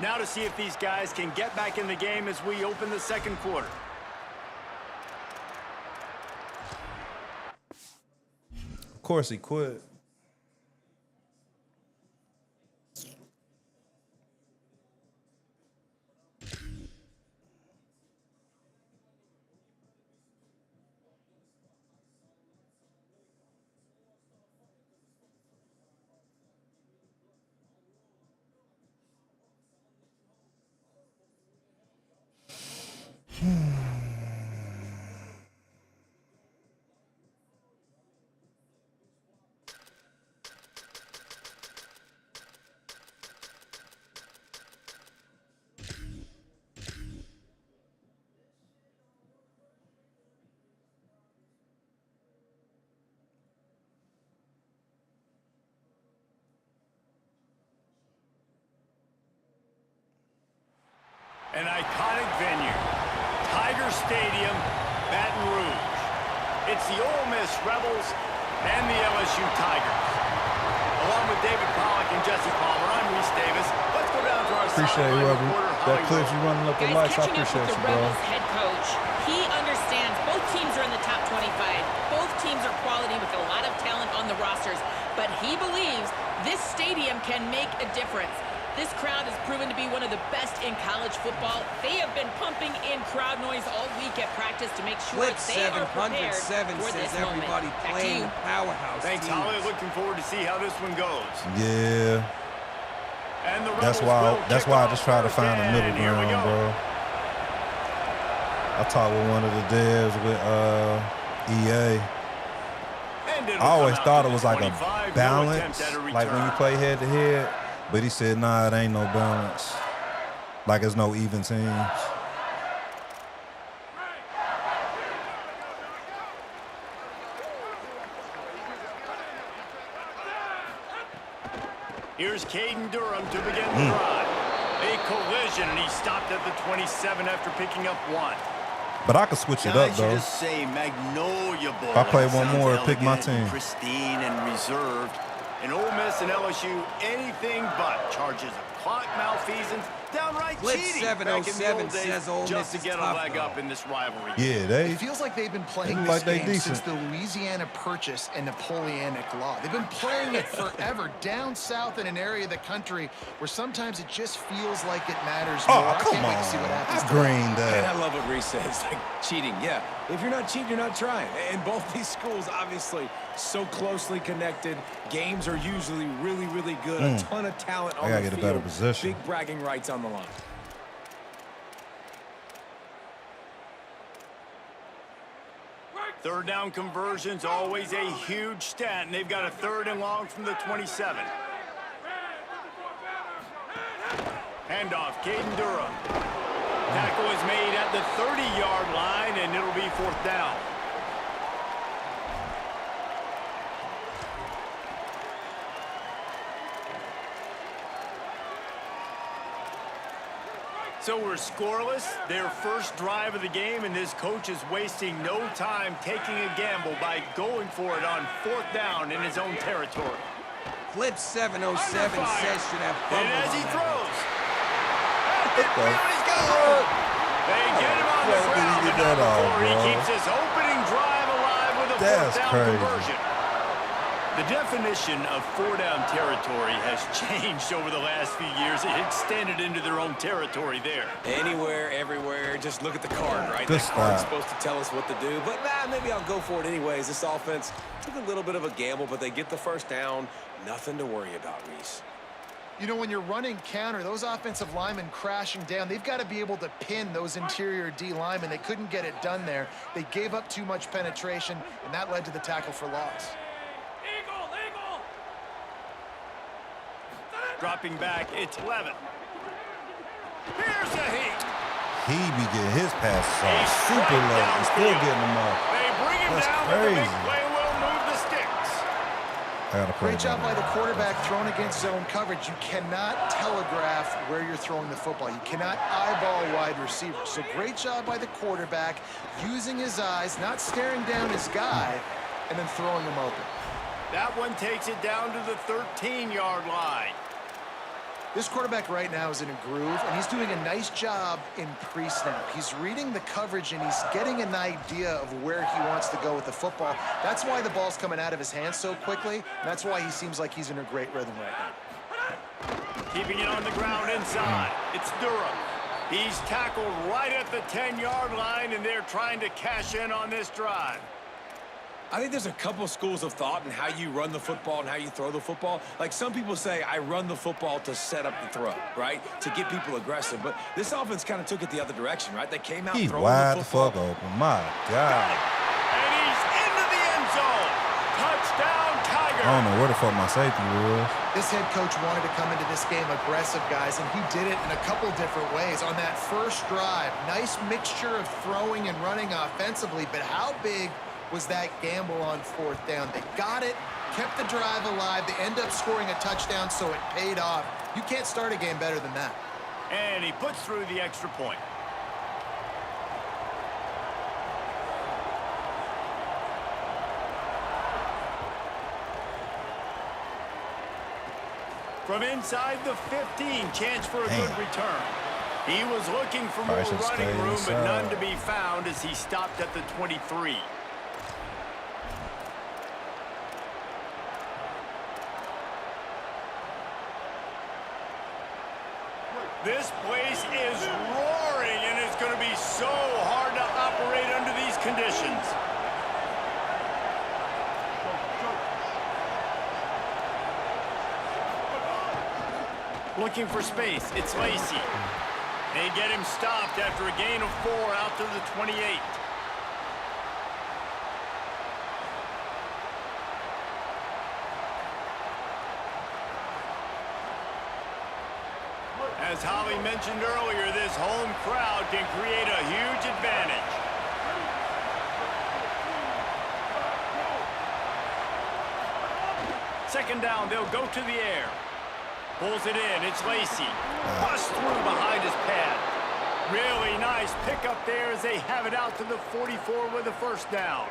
Now to see if these guys can get back in the game as we open the 2nd quarter. Of course he quit. An iconic venue, Tiger Stadium, Baton Rouge. It's the Ole Miss Rebels and the LSU Tigers. Along with David Pollack and Jesse Palmer, I'm Reese Davis. Let's go down to our Appreciate sideline whoever reporter, that Holly clips Rowe. you running up the Guys, lights. I catching up appreciate with you, the bro. Rebels head coach, he understands both teams are in the top 25. Both teams are quality with a lot of talent on the rosters, but he believes this stadium can make a difference. This crowd has proven to be one of the best in college football. They have been pumping in crowd noise all week at practice to make sure Clip they are prepared 707 for says this moment. everybody Back to playing you. powerhouse Thanks, teams. Holly. Looking forward to see how this one goes. Yeah. And the That's Rebels will why kick I off just try to first, find a middle and here we ground, go. bro. I talked with one of the devs with EA. And it'll I always come thought out it was to like a 25, no balance, attempt at a like when you return. play head to head. But he said, nah, it ain't no balance. Like it's no even teams. Here's Caden Durham to begin the drive. A collision, and he stopped at the 27 after picking up 1. But I could switch it Guys, up, you though. just say Magnolia Bowl. If I play It one sounds more, pick my elegant and team. pristine and reserved. In Ole Miss and LSU, anything but charges of clock malfeasance, downright Clip cheating. 707 back in the old days, says Ole just Miss to is get tough, a leg though. up in this rivalry. Yeah, It feels like they've been playing look this like they game since decent. the Louisiana Purchase and Napoleonic Law. They've been playing it forever down south in an area of the country where sometimes it just feels like it matters more. Oh, I come can't wait on. to see what happens. I greened And I that. love what Reese says, like cheating. Yeah, if you're not cheating, you're not trying. And both these schools, obviously, so closely connected. Games are usually really, really good. A ton of talent on gotta the get a field. better position. Big bragging rights on the line. Third down conversions, always a huge stat, and they've got a 3rd and long from the 27. Handoff, Caden Durham. Tackle is made at the 30-yard line, and it'll be 4th down. So we're scoreless, their first drive of the game, and this coach is wasting no time taking a gamble by going for it on 4th down in his own territory. Clip 707 says should have And fumbled as he on that. throws, What the he's got they get him on the Where did he ground, get but that not off, before he bro? keeps his opening drive alive with a That's 4th down crazy. conversion. The definition of 4-down territory has changed over the last few years. It extended into their own territory there. Anywhere, everywhere, just look at the card, right? Good That card's stop. supposed to tell us what to do, but maybe I'll go for it anyways. This offense took a little bit of a gamble, but they get the 1st down. Nothing to worry about, Reese. You know, when you're running counter, those offensive linemen crashing down, they've got to be able to pin those interior D linemen. They couldn't get it done there. They gave up too much penetration, and that led to the tackle for loss. Dropping back, it's 11. Here's a heat. He be getting his passes A off super strike low and still downfield. getting them off. They bring him That's down, but the big crazy. play will move the sticks. I gotta play Great job by better. the quarterback thrown against zone coverage. You cannot telegraph where you're throwing the football. You cannot eyeball wide receivers. So great job by the quarterback using his eyes, not staring down his guy, and then throwing him open. That one takes it down to the 13-yard line. This quarterback right now is in a groove, and he's doing a nice job in pre-snap. He's reading the coverage, and he's getting an idea of where he wants to go with the football. That's why the ball's coming out of his hands so quickly, and that's why he seems like he's in a great rhythm right now. Keeping it on the ground inside. It's Durham. He's tackled right at the 10-yard line, and they're trying to cash in on this drive. I think there's a couple schools of thought in how you run the football and how you throw the football. Like some people say, I run the football to set up the throw, right? To get people aggressive. But this offense kind of took it the other direction, right? They came out He throwing wide the the football. fuck open. My God. And he's into the end zone. Touchdown, Tiger. I don't know where the fuck my safety was. This head coach wanted to come into this game aggressive, guys, and he did it in a couple different ways. On that first drive, nice mixture of throwing and running offensively, but how big was that gamble on 4th down? They got it, kept the drive alive. They end up scoring a touchdown, so it paid off. You can't start a game better than that. And he puts through the extra point. From inside the 15, chance for a good return. He was looking for more running room, but none to be found as he stopped at the 23. This place is roaring, and it's going to be so hard to operate under these conditions. Looking for space, it's Lacey. They get him stopped after a gain of 4 out to the 28. As Holly mentioned earlier, this home crowd can create a huge advantage. Second down, they'll go to the air. Pulls it in, it's Lacey. Busts through behind his pad. Really nice pickup there as they have it out to the 44 with a first down.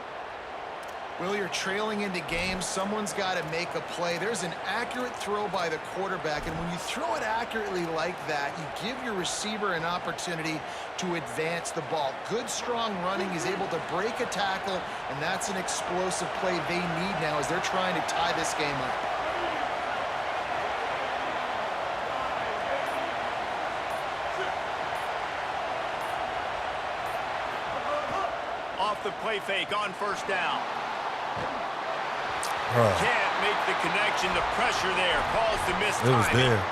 Well, you're trailing into games. Someone's got to make a play. There's an accurate throw by the quarterback, and when you throw it accurately like that, you give your receiver an opportunity to advance the ball. Good, strong running. He's able to break a tackle, and that's an explosive play they need now as they're trying to tie this game up. Off the play fake on first down. Can't make the connection. The pressure there caused the missed timing. It was there.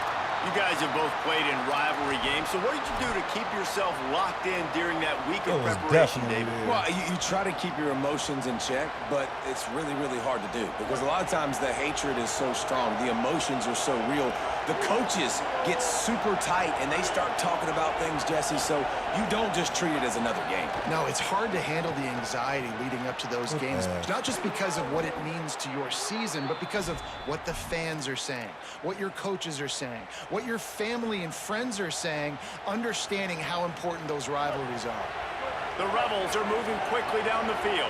You guys have both played in rivalry games, so what did you do to keep yourself locked in during that week of preparation, David? Well, you try to keep your emotions in check, but it's really, really hard to do because a lot of times the hatred is so strong. The emotions are so real. The coaches get super tight, and they start talking about things, Jesse, so you don't just treat it as another game. No, it's hard to handle the anxiety leading up to those games, not just because of what it means to your season, but because of what the fans are saying, what your coaches are saying, what your family and friends are saying, understanding how important those rivalries are. The Rebels are moving quickly down the field.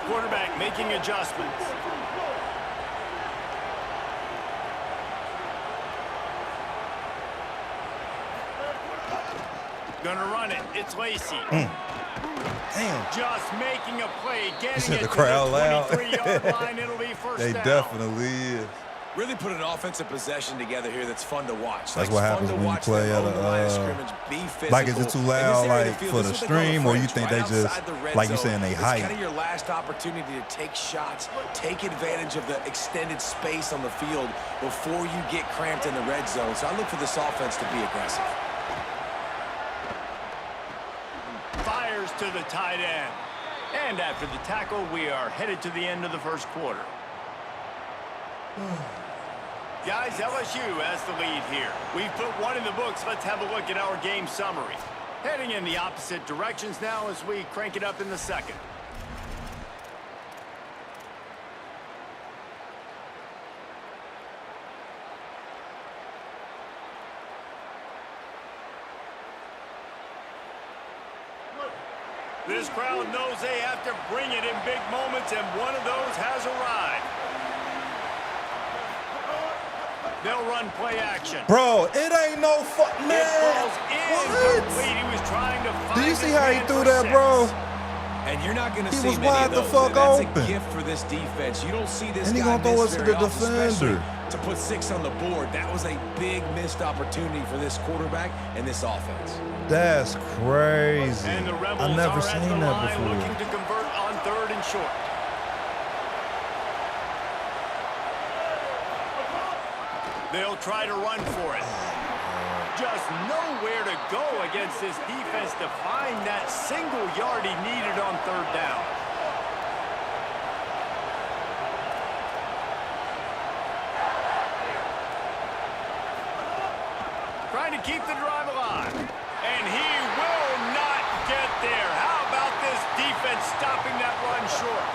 Quarterback making adjustments. Gonna run it. It's Lacey. Damn. Just making a play, getting it the to crowd the loud. 23-yard line. It'll be first They down. definitely is. Really put an offensive possession together here that's fun to watch. That's what happens when you play at a like, is it too loud, like, for the stream, or you think they just, like you saying, they hype? It's kind of your last opportunity to take shots, take advantage of the extended space on the field before you get cramped in the red zone. So I look for this offense to be aggressive. Fires to the tight end. And after the tackle, we are headed to the end of the first quarter. Guys, LSU has the lead here. We've put one in the books. Let's have a look at our game summary. Heading in the opposite directions now as we crank it up in the second. This crowd knows they have to bring it in big moments, and one of those has arrived. They'll run play action. Bro, it ain't no fuck, man. What? He was trying to find. Do you see how he threw that, bro? And you're not going to see was many wide of the those. fuck That's open. a gift for this defense. You don't see this And he guy gonna throw miss us to very the often, especially defender. to put 6 on the board. That was a big missed opportunity for this quarterback and this offense. That's crazy. And the Rebels I never are at seen the that line before. looking to convert on 3rd and short. They'll try to run for it. Just nowhere to go against this defense to find that single yard he needed on 3rd down. Trying to keep the drive alive. And he will not get there. How about this defense stopping that run short?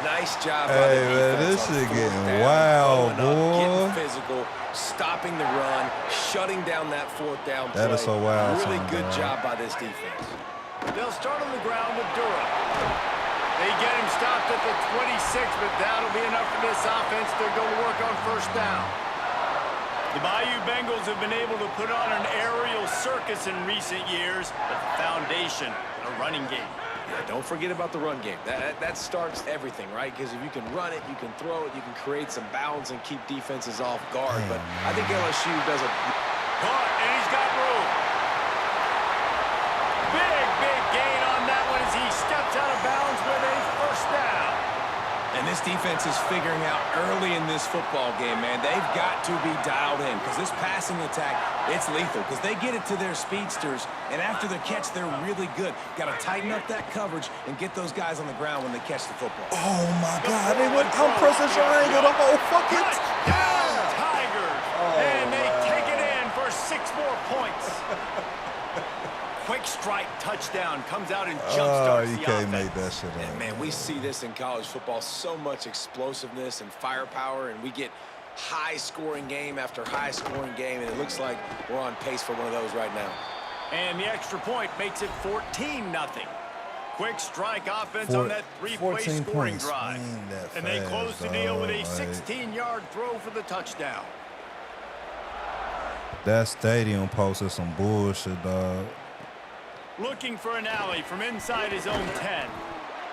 Nice job by Hey, the man, defense this on shit fourth getting down, wild, going up, boy. getting physical, stopping the run, shutting down that fourth down play. That is so wild, Really son, good dog. job by this defense. They'll start on the ground with Durham. They get him stopped at the 26, but that'll be enough for this offense. They're going to work on first down. The Bayou Bengals have been able to put on an aerial circus in recent years, but the foundation, a running game. Yeah, don't forget about the run game. That starts everything, right? Because if you can run it, you can throw it, you can create some bounds and keep defenses off guard. But I think LSU does a... Caught, and he's got room. Big gain on that one as he steps out of bounds with a first down. And this defense is figuring out early in this football game, man. They've got to be dialed in because this passing attack, it's lethal because they get it to their speedsters, and after the catch, they're really good. Got to tighten up that coverage and get those guys on the ground when they catch the football. Oh, my God. They went I'm pressing triangle the whole fucking Touchdown, Tigers. And they take it in for 6 more points. Quick strike touchdown comes out and jumpstarts you the can't offense. make that shit And up. man, we see this in college football, so much explosiveness and firepower, and we get high-scoring game after high-scoring game, and it looks like we're on pace for one of those right now. And the extra point makes it 14-0. Quick strike offense on that 3-play 14 scoring points. drive. Ain't that And they fast, close the deal with a dog. Like, 16-yard throw for the touchdown. that stadium posted some bullshit, dog. Looking for an alley from inside his own 10.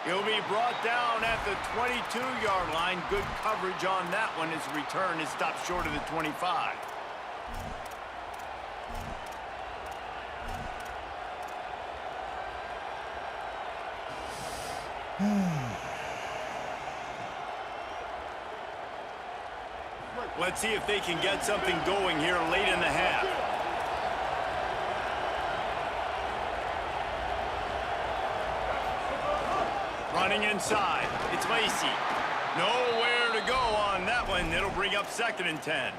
He'll be brought down at the 22-yard line. Good coverage on that one. His return is stopped short of the 25. Let's see if they can get something going here late in the half. Running inside. It's Lacey. Nowhere to go on that one. It'll bring up 2nd and 10.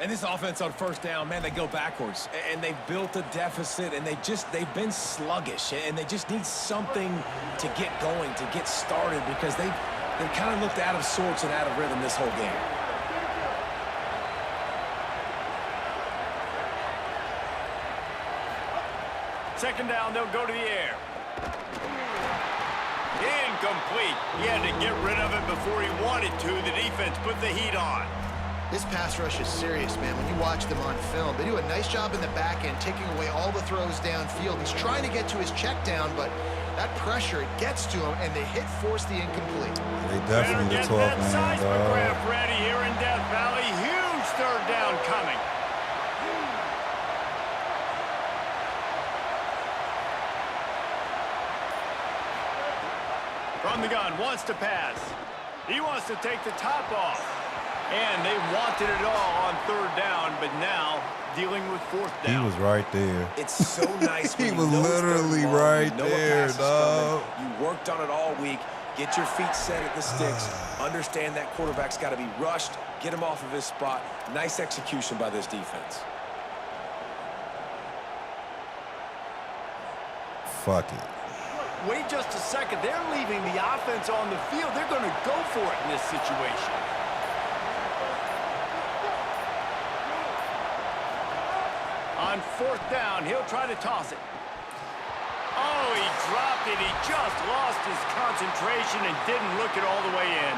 And this offense on first down, man, they go backwards. And they've built a deficit, and they've been sluggish. And they just need something to get going, to get started, because they've kind of looked out of sorts and out of rhythm this whole game. Second down, they'll go to the air. Incomplete. He had to get rid of it before he wanted to. The defense put the heat on. This pass rush is serious, man. When you watch them on film, they do a nice job in the back end, taking away all the throws downfield. He's trying to get to his check down, but that pressure, it gets to him, and the hit forced the incomplete. They definitely the 12 man, Seismograph dog. ready here in Death Valley. Huge third down coming. From the gun, wants to pass. He wants to take the top off. And they wanted it all on third down, but now dealing with fourth down. He was right there. It's so nice when He you was know it's literally third and long, right you know a there, pass is dog. coming. You worked on it all week. Get your feet set at the sticks. Understand that quarterback's got to be rushed. Get him off of his spot. Nice execution by this defense. Fuck it. Wait just a second. They're leaving the offense on the field. They're going to go for it in this situation. On fourth down, he'll try to toss it. Oh, he dropped it. He just lost his concentration and didn't look it all the way in.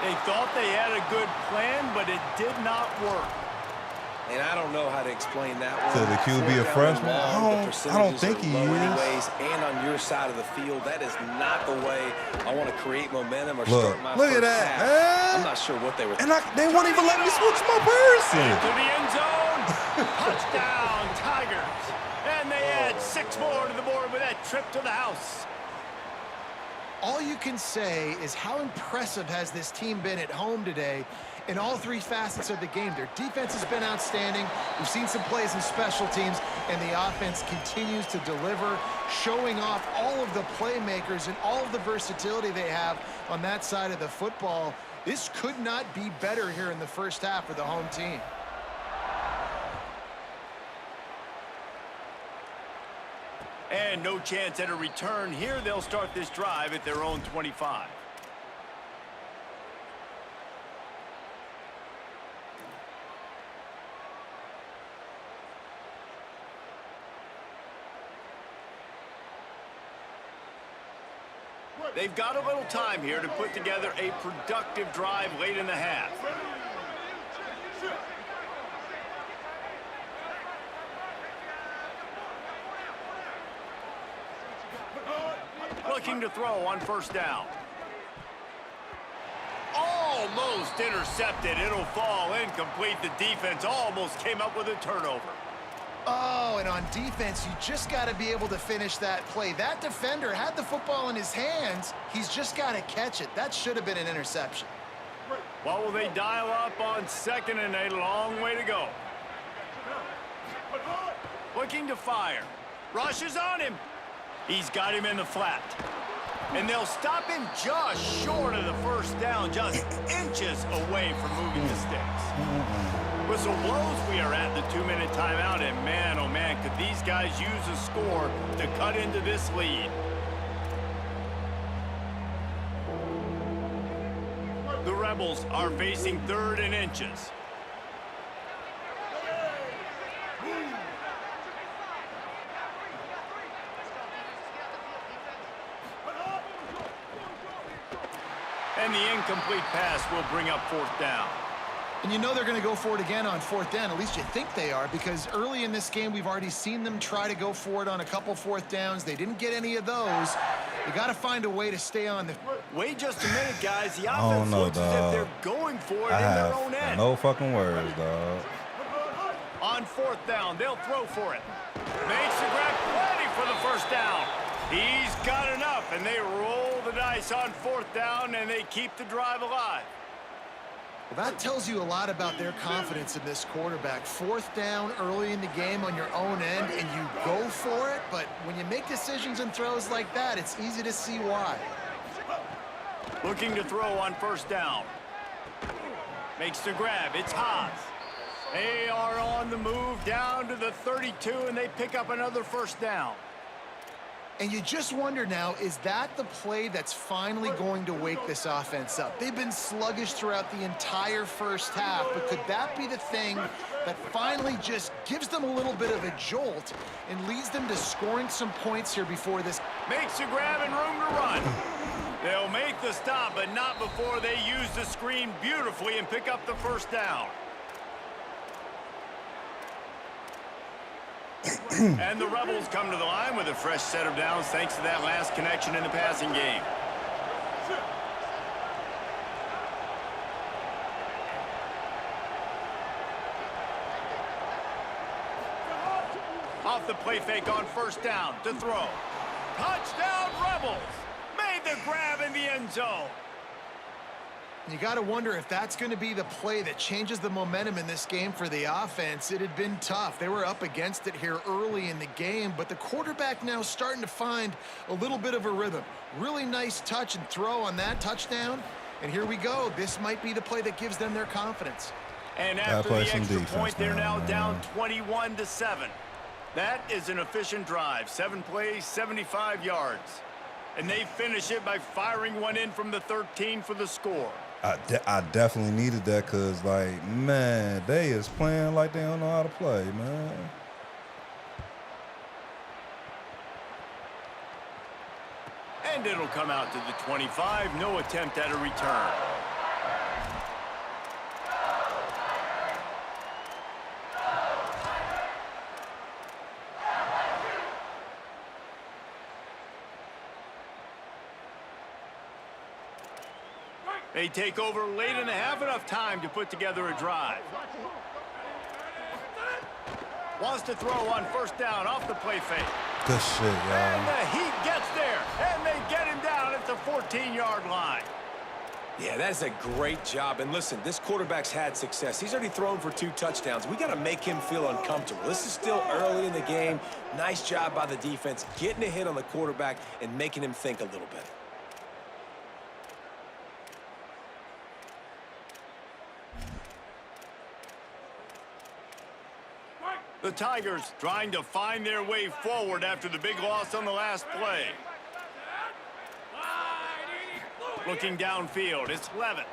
They thought they had a good plan, but it did not work. And I don't know how to explain that one. So the QB a freshman? I don't think he is. Anyways, and on your side of the field, that is not the way I want to create momentum or Look, start my look at first that, half. man. I'm not sure what they were And they won't even let me switch my person. To the end zone. Touchdown, Tigers. And they add 6 more to the board with that trip to the house. All you can say is how impressive has this team been at home today in all 3 facets of the game. Their defense has been outstanding. We've seen some plays in special teams, and the offense continues to deliver, showing off all of the playmakers and all of the versatility they have on that side of the football. This could not be better here in the first half for the home team. And no chance at a return here. They'll start this drive at their own 25. They've got a little time here to put together a productive drive late in the half. Looking to throw on first down. Almost intercepted. It'll fall incomplete. The defense almost came up with a turnover. Oh, and on defense, you just got to be able to finish that play. That defender had the football in his hands. He's just got to catch it. That should have been an interception. What will they dial up on second and a long way to go? Looking to fire. Rushes on him. He's got him in the flat. And they'll stop him just short of the first down, just inches away from moving the sticks. Whistle blows, we are at the 2-minute timeout, and man, oh man, could these guys use a score to cut into this lead. The Rebels are facing 3rd and inches. And the incomplete pass will bring up 4th down. And you know they're going to go for it again on 4th down. At least you think they are, because early in this game, we've already seen them try to go for it on a couple 4th downs. They didn't get any of those. You got to find a way to stay on the... Wait just a minute, guys. The offense looks as if they're going for it in their own end. No fucking words, dog. On 4th down, they'll throw for it. Makes the grab plenty for the first down. He's got enough, and they roll the dice on 4th down, and they keep the drive alive. Well, that tells you a lot about their confidence in this quarterback. 4th down early in the game on your own end, and you go for it, but when you make decisions and throws like that, it's easy to see why. Looking to throw on first down. Makes the grab. It's Haas. They are on the move down to the 32, and they pick up another first down. And you just wonder now, is that the play that's finally going to wake this offense up? They've been sluggish throughout the entire first half, but could that be the thing that finally just gives them a little bit of a jolt and leads them to scoring some points here before this? Makes a grab and room to run. They'll make the stop, but not before they use the screen beautifully and pick up the first down. And the Rebels come to the line with a fresh set of downs thanks to that last connection in the passing game. Off the play fake on first down to throw. Touchdown Rebels! Made the grab in the end zone. You got to wonder if that's going to be the play that changes the momentum in this game for the offense. It had been tough. They were up against it here early in the game, but the quarterback now starting to find a little bit of a rhythm. Really nice touch and throw on that touchdown. And here we go. This might be the play that gives them their confidence. And after the extra point, they're now down 21-7. That is an efficient drive. 7 plays, 75 yards. And they finish it by firing one in from the 13 for the score. I definitely needed that because, like, man, they is playing like they don't know how to play, man. And it'll come out to the 25. No attempt at a return. They take over late in the half, enough time to put together a drive. Wants to throw on first down off the play fake. Good shit, y'all. And the Heat gets there, and they get him down at the 14-yard line. Yeah, that's a great job. And listen, this quarterback's had success. He's already thrown for 2 touchdowns. We got to make him feel uncomfortable. This is still early in the game. Nice job by the defense, getting a hit on the quarterback and making him think a little bit. The Tigers trying to find their way forward after the big loss on the last play. Looking downfield, it's Levitt.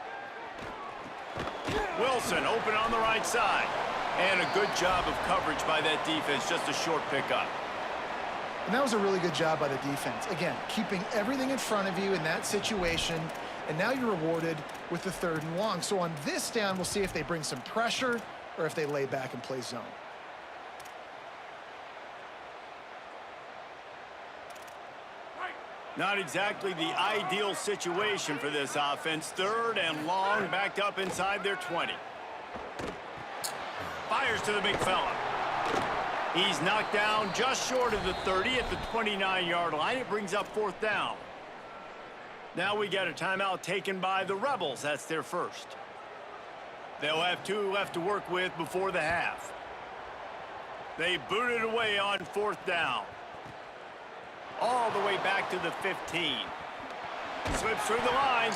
Wilson open on the right side. And a good job of coverage by that defense, just a short pickup. And that was a really good job by the defense. Again, keeping everything in front of you in that situation, and now you're rewarded with the 3rd and long. So on this down, we'll see if they bring some pressure or if they lay back and play zone. Not exactly the ideal situation for this offense. 3rd and long, backed up inside their 20. Fires to the big fella. He's knocked down just short of the 30 at the 29-yard line. It brings up 4th down. Now we get a timeout taken by the Rebels. That's their first. They'll have 2 left to work with before the half. They boot it away on 4th down. All the way back to the 15. Slips through the line.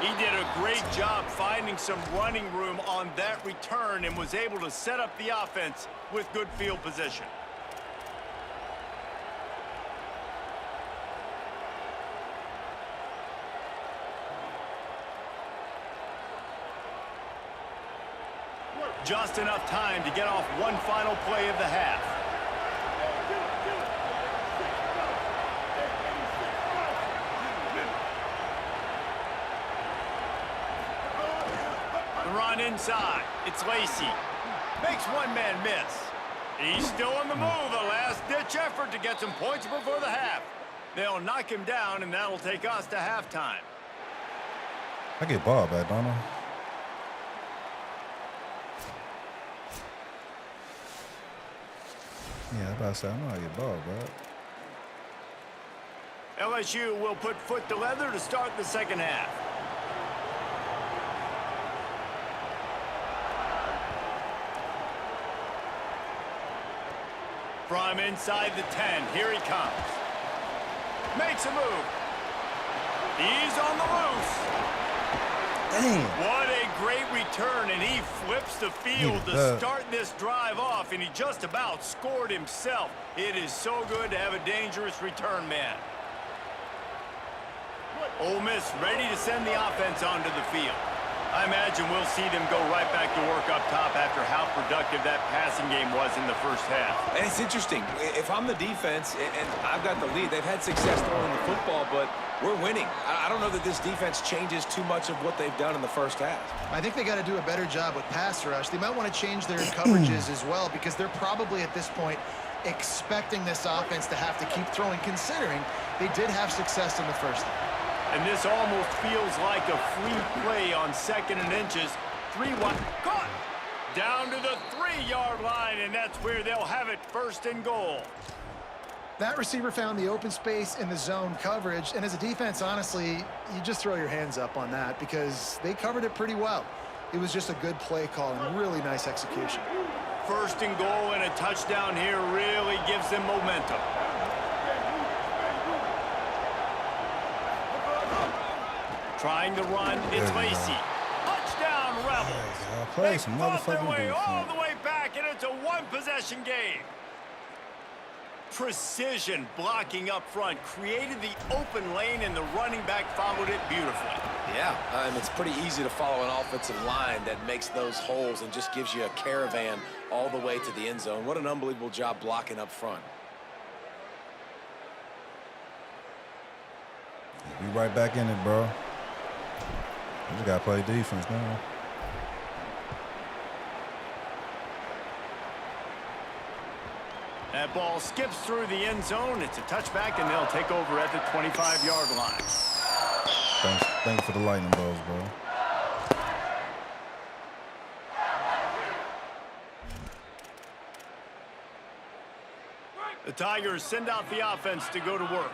He did a great job finding some running room on that return and was able to set up the offense with good field position. Just enough time to get off one final play of the half. Run inside. It's Lacey. Makes one man miss. He's still on the move. A last-ditch effort to get some points before the half. They'll knock him down, and that'll take us to halftime. I get ball back, don't I? Yeah, I about to say, I know I get ball back. LSU will put foot to leather to start the second half. From inside the 10, here he comes. Makes a move. He's on the loose. Damn. What a great return, and he flips the field to start this drive off, and he just about scored himself. It is so good to have a dangerous return man. Ole Miss ready to send the offense onto the field. I imagine we'll see them go right back to work up top after how productive that passing game was in the first half. And it's interesting. If I'm the defense and I've got the lead, they've had success throwing the football, but we're winning. I don't know that this defense changes too much of what they've done in the first half. I think they got to do a better job with pass rush. They might want to change their coverages as well, because they're probably at this point expecting this offense to have to keep throwing, considering they did have success in the first half. And this almost feels like a free play on 2nd and inches. 3 wide. Caught! Down to the 3-yard line, and that's where they'll have it, 1st and goal. That receiver found the open space in the zone coverage, and as a defense, honestly, you just throw your hands up on that because they covered it pretty well. It was just a good play call and really nice execution. 1st and goal and a touchdown here really gives them momentum. Trying to run, it's Lacey. Touchdown, Rebels. Play some fought their motherfucking way all defense. the way back, and it's a one-possession game. Precision blocking up front created the open lane, and the running back followed it beautifully. Yeah, and it's pretty easy to follow an offensive line that makes those holes and just gives you a caravan all the way to the end zone. What an unbelievable job blocking up front. Be right back in it, bro. We just got to play defense now. That ball skips through the end zone. It's a touchback, and they'll take over at the 25-yard line. Thanks for the lightning balls, bro. The Tigers send out the offense to go to work.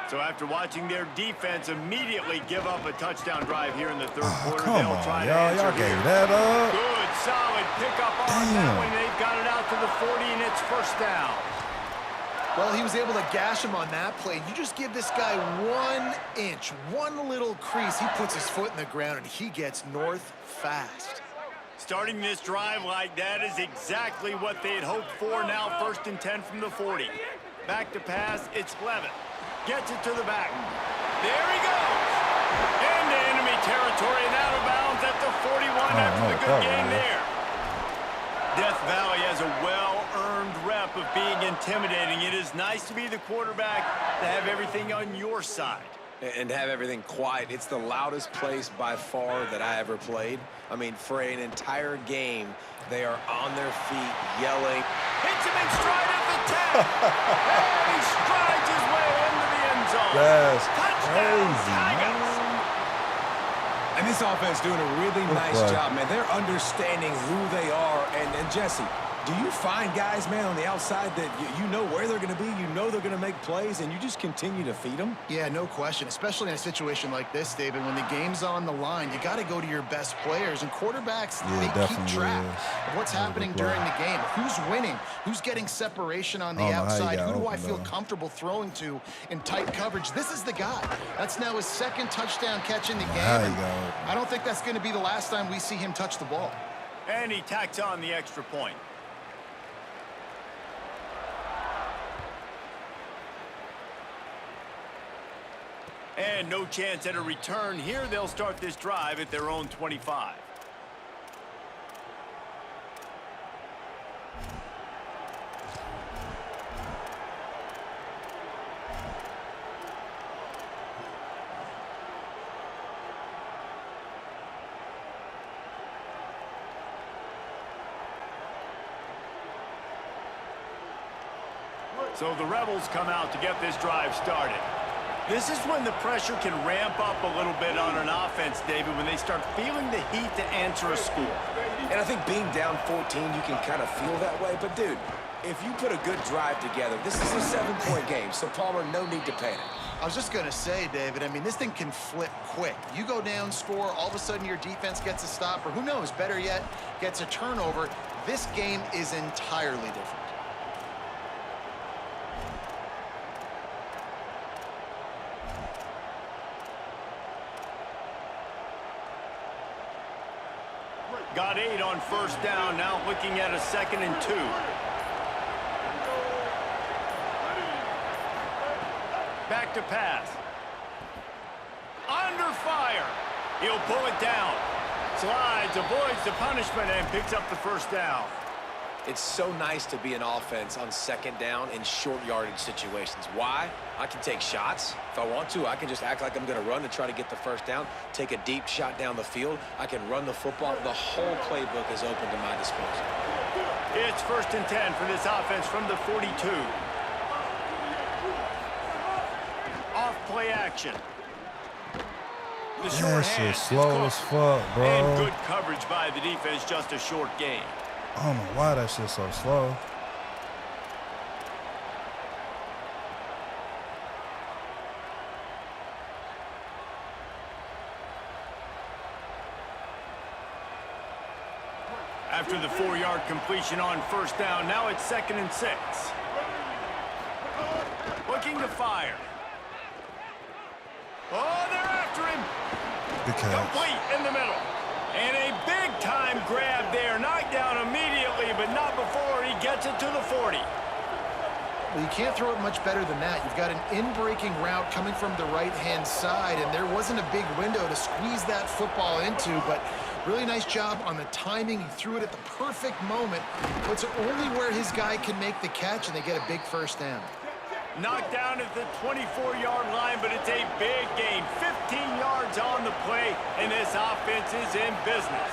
So after watching their defense immediately give up a touchdown drive here in the third quarter, they'll try to answer y'all here. gave that up. Good, solid pickup on that one. They've got it out to the 40, and it's 1st down. Well, he was able to gash him on that play. You just give this guy 1 inch, one little crease. He puts his foot in the ground, and he gets north fast. Starting this drive like that is exactly what they had hoped for. Now 1st and 10 from the 40. Back to pass, it's Levitt. Gets it to the back. There he goes. Into enemy territory and out of bounds at the 41 after the good game there. Death Valley has a well-earned rep of being intimidating. It is nice to be the quarterback, to have everything on your side. And have everything quiet. It's the loudest place by far that I ever played. I mean, for an entire game, they are on their feet yelling. Hits him in stride at the 10. And he strides his way into the end zone. That's Touchdown, crazy, Tigers. And this offense doing a really nice job, man. They're understanding who they are. And Jesse, do you find guys, man, on the outside that you know where they're going to be, you know they're going to make plays, and you just continue to feed them? Yeah, no question, especially in a situation like this, David. When the game's on the line, you got to go to your best players. And quarterbacks, they keep track of what's happening during the game. Who's winning? Who's getting separation on the outside? Who do I feel comfortable throwing to in tight coverage? This is the guy. That's now his second touchdown catch in the game. I don't think that's going to be the last time we see him touch the ball. And he tacks on the extra point. And no chance at a return here. They'll start this drive at their own 25. So the Rebels come out to get this drive started. This is when the pressure can ramp up a little bit on an offense, David, when they start feeling the heat to answer a score. And I think being down 14, you can kind of feel that way. But, dude, if you put a good drive together, this is a 7-point game, so, Palmer, no need to panic. I was just going to say, David, I mean, this thing can flip quick. You go down, score, all of a sudden your defense gets a stop, or who knows, better yet, gets a turnover. This game is entirely different. Got 8 on first down, now looking at a 2nd and 2. Back to pass. Under fire. He'll pull it down. Slides, avoids the punishment, and picks up the first down. It's so nice to be an offense on 2nd down in short yardage situations. Why? I can take shots. If I want to, I can just act like I'm going to run to try to get the first down, take a deep shot down the field. I can run the football. The whole playbook is open to my disposal. It's 1st and 10 for this offense from the 42. Off play action. The short hand is slow as fuck, bro. And good coverage by the defense, just a short gain. I don't know why that shit's so slow. After the 4-yard completion on first down, now it's 2nd and 6. Looking to fire. Oh, they're after him. Good catch. Complete in the middle. And a big-time grab there. Knocked down immediately, but not before he gets it to the 40. Well, you can't throw it much better than that. You've got an in-breaking route coming from the right-hand side, and there wasn't a big window to squeeze that football into, but really nice job on the timing. He threw it at the perfect moment. Puts it only where his guy can make the catch, and they get a big first down. Knocked down at the 24-yard line, but it's a big gain. 15 yards on the play, and this offense is in business.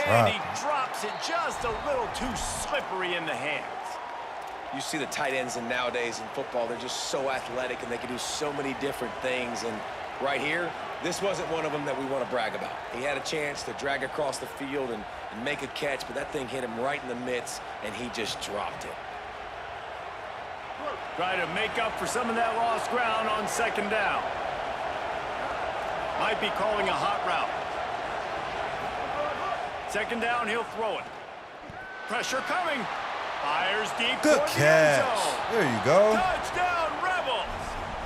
And he drops it just a little too slippery in the hands. You see the tight ends in nowadays in football, they're just so athletic and they can do so many different things. And right here, this wasn't one of them that we want to brag about. He had a chance to drag across the field and make a catch, but that thing hit him right in the midst, and he just dropped it. Try to make up for some of that lost ground on 2nd down. Might be calling a hot route. 2nd down, he'll throw it. Pressure coming. Fires deep. Good catch. There you go. Touchdown, Rebels.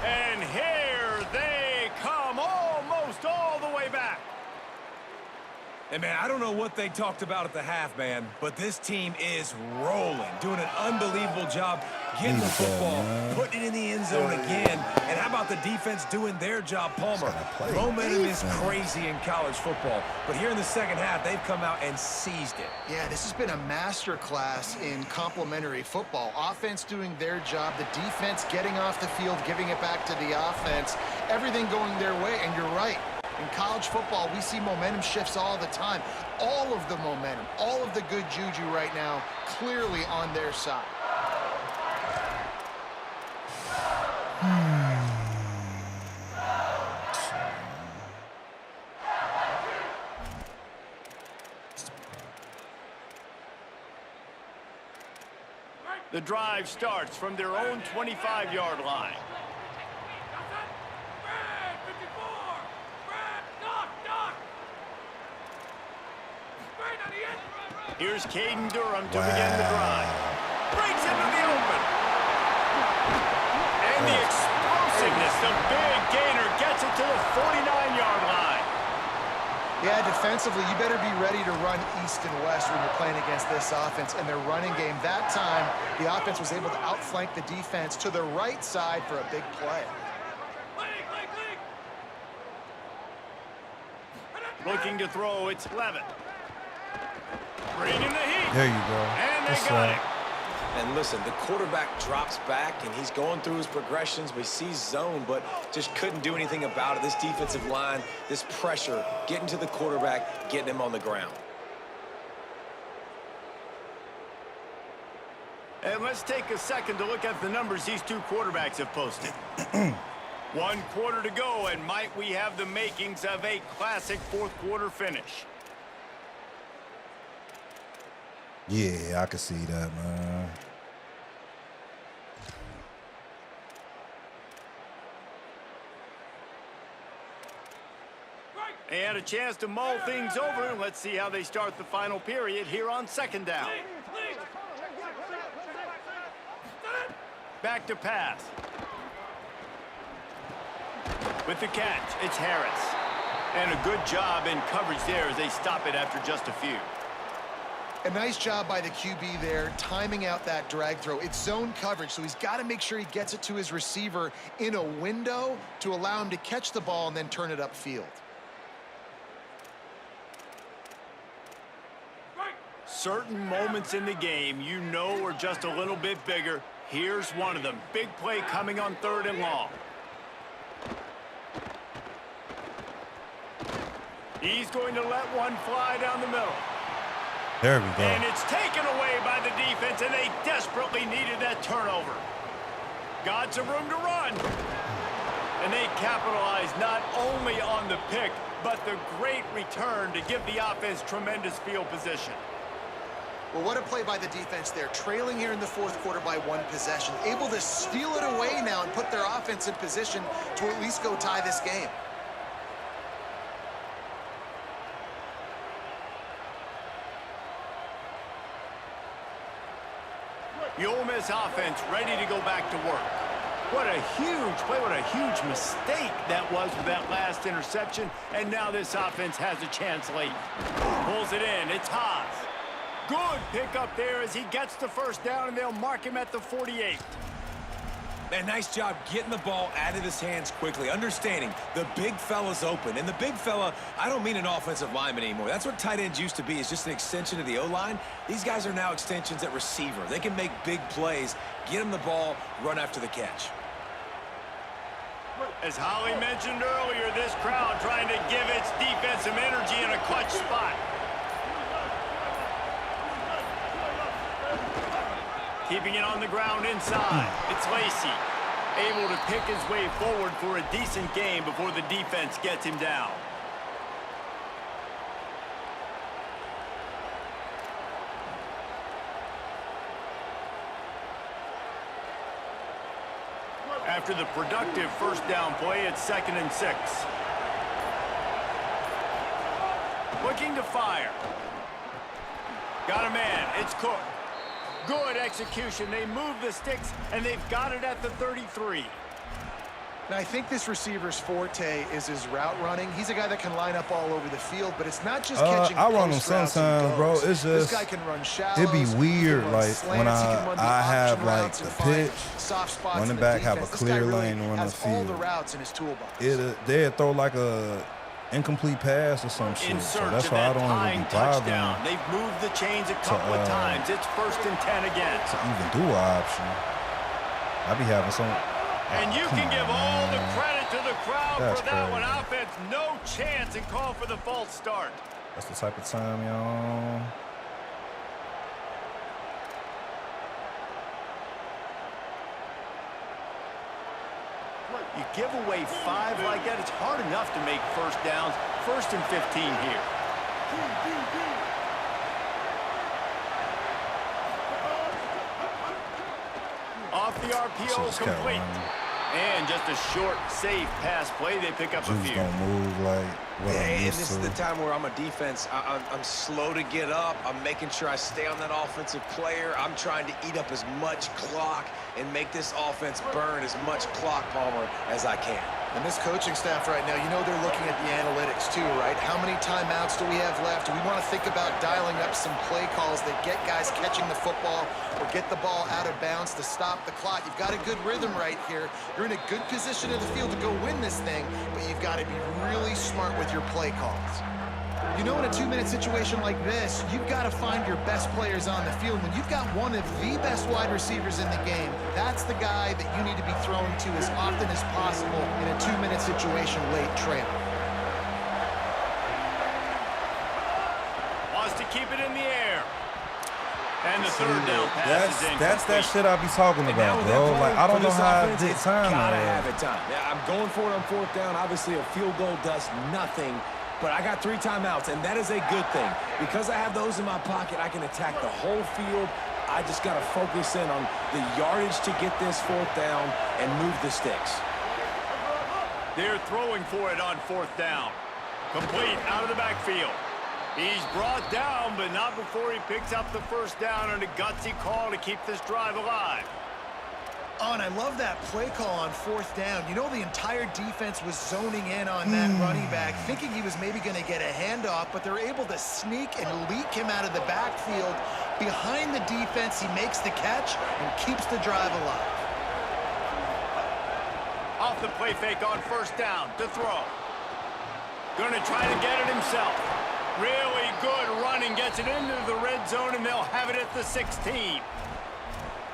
And here they come, almost all the way back. And, man, I don't know what they talked about at the half, man, but this team is rolling, doing an unbelievable job. getting the Needed that, football, man. putting it in the end zone again. And how about the defense doing their job, Palmer? play Momentum is defense. crazy in college football. But here in the second half, they've come out and seized it. Yeah, this has been a master class in complementary football. Offense doing their job, the defense getting off the field, giving it back to the offense, everything going their way. And you're right. In college football, we see momentum shifts all the time. All of the momentum, all of the good juju right now, clearly on their side. The drive starts from their own 25-yard line. Here's Caden Durham to begin the drive. Breaks into the open. And the explosiveness, the big gainer gets it to the 49-yard line. Yeah, defensively, you better be ready to run east and west when you're playing against this offense and their running game. That time, the offense was able to outflank the defense to the right side for a big play. Looking to throw, it's Levitt. Bringing the heat. There you go. And they got it. And listen, the quarterback drops back, and he's going through his progressions. We see zone, but just couldn't do anything about it. This defensive line, this pressure, getting to the quarterback, getting him on the ground. And let's take a second to look at the numbers these two quarterbacks have posted. 1 quarter to go, and might we have the makings of a classic fourth-quarter finish. Yeah, I can see that, man. They had a chance to mull things over. Let's see how they start the final period here on second down. Back to pass. With the catch, it's Harris. And a good job in coverage there as they stop it after just a few. A nice job by the QB there, timing out that drag throw. It's zone coverage, so he's got to make sure he gets it to his receiver in a window to allow him to catch the ball and then turn it upfield. Certain moments in the game you know are just a little bit bigger. Here's one of them. Big play coming on 3rd and long. He's going to let one fly down the middle. There we go. And it's taken away by the defense, and they desperately needed that turnover. Got some room to run. And they capitalized not only on the pick, but the great return to give the offense tremendous field position. Well, what a play by the defense there. Trailing here in the 4th quarter by 1 possession. Able to steal it away now and put their offense in position to at least go tie this game. The Ole Miss offense ready to go back to work. What a huge play, what a huge mistake that was with that last interception. And now this offense has a chance late. Pulls it in, it's Haas. Good pickup there as he gets the first down, and they'll mark him at the 48. Man, nice job getting the ball out of his hands quickly, understanding the big fella's open. And the big fella, I don't mean an offensive lineman anymore. That's what tight ends used to be, is just an extension of the O-line. These guys are now extensions at receiver. They can make big plays, get him the ball, run after the catch. As Holly mentioned earlier, this crowd trying to give its defense some energy in a clutch spot. Keeping it on the ground inside. It's Lacey, able to pick his way forward for a decent game before the defense gets him down. After the productive first down play, it's 2nd and 6. Looking to fire. Got a man, it's Cook. Good execution. They move the sticks, and they've got it at the 33. And I think this receiver's forte is his route running. He's a guy that can line up all over the field, but it's not just catching I run him post routes sometimes, bro. It's just this guy can run shallows, it'd be weird, like when slants, I have like routes the and find pitch, soft spots running in the back have a defense. clear This guy lane to really run the has all the field. routes in his toolbox. They'd throw like a incomplete pass or some shit. In So search that's of why I that don't tying even be bothering touchdown. They've moved the chains a couple of times. It's 1st and 10 again. to even do an option. I be having some. And you can give all the credit to the crowd That's for that crazy. one. Offense, no chance, and call for the false start. That's the type of time, y'all. You give away 5 like that, it's hard enough to make first downs. 1st and 15 here. Off the RPO, Just kept complete. running. And just a short, safe pass play. They pick up a Juice few. don't move like what I'm And used this to. is the time where I'm a defense. I'm slow to get up. I'm making sure I stay on that offensive player. I'm trying to eat up as much clock and make this offense burn as much clock, Palmer, as I can. And this coaching staff right now, you know they're looking at the analytics too, right? How many timeouts do we have left? Do we want to think about dialing up some play calls that get guys catching the football or get the ball out of bounds to stop the clock? You've got a good rhythm right here. You're in a good position in the field to go win this thing, but you've got to be really smart with your play calls. You know, in a 2-minute situation like this, you've got to find your best players on the field. When you've got one of the best wide receivers in the game, that's the guy that you need to be throwing to as often as possible in a 2-minute situation late trailing. Wants to keep it in the air. And the 3rd down pass is That's that incomplete. shit I be talking And now about, with that bro. play Like I don't for know this how offense, I did it's time. gotta already. have it time. Yeah, I'm going for it on 4th down. Obviously, a field goal does nothing. But I got 3 timeouts, and that is a good thing. Because I have those in my pocket, I can attack the whole field. I just got to focus in on the yardage to get this 4th down and move the sticks. They're throwing for it on 4th down. Complete out of the backfield. He's brought down, but not before he picks up the 1st down on a gutsy call to keep this drive alive. Oh, and I love that play call on 4th down. You know, the entire defense was zoning in on that running back, thinking he was maybe going to get a handoff, but they're able to sneak and leak him out of the backfield. Behind the defense, he makes the catch and keeps the drive alive. Off the play fake on 1st down to throw. Going to try to get it himself. Really good running, gets it into the red zone, and they'll have it at the 16.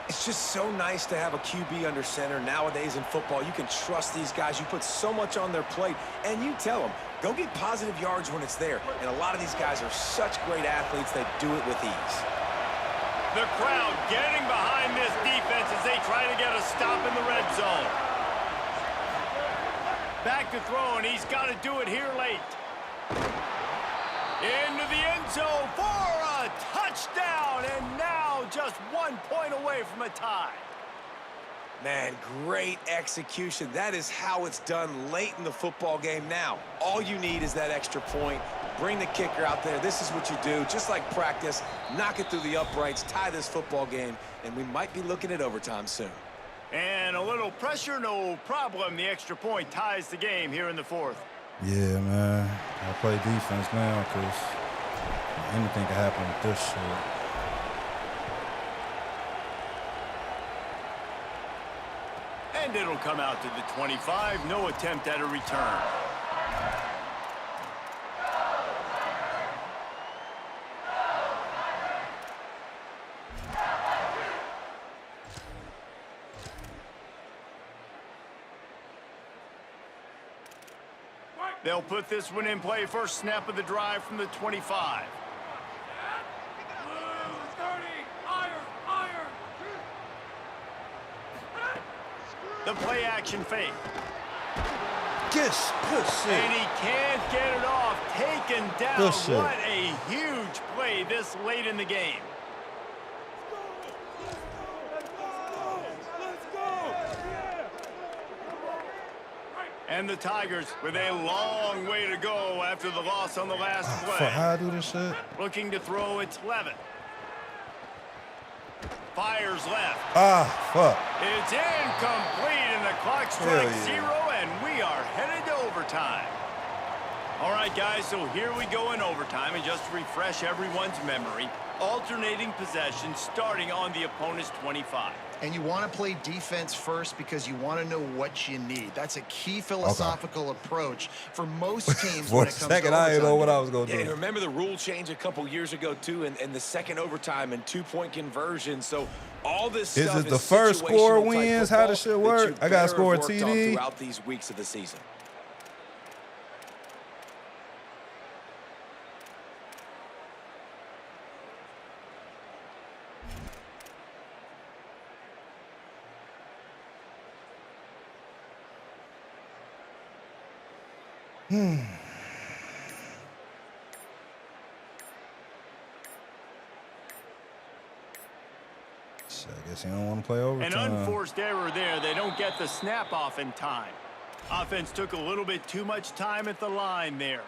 It's just so nice to have a QB under center. Nowadays in football, you can trust these guys. You put so much on their plate, and you tell them, go get positive yards when it's there. And a lot of these guys are such great athletes, they do it with ease. The crowd getting behind this defense as they try to get a stop in the red zone. Back to throw, and he's got to do it here late. Into the end zone for a touchdown, and now just 1 point away from a tie. Man, great execution. That is how it's done late in the football game. Now, all you need is that extra point. Bring the kicker out there. This is what you do. Just like practice, knock it through the uprights, tie this football game, and we might be looking at overtime soon. And a little pressure, no problem. The extra point ties the game here in the 4th. Yeah, man. I play defense now because anything can happen with this shit. And it'll come out to the 25. No attempt at a return. They'll put this one in play. First snap of the drive from the 25. The play action fake. Yes, good shit. And he can't get it off. Taken down. Good shit. What a huge play this late in the game. And the Tigers with a long way to go after the loss on the last play. Fuck, how I do this shit? Looking to throw, it's Levin. Fires left. Ah, fuck. It's incomplete, and the clock strikes Hell yeah. 0 overtime. All right, guys, so here we go in overtime, and just to refresh everyone's memory, alternating possession starting on the opponent's 25. And you want to play defense first because you want to know what you need. That's a key philosophical approach for most teams For when a it comes second, to I didn't know overtime what I games. was going to Yeah, do. and remember the rule change a couple years ago, too, and the second overtime and two-point conversion. So all this Is stuff it the first score situational type wins? How football does shit that work? you I got to better score a have worked on TD. throughout these weeks of the season. I guess you don't want to play An overtime. unforced error there. They don't get the snap off in time. Offense took a little bit too much time at the line there.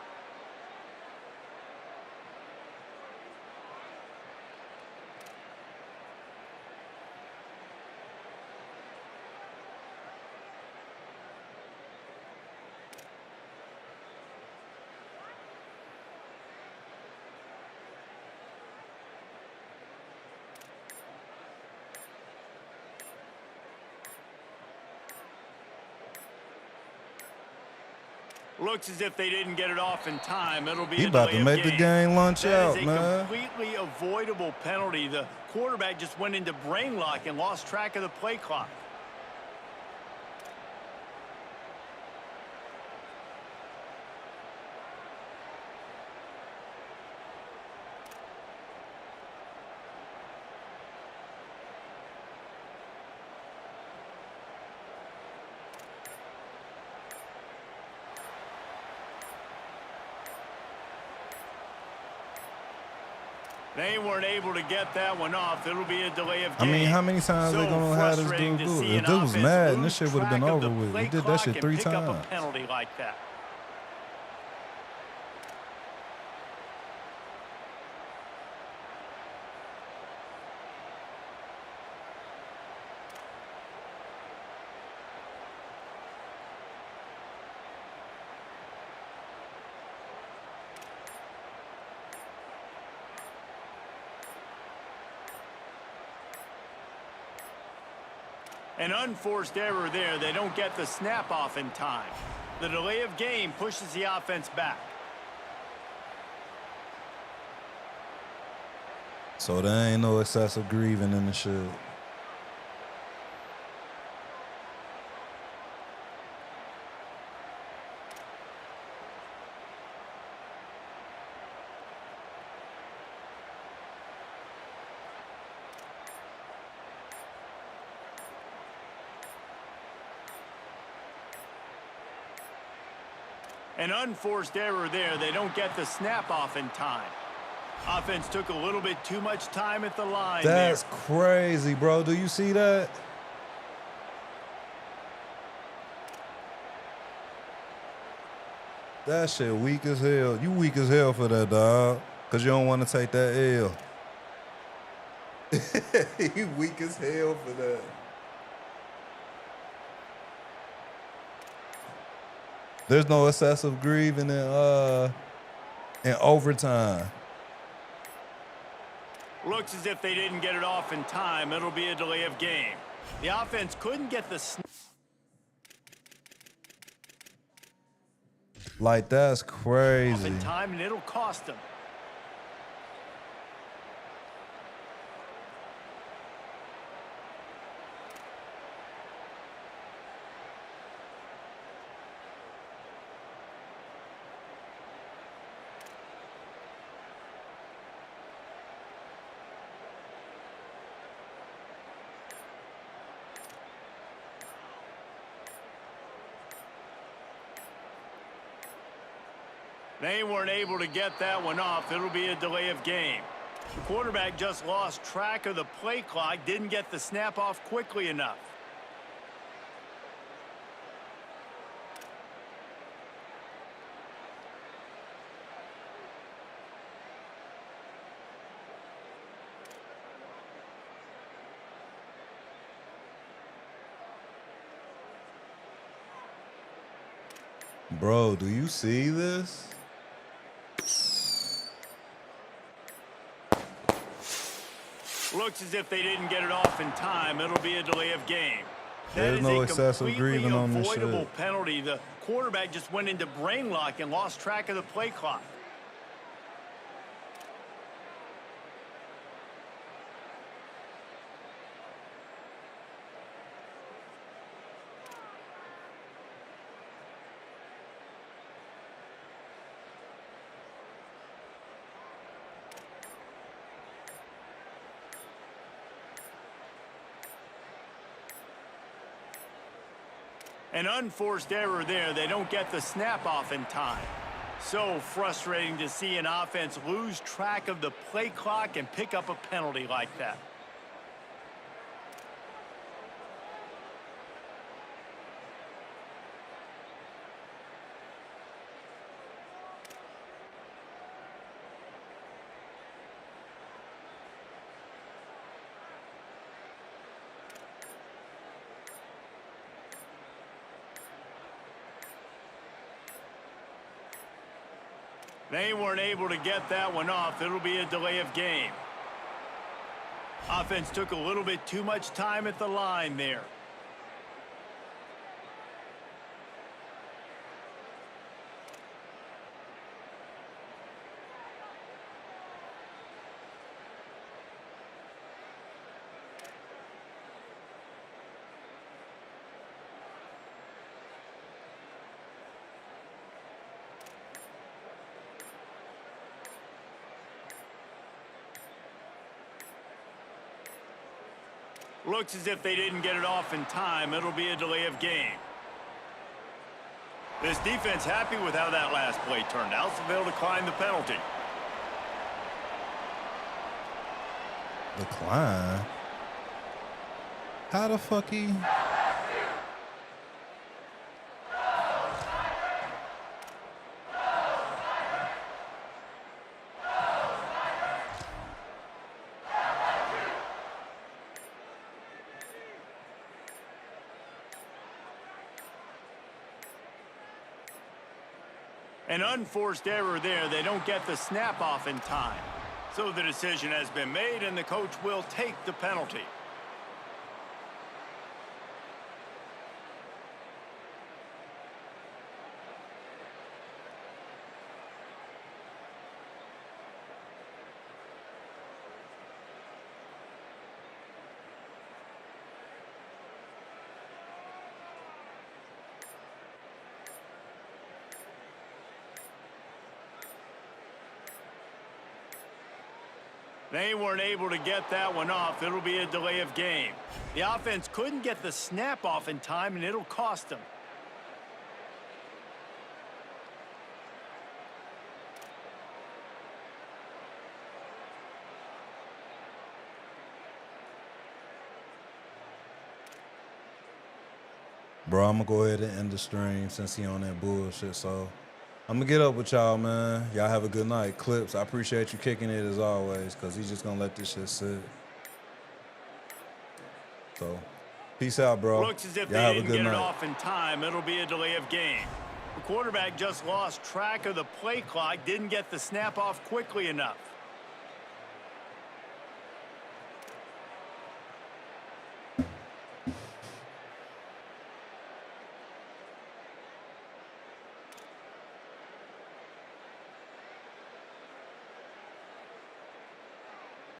Looks as if they didn't get it off in time. It'll be He a about delay to of make the game. game lunch That out, is a man. completely avoidable penalty. The quarterback just went into brain lock and lost track of the play clock. They weren't able to get that one off. It'll be a delay of I game. mean, how many times So they going to have this frustrating dude to do see it? an If dude was offense mad, and lose this shit would have been track of over the with. play He did that clock shit and 3 pick up times. a penalty like that. An unforced error there. They don't get the snap off in time. The delay of game pushes the offense back. So there ain't no excessive grieving in the shit. An unforced error there. They don't get the snap off in time. Offense took a little bit too much time at the line That's there. crazy, bro. Do you see that? That shit weak as hell. You weak as hell for that, dog. Because you don't want to take that L. You weak as hell for that. There's no excessive grieving in overtime. Looks as if they didn't get it off in time. It'll be a delay of game. The offense couldn't get the snap Like, that's off crazy. in time, and it'll cost them. They weren't able to get that one off. It'll be a delay of game. The quarterback just lost track of the play clock, didn't get the snap off quickly enough. Bro, do you see this? Looks as if they didn't get it off in time. It'll be a delay of game. There's no excessive grieving on this shit. Avoidable penalty. The quarterback just went into brain lock and lost track of the play clock. An unforced error there. They don't get the snap off in time. So frustrating to see an offense lose track of the play clock and pick up a penalty like that. They weren't able to get that one off. It'll be a delay of game. Offense took a little bit too much time at the line there. Looks as if they didn't get it off in time. It'll be a delay of game. This defense happy with how that last play turned out, so they'll decline the penalty. Decline? How the fuck he... An unforced error there. They don't get the snap off in time. So the decision has been made, and the coach will take the penalty. They weren't able to get that one off. It'll be a delay of game. The offense couldn't get the snap off in time, and it'll cost them. Bro, I'm going to go ahead and end the stream since he on that bullshit, so... I'm going to get up with y'all, man. Y'all have a good night. Clips, I appreciate you kicking it as always, because he's just going to let this shit sit. So, peace out, bro. Looks as if they didn't get it off in time. It'll be a delay of game. The quarterback just lost track of the play clock, didn't get the snap off quickly enough.